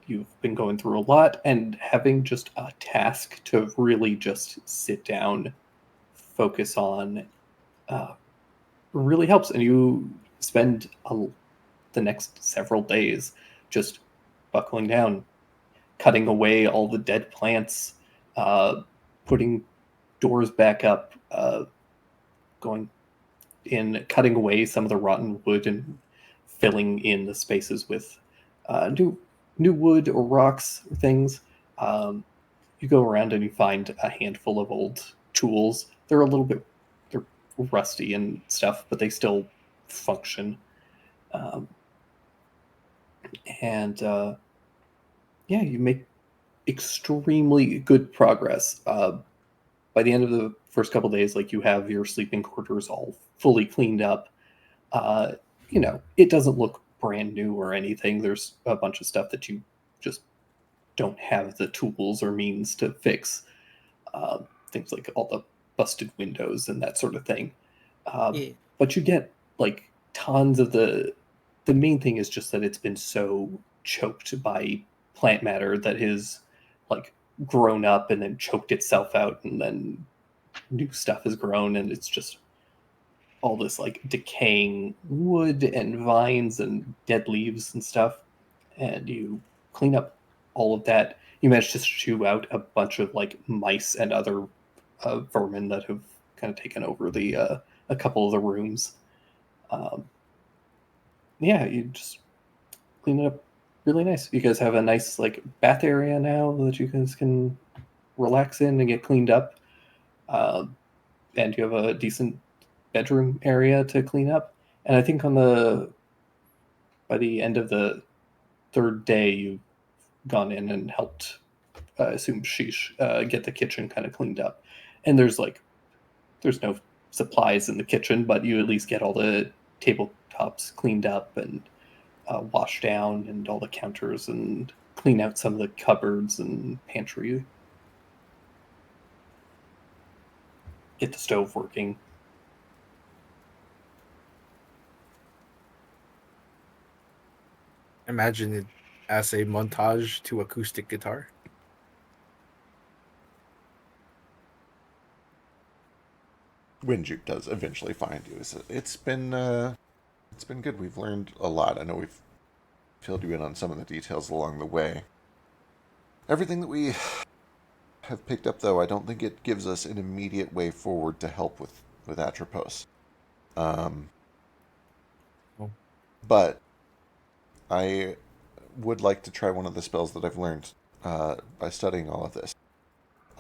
You've been going through a lot, and having just a task to really just sit down, focus on, really helps. And you spend the next several days just buckling down, cutting away all the dead plants, putting doors back up, going in, cutting away some of the rotten wood and filling in the spaces with new wood or rocks or things. You go around and you find a handful of old tools. They're rusty and stuff, but they still function. And yeah, you make extremely good progress. By the end of the first couple days, like you have your sleeping quarters all fully cleaned up. It doesn't look brand new or anything. There's a bunch of stuff that you just don't have the tools or means to fix. Things like all the busted windows and that sort of thing. Yeah. But you get like tons of the main thing is just that it's been so choked by plant matter that has like grown up and then choked itself out, and then new stuff has grown, and it's just all this like decaying wood and vines and dead leaves and stuff. And you clean up all of that. You manage to shoo out a bunch of like mice and other vermin that have kind of taken over the a couple of the rooms. Yeah, you just clean it up really nice. You guys have a nice like bath area now that you guys can relax in and get cleaned up. And you have a decent bedroom area to clean up. And I think by the end of the third day, you've gone in and helped, I assume Sheesh, get the kitchen kind of cleaned up. And there's no supplies in the kitchen, but you at least get all the tabletops cleaned up and washed down, and all the counters, and clean out some of the cupboards and pantry. Get the stove working. Imagine it as a montage to acoustic guitar. When Juke does eventually find you, it's been good. We've learned a lot. I know we've filled you in on some of the details along the way. Everything that we have picked up, though, I don't think it gives us an immediate way forward to help with Atropos. But I would like to try one of the spells that I've learned by studying all of this.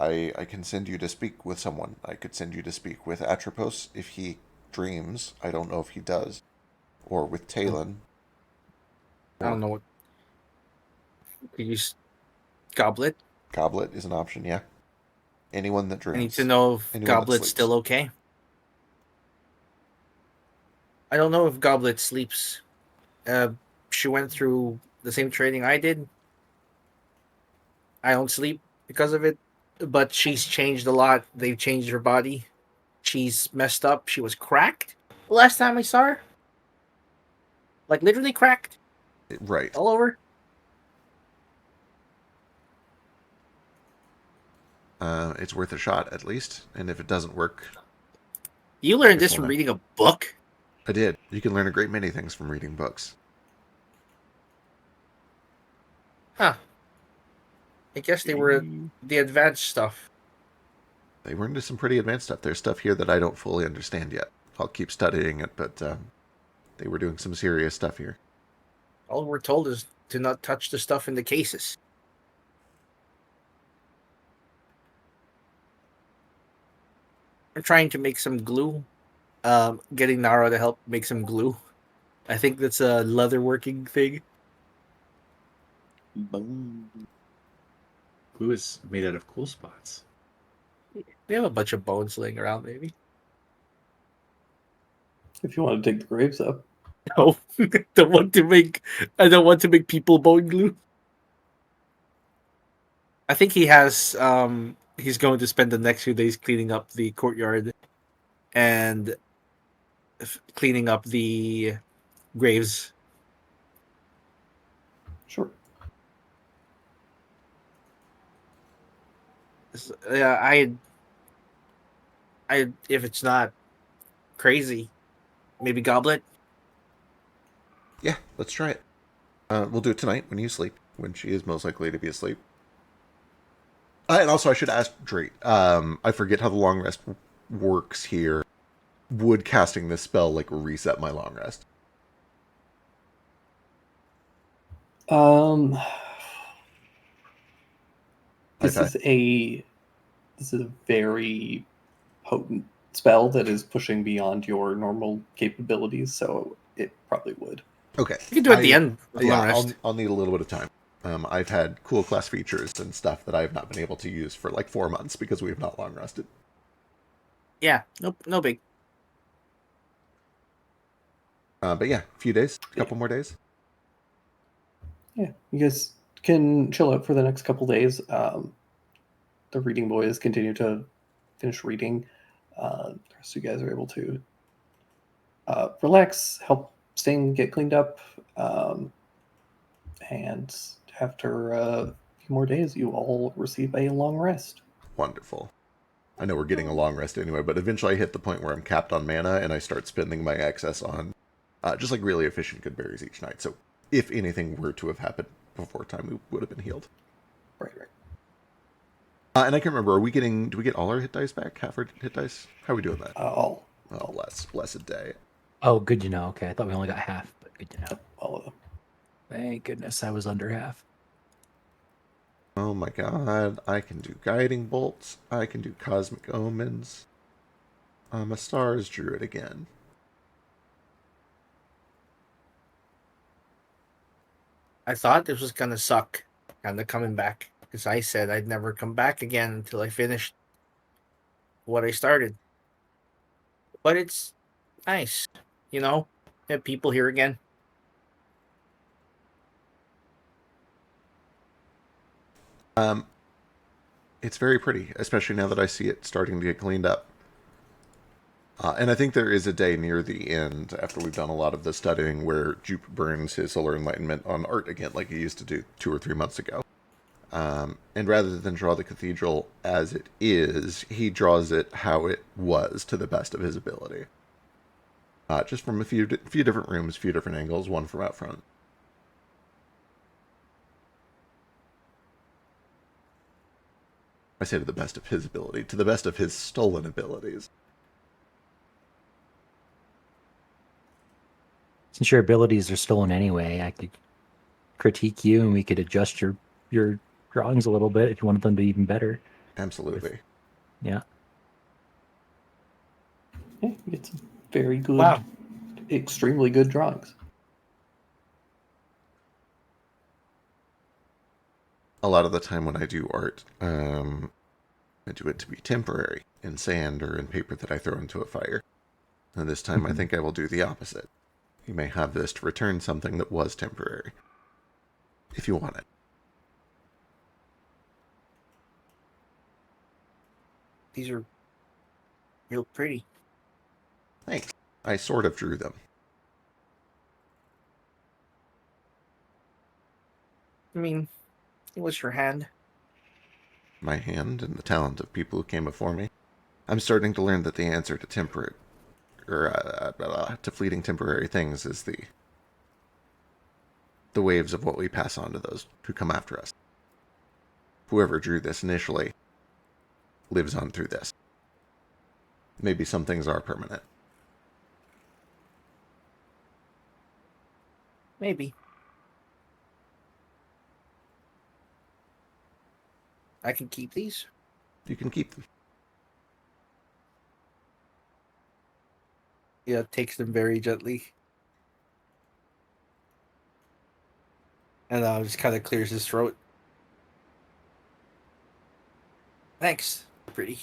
I can send you to speak with someone. I could send you to speak with Atropos if he dreams. I don't know if he does. Or with Talon. I don't know what. We use Goblet. Goblet is an option, yeah. Anyone that I dreams. need to know if Anyone that Goblet's sleeps. still okay. I don't know if Goblet sleeps. She went through the same training I did. I don't sleep because of it, but she's changed a lot. They've changed her body. She's messed up. She was cracked the last time I saw her. Like literally cracked Right. all over. It's worth a shot, at least. And if it doesn't work... You learned this from reading a book? I did. You can learn a great many things from reading books. Huh. I guess they were the advanced stuff. They were into some pretty advanced stuff. There's stuff here that I don't fully understand yet. I'll keep studying it, but they were doing some serious stuff here. All we're told is to not touch the stuff in the cases. I'm trying to make some glue. Getting Nara to help make some glue. I think that's a leatherworking thing. Boom. Glue is made out of cool spots. We have a bunch of bones laying around, maybe. If you want to dig the graves up. No, I don't want to make people bone glue. I think he has. He's going to spend the next few days cleaning up the courtyard and cleaning up the graves. Sure. Yeah, I if it's not crazy, maybe Goblet. Yeah, let's try it. We'll do it tonight when you sleep, when she is most likely to be asleep. And also, I should ask Drake. I forget how the long rest works here. Would casting this spell reset my long rest? This is a very potent spell that is pushing beyond your normal capabilities, so it probably would. Okay. You can do it at the end of the long rest. I'll need a little bit of time. I've had cool class features and stuff that I've not been able to use for like 4 months because we have not long rested. Yeah, no big. But yeah, a few days, a couple more days. Yeah, you guys can chill out for the next couple days. The reading boys continue to finish reading. The rest of you guys are able to relax, help Sting get cleaned up, and after a few more days, you all receive a long rest. Wonderful. I know we're getting a long rest anyway, but eventually I hit the point where I'm capped on mana and I start spending my excess on just like really efficient good berries each night. So if anything were to have happened before time, we would have been healed. Right. And I can't remember, do we get all our hit dice back? Half our hit dice? How are we doing that? All Oh, blessed day. Oh, good to know. Okay, I thought we only got half, but good to know. all of them. Thank goodness I was under half. Oh my god, I can do guiding bolts. I can do cosmic omens. I'm a stars druid again. I thought this was gonna suck, kind of coming back, because I said I'd never come back again until I finished what I started. But it's nice, you know, have people here again. It's very pretty, especially now that I see it starting to get cleaned up. And I think there is a day near the end, after we've done a lot of the studying, where Jupe burns his Solar Enlightenment on art again, like he used to do 2 or 3 months ago. And rather than draw the cathedral as it is, he draws it how it was to the best of his ability. Just from a few different rooms, a few different angles, one from out front. I say to the best of his ability, to the best of his stolen abilities. Since your abilities are stolen anyway, I could critique you and we could adjust your drawings a little bit if you wanted them to be even better. Absolutely. Yeah. Yeah, you get some very good, Wow. extremely good drawings. A lot of the time when I do art, I do it to be temporary in sand or in paper that I throw into a fire. And this time I think I will do the opposite. You may have this to return something that was temporary, if you want it. These are real pretty. Thanks. I sort of drew them. I mean, it was your hand. My hand and the talent of people who came before me. I'm starting to learn that the answer to to fleeting temporary things is the waves of what we pass on to those who come after us. Whoever drew this initially lives on through this. Maybe some things are permanent. Maybe. I can keep these. You can keep them. Yeah, takes them very gently. And just kind of clears his throat. Thanks, pretty.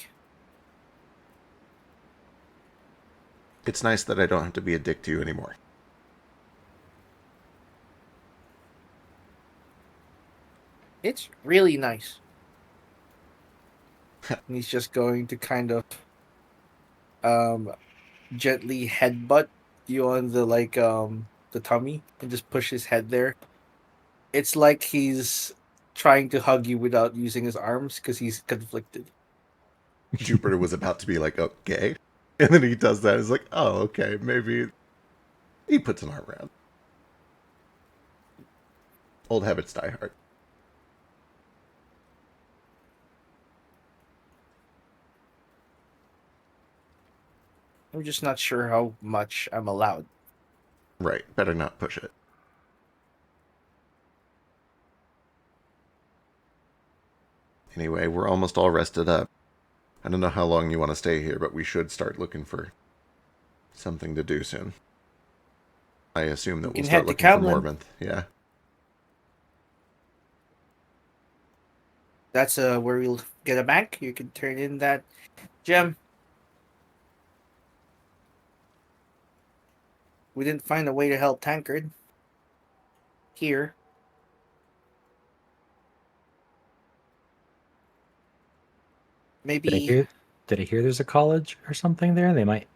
It's nice that I don't have to be a dick to you anymore. It's really nice. And he's just going to kind of gently headbutt you on the tummy and just push his head there. It's like he's trying to hug you without using his arms because he's conflicted. Jupiter was about to be like, okay. And then he does that. It's like, oh, okay, maybe he puts an arm around. Old habits die hard. I'm just not sure how much I'm allowed. Right, better not push it. Anyway, we're almost all rested up. I don't know how long you want to stay here, but we should start looking for something to do soon. I assume that We we'll can start head to looking for Camlin. Morventh. Yeah. That's where we'll get a bank. You can turn in that gem. We didn't find a way to help Tankard. Here. Did I Maybe. hear? Did I hear there's a college or something there? They might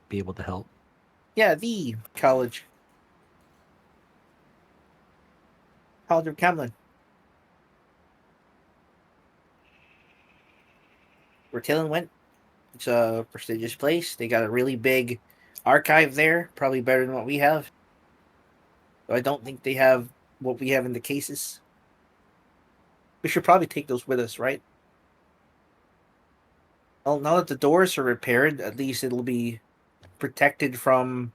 be able to help. Yeah, the college. College of Camlin. Where Talon went. It's a prestigious place. They got a really big archive there. Probably better than what we have. But I don't think they have what we have in the cases. We should probably take those with us, right? Well, now that the doors are repaired, at least it'll be protected from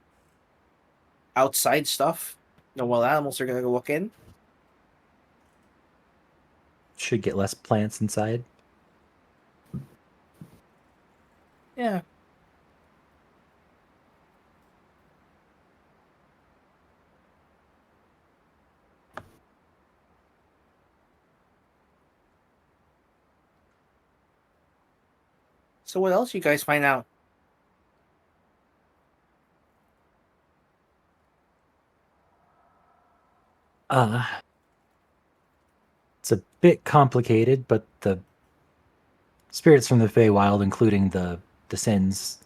outside stuff. No wild animals are gonna go walk in. Should get less plants inside. Yeah. So what else you guys find out? It's a bit complicated, but the spirits from the Feywild, including the sins,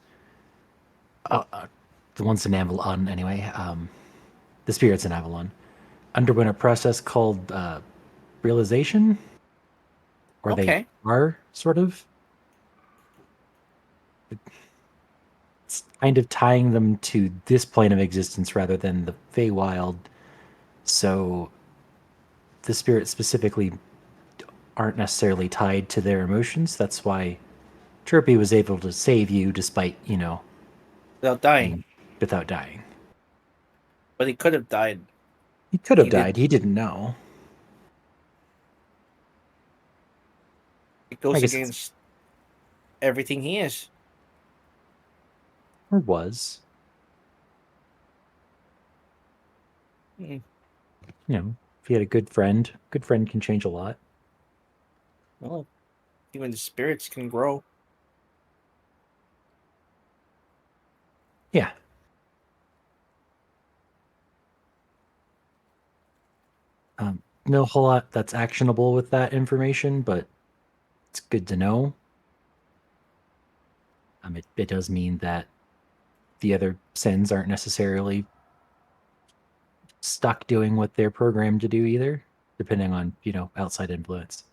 the ones in Avalon anyway, the spirits in Avalon, underwent a process called realization, or they Okay. are sort of. It's kind of tying them to this plane of existence rather than the Feywild. So the spirits specifically aren't necessarily tied to their emotions. That's why Chirpy was able to save you despite, Without dying. being without dying. But he could have died. He could have He died. didn't. He didn't know. It I goes guess it's, against everything he is. or was. Hmm. If he had a good friend can change a lot. Well, even the spirits can grow. Yeah. No whole lot that's actionable with that information, but it's good to know. It does mean that the other sins aren't necessarily stuck doing what they're programmed to do either, depending on, outside influence.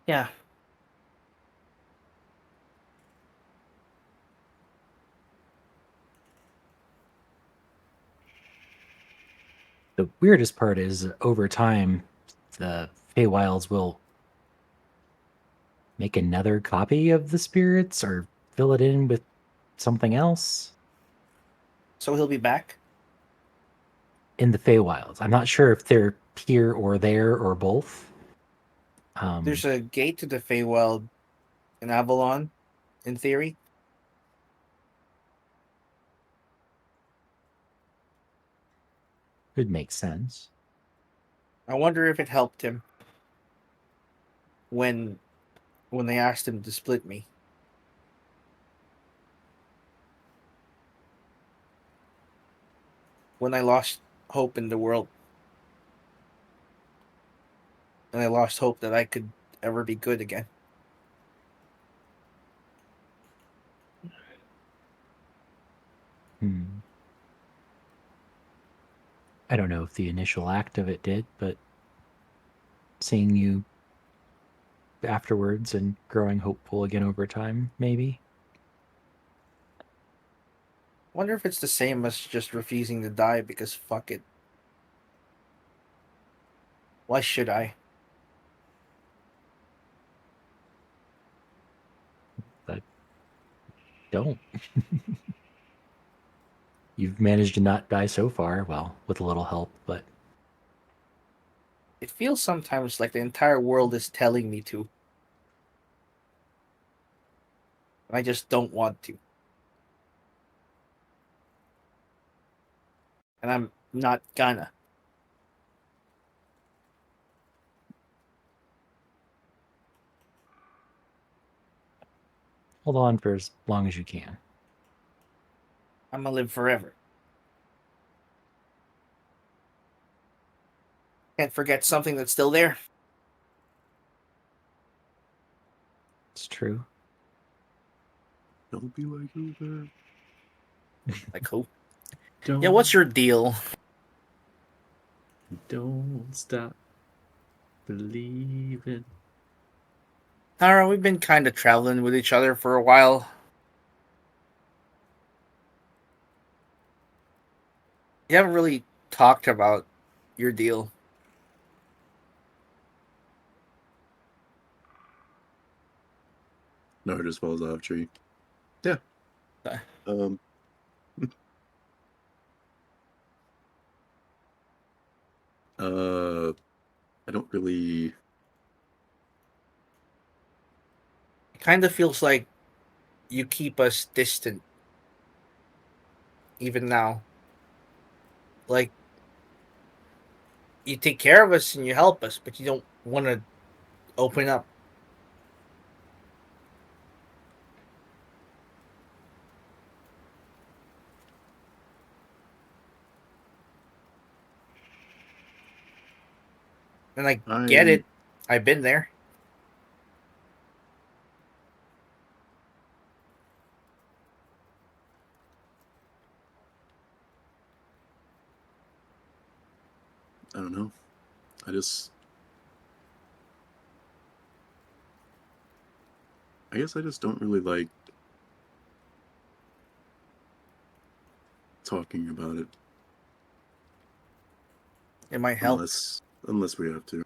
Yeah. The weirdest part is over time, the Feywilds will make another copy of the spirits or fill it in with something else So he'll be back. in the Feywilds. I'm not sure if they're here or there or both. There's a gate to the Feywild in Avalon, in theory. Could make sense. I wonder if it helped him when they asked him to split me. When I lost hope in the world. And I lost hope that I could ever be good again. I don't know if the initial act of it did, but seeing you afterwards and growing hopeful again over time, maybe. Wonder if it's the same as just refusing to die because fuck it. Why should I? I don't. You've managed to not die so far, well, with a little help, but It feels sometimes like the entire world is telling me to. I just don't want to. And I'm not gonna. hold on for as long as you can. I'm gonna live forever. Can't forget something that's still there. It's true. Don't be like Uber. Like who? Don't, Yeah, what's your deal? don't stop believing. Tara, we've been kind of traveling with each other for a while. You haven't really talked about your deal. No, it just falls off tree. Yeah. Uh. Um. I don't really. It kind of feels like you keep us distant, even now. Like, you take care of us and you help us, but you don't want to open up. And I get I it. I've been there. don't know. I guess I just don't really like talking about it It might help. unless we have to.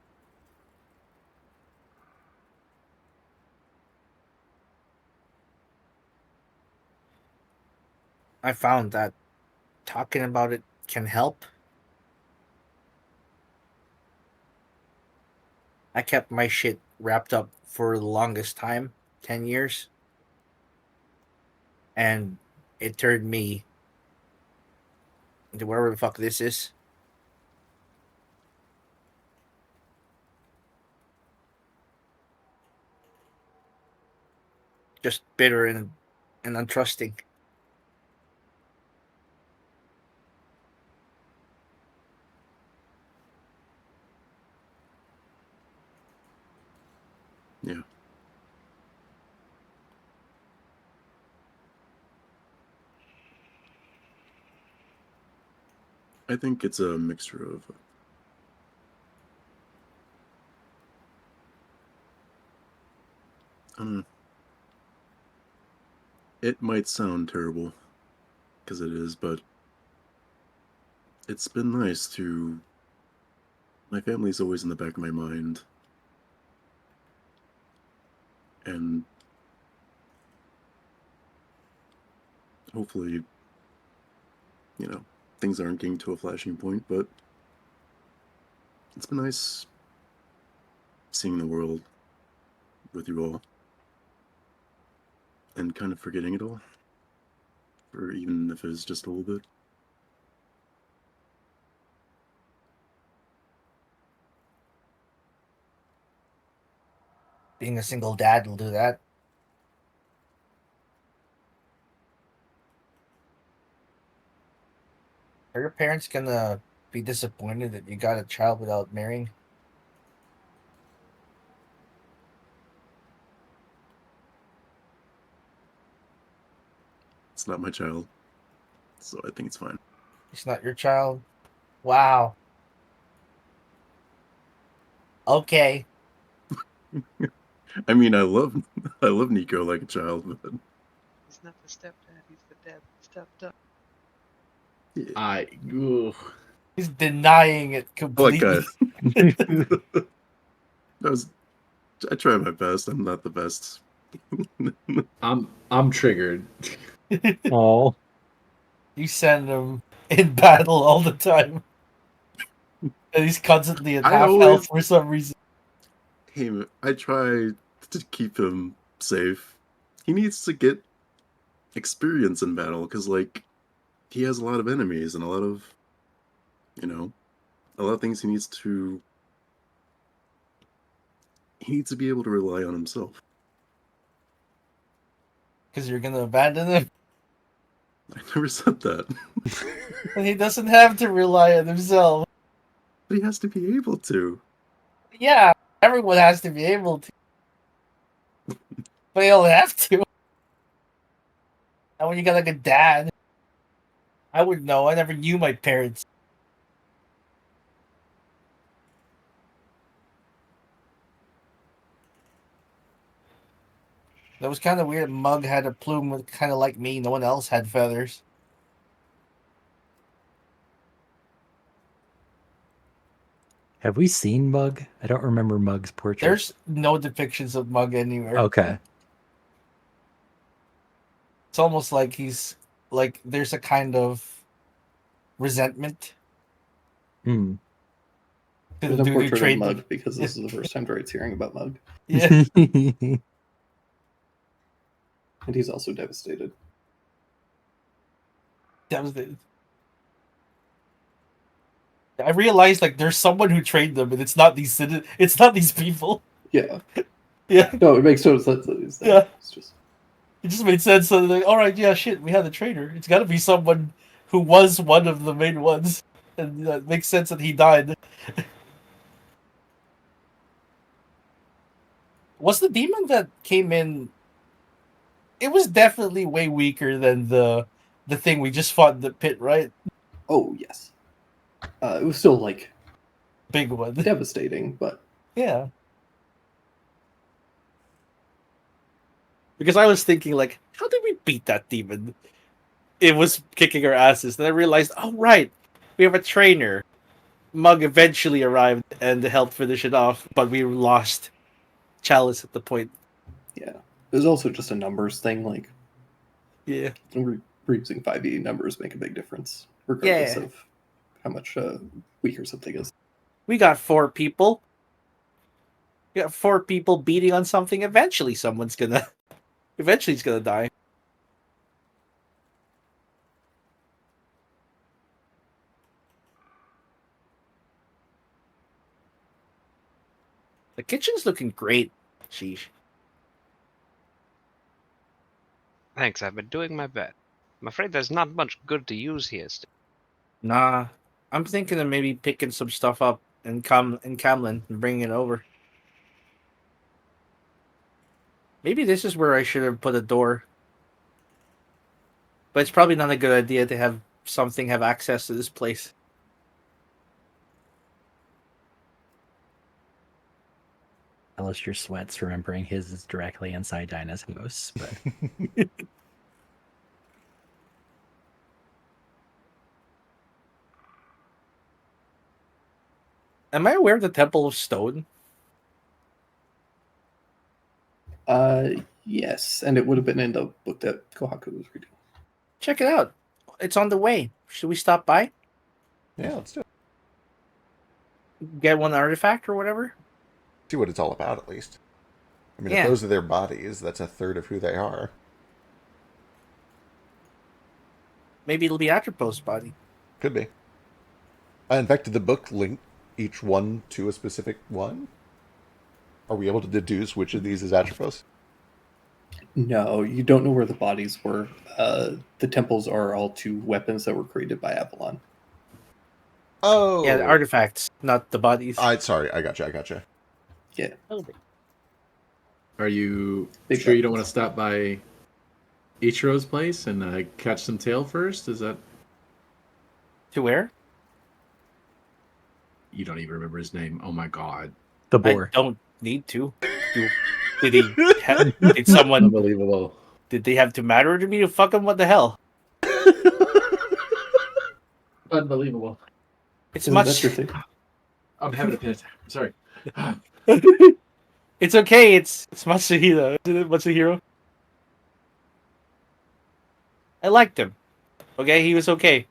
I found that talking about it can help. I kept my shit wrapped up for the longest time, 10 years. And it turned me into whatever the fuck this is. Just bitter and untrusting. Yeah. I think it's a mixture of. I don't know. It might sound terrible, because it is, but it's been nice to. My family's always in the back of my mind, and hopefully, things aren't getting to a flashing point, but it's been nice seeing the world with you all and kind of forgetting it all, or even if it's just a little bit. Being a single dad will do that. Are your parents gonna be disappointed that you got a child without marrying? It's not my child, so I think it's fine. It's not your child? Wow. Okay. I mean, I love Nico like a child, but He's not the stepdad. He's the dad that stepped up. I ooh. He's denying it like completely. I try my best. I'm not the best. I'm triggered. Oh, You send him in battle all the time. And he's constantly at I half always health for some reason. I try to keep him safe. He needs to get experience in battle because, like, he has a lot of enemies and you know, a lot of things he needs to be able to rely on himself. Because you're gonna abandon him. I never said that. And he doesn't have to rely on himself. But he has to be able to. Yeah, everyone has to be able to. But they don't have to. And when you got like a dad, I wouldn't know. I never knew my parents. That was kind of weird. Mug had a plume with kind of like me. No one else had feathers. Have we seen Mug? I don't remember Mug's portrait. There's no depictions of Mug anywhere. Okay. It's almost like he's like there's a kind of resentment Hmm. to There's the no dude who portrait of trained Mug him. because this is the first time Droid's hearing about Mug. Yeah. And he's also devastated. That was the. I realized like there's someone who trained them, and it's not these it's not these people. Yeah. Yeah, No, it makes total sense that he's there. Yeah. It's just it just made sense. So they're like, all right, yeah, shit, we have a trainer. It's got to be someone who was one of the main ones, and it makes sense that he died. Was the demon that came in? It was definitely way weaker than the thing we just fought in the pit, right? oh yes. It was still like Big one. devastating, but Yeah. Because I was thinking, like, how did we beat that demon? It was kicking our asses. Then I realized, oh, right. We have a trainer. Mug eventually arrived and helped finish it off, but we lost Chalice at the point. yeah. It was also just a numbers thing. Like Yeah. we're using 5e numbers make a big difference, regardless Yeah. of how much weaker something is. We got 4 people. We got 4 people beating on something. Eventually, someone's gonna. Eventually, he's gonna die. The kitchen's looking great. Sheesh. Thanks, I've been doing my best. I'm afraid there's not much good to use here still. Nah, I'm thinking of maybe picking some stuff up in Camlin and bringing it over. Maybe this is where I should have put a door. But it's probably not a good idea to have something have access to this place. Alistair sweats, remembering his is directly inside Dinah's house. But Am I aware of the Temple of Stone? Yes, and it would have been in the book that Kohaku was reading. Check it out. It's on the way. Should we stop by? Yeah, let's do it. Get one artifact or whatever? See what it's all about, at least. I mean, Yeah. if those are their bodies, that's a third of who they are. Maybe it'll be Atropos' body. Could be. In fact, did the book link each one to a specific one? Are we able to deduce which of these is Atropos? No, you don't know where the bodies were. The temples are all 2 weapons that were created by Avalon. Oh! Yeah, the artifacts, not the bodies. Sorry, I gotcha. Yeah. Are you Big sure you don't weapons. want to stop by Ichiro's place and catch some tail first? Is that To where? you don't even remember his name? Oh my god! the I boar. don't need to. Did someone... Unbelievable! Did they have to matter to me to fuck him? What the hell? Unbelievable! It's Isn't much... that your thing? I'm having a panic attack. I'm sorry. It's okay. It's Matsuhiro. Isn't it Matsuhiro? I liked him. Okay, he was okay.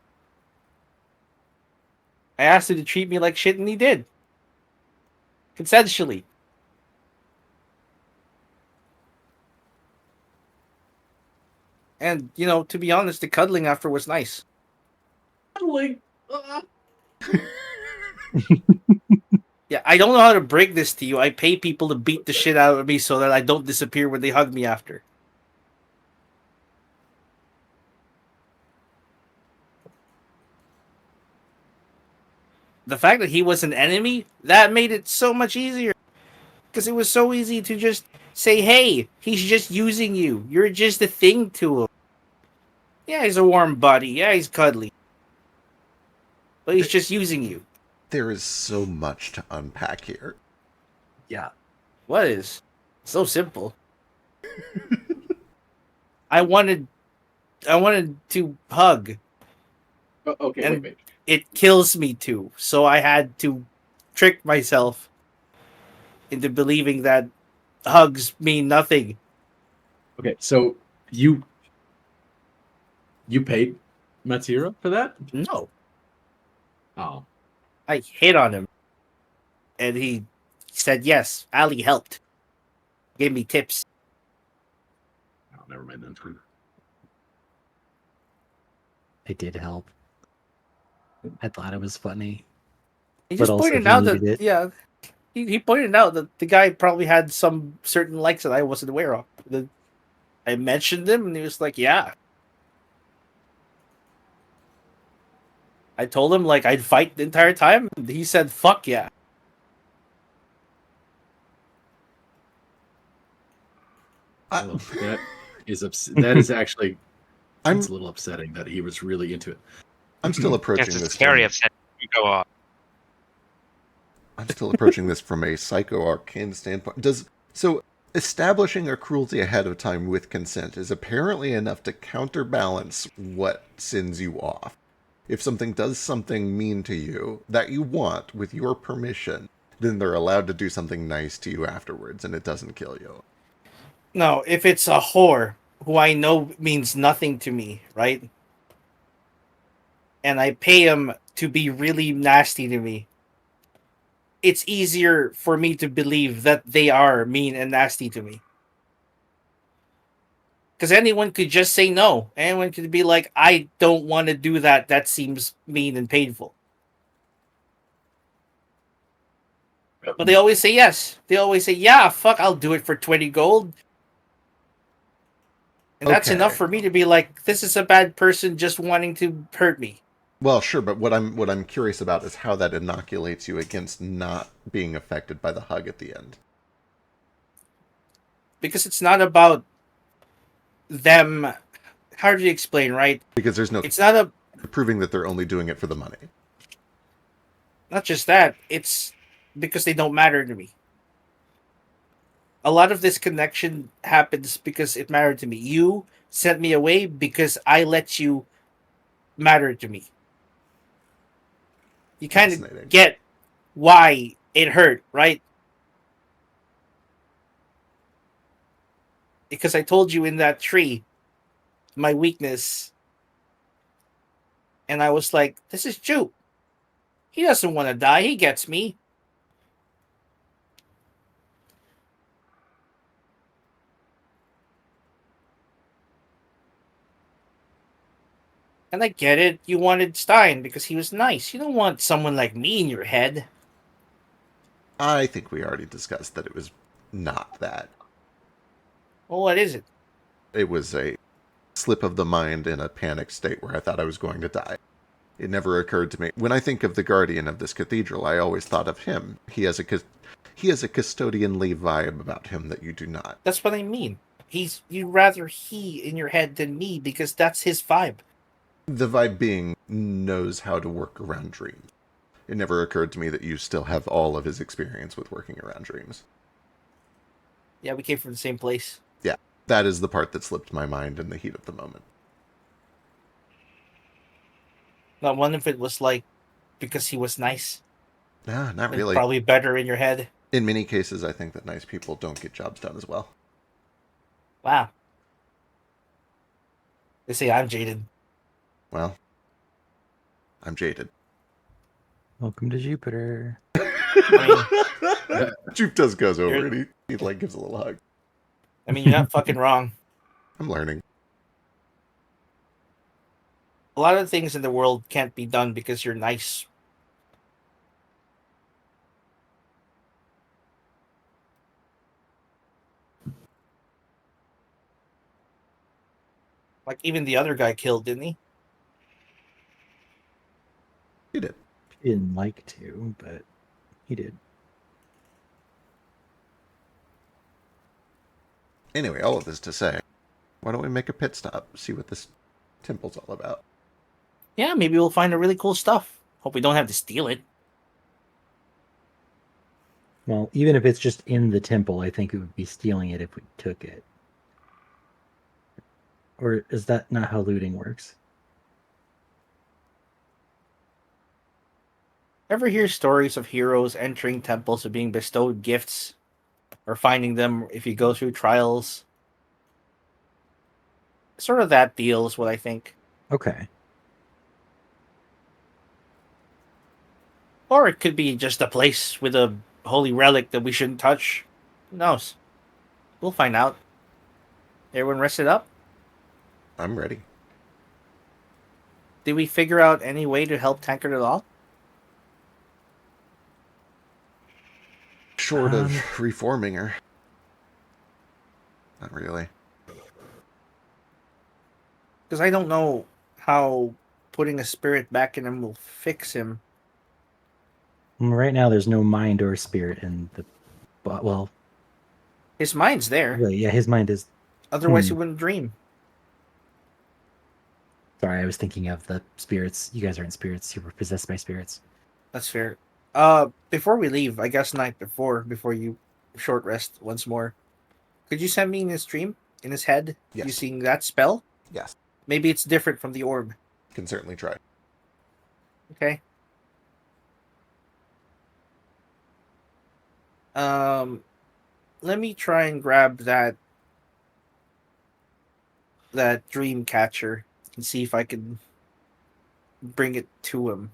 I asked him to treat me like shit, and he did. Consensually. And, to be honest, the cuddling after was nice. Cuddling. Yeah, I don't know how to break this to you. I pay people to beat the shit out of me so that I don't disappear when they hug me after. the fact that he was an enemy, that made it so much easier. Because it was so easy to just say, hey, he's just using you. You're just a thing to him. Yeah, he's a warm buddy. Yeah, he's cuddly. But he's just using you. There is so much to unpack here. Yeah. What is? So simple. I wanted to hug. Okay, And wait. it kills me to. So I had to trick myself into believing that hugs mean nothing. Okay, so you paid Matsura for that? No. Oh, I hit on him. And he said yes. Ali helped. Gave me tips. oh never mind then. It did help. I thought it was funny. He But just also pointed he out that, needed it. yeah, he pointed out that the guy probably had some certain likes that I wasn't aware of. I mentioned them, and he was like, yeah. I told him, like, I'd fight the entire time. And he said, fuck yeah. Well, that is actually I'm it's a little upsetting that he was really into it. I'm still approaching Yes, this it's very from, upsetting. You go on. I'm still approaching this from a psycho-arcane standpoint. So establishing a cruelty ahead of time with consent is apparently enough to counterbalance what sends you off. If something does something mean to you that you want with your permission, then they're allowed to do something nice to you afterwards, and it doesn't kill you. No, if it's a whore who I know means nothing to me, right? And I pay him to be really nasty to me, it's easier for me to believe that they are mean and nasty to me. Because anyone could just say no. Anyone could be like, I don't want to do that. That seems mean and painful. But they always say yes. They always say, yeah, fuck, I'll do it for 20 gold. And that's enough Okay. for me to be like, this is a bad person just wanting to hurt me. Well, sure, but what I'm curious about is how that inoculates you against not being affected by the hug at the end. Because it's not about them. How do you explain, right? Because there's no It's not proving that they're only doing it for the money. not just that. It's because they don't matter to me. A lot of this connection happens because it mattered to me. You sent me away because I let you matter to me. You kind Fascinating. of get why it hurt, right? Because I told you in that tree my weakness, and I was like, this is Jupe. He doesn't want to die. He gets me. And I get it. You wanted Stein because he was nice. You don't want someone like me in your head. I think we already discussed that it was not that. Well, what is it? It was a slip of the mind in a panic state where I thought I was going to die. It never occurred to me. When I think of the guardian of this cathedral, I always thought of him. He has a custodianly vibe about him that you do not. That's what I mean. You'd rather he in your head than me because that's his vibe. The vibe being knows how to work around dreams. It never occurred to me that you still have all of his experience with working around dreams. Yeah, we came from the same place. Yeah, that is the part that slipped my mind in the heat of the moment. Not one of it was like because he was nice. Nah, not And really. probably better in your head. In many cases, I think that nice people don't get jobs done as well. Wow. They say I'm jaded. Well, I'm jaded. Welcome to Jupiter. Jupe does goes over and he like gives a little hug. I mean, you're not fucking wrong. I'm learning. A lot of things in the world can't be done because you're nice. Like even the other guy killed, didn't he? He did. He didn't like to, but he did. Anyway, all of this to say, why don't we make a pit stop, see what this temple's all about? Yeah, maybe we'll find a really cool stuff. Hope we don't have to steal it. Well, even if it's just in the temple, I think it would be stealing it if we took it. Or is that not how looting works? Ever hear stories of heroes entering temples and being bestowed gifts, or finding them if you go through trials? Sort of that deal is what I think. Okay. Or it could be just a place with a holy relic that we shouldn't touch. Who knows? We'll find out. Everyone rested up? I'm ready. Did we figure out any way to help Tankard at all? Short of reforming her. Not really. Because I don't know how putting a spirit back in him will fix him. Right now, there's no mind or spirit in the. Well, His mind's there. yeah, his mind is. Otherwise, he Hmm. wouldn't dream. Sorry, I was thinking of the spirits. You guys aren't spirits. You were possessed by spirits. That's fair. Before we leave, I guess night before you short rest once more, could you send me in his dream, in his head, Yes. using that spell? Yes. Maybe it's different from the orb. Can certainly try. Okay. Let me try and grab that dream catcher and see if I can bring it to him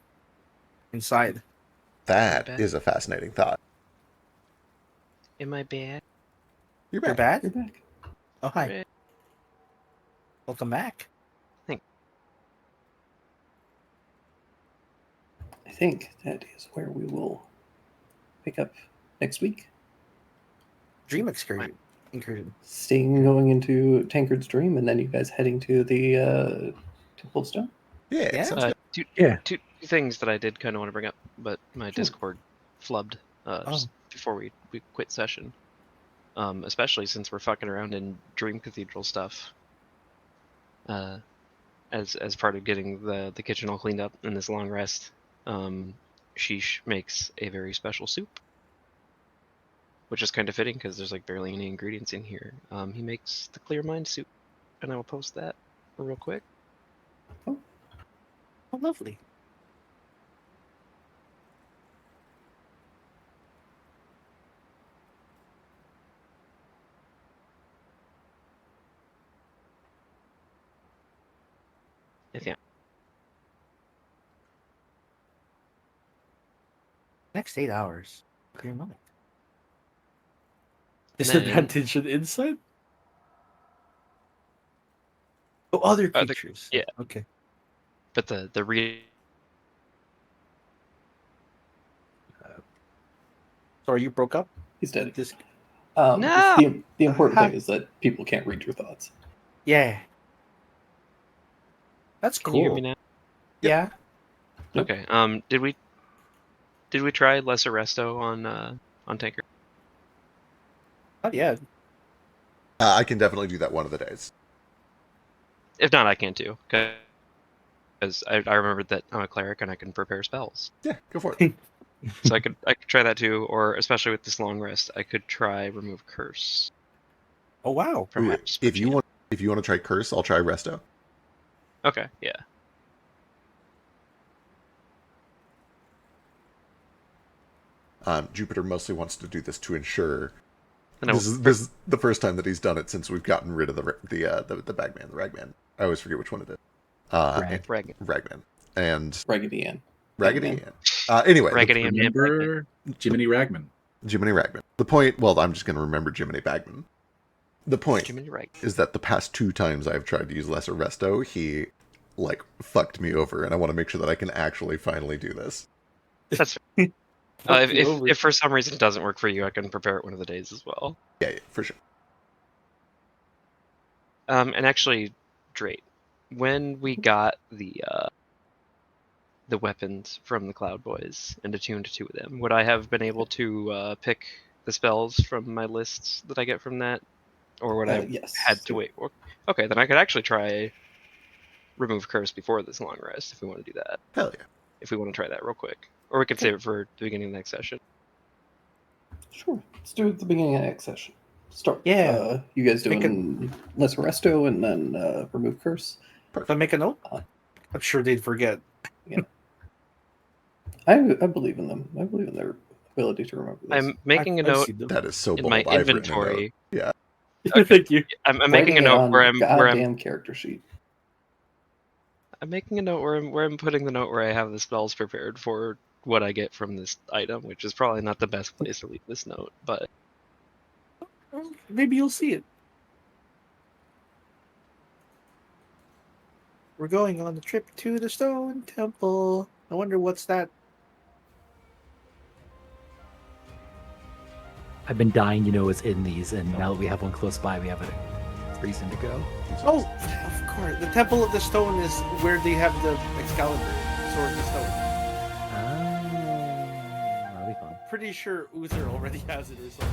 inside. That bad. is a fascinating thought. Am I bad? You're You're back. bad? You're back. Oh, hi. Right. Welcome back. I think that is where we will pick up next week. Dream incursion. Going into Tankard's dream, and then you guys heading to the Temple of Stone. Yeah, Yeah. sounds good. Yeah. Two things that I did kind of want to bring up, but my Sure. Discord flubbed just before we quit session. Especially since we're fucking around in Dream Cathedral stuff. As part of getting the kitchen all cleaned up in this long rest, Sheesh makes a very special soup, which is kind of fitting because there's like barely any ingredients in here. He makes the Clear Mind soup, and I will post that real quick. Oh, lovely. Yeah. Next 8 hours. Clear mind. And then- Disadvantage and insight? Oh, other creatures. yeah. Okay. But the Sorry, you broke up? He's dead. This. No! The important thing is that people can't read your thoughts. Yeah. That's Can cool. you hear me now? Yeah. Yep. Okay. Did we try Lesser Resto on Tanker? Oh, yeah. I can definitely do that one of the days. If not, I can too. Because I remembered that I'm a cleric and I can prepare spells. Yeah, go for it. So I could try that too, or especially with this long rest, I could try remove curse. Oh, wow. Ooh, Perhaps. if you want to try curse, I'll try resto. Okay, yeah. Jupiter mostly wants to do this to ensure. And This is the first time that he's done it since we've gotten rid of the bagman, the ragman. I always forget which one it is. Ragman and Raggedy Ann. Raggedy Ragman. Ann. Anyway, Raggedy Ann. Remember Jiminy Ragman. Jiminy Ragman. The point. Well, I'm just going to remember Jiminy Bagman. The point Jiminy Rag. is that the past 2 times I've tried to use Lesser Resto, he fucked me over, and I want to make sure that I can actually finally do this. That's if for some reason it doesn't work for you, I can prepare it one of the days as well. Yeah, for sure. And actually, Drake, when we got the weapons from the Cloud Boys and attuned 2 of them. Would I have been able to pick the spells from my lists that I get from that, or would I Yes. had to wait? Okay, then I could actually try remove curse before this long rest if we want to do that. Hell yeah. If we want to try that real quick, or we could save it for the beginning of the next session. Sure. Let's do it at the beginning of the next session. Start. Yeah. You guys Make doing Lesser Resto and then remove curse? If I make a note, I'm sure they'd forget. I believe in them. I believe in their ability to remember this. I'm making a I've note seen them. That is so in bold. my I've written a note. inventory. Yeah. Thank you. I'm making Writing a it note on where the I'm goddamn character sheet. I'm making a note where I'm putting the note where I have the spells prepared for what I get from this item, which is probably not the best place to leave this note, but Well, maybe you'll see it. We're going on the trip to the Stone Temple. I wonder what's that. I've been dying to know what's in these, and now that we have one close by, we have a reason to go. Oh, of course. The Temple of the Stone is where they have the Excalibur, Sword of the Stone. Ah, that'll be fun. Pretty sure Uther already has it or something.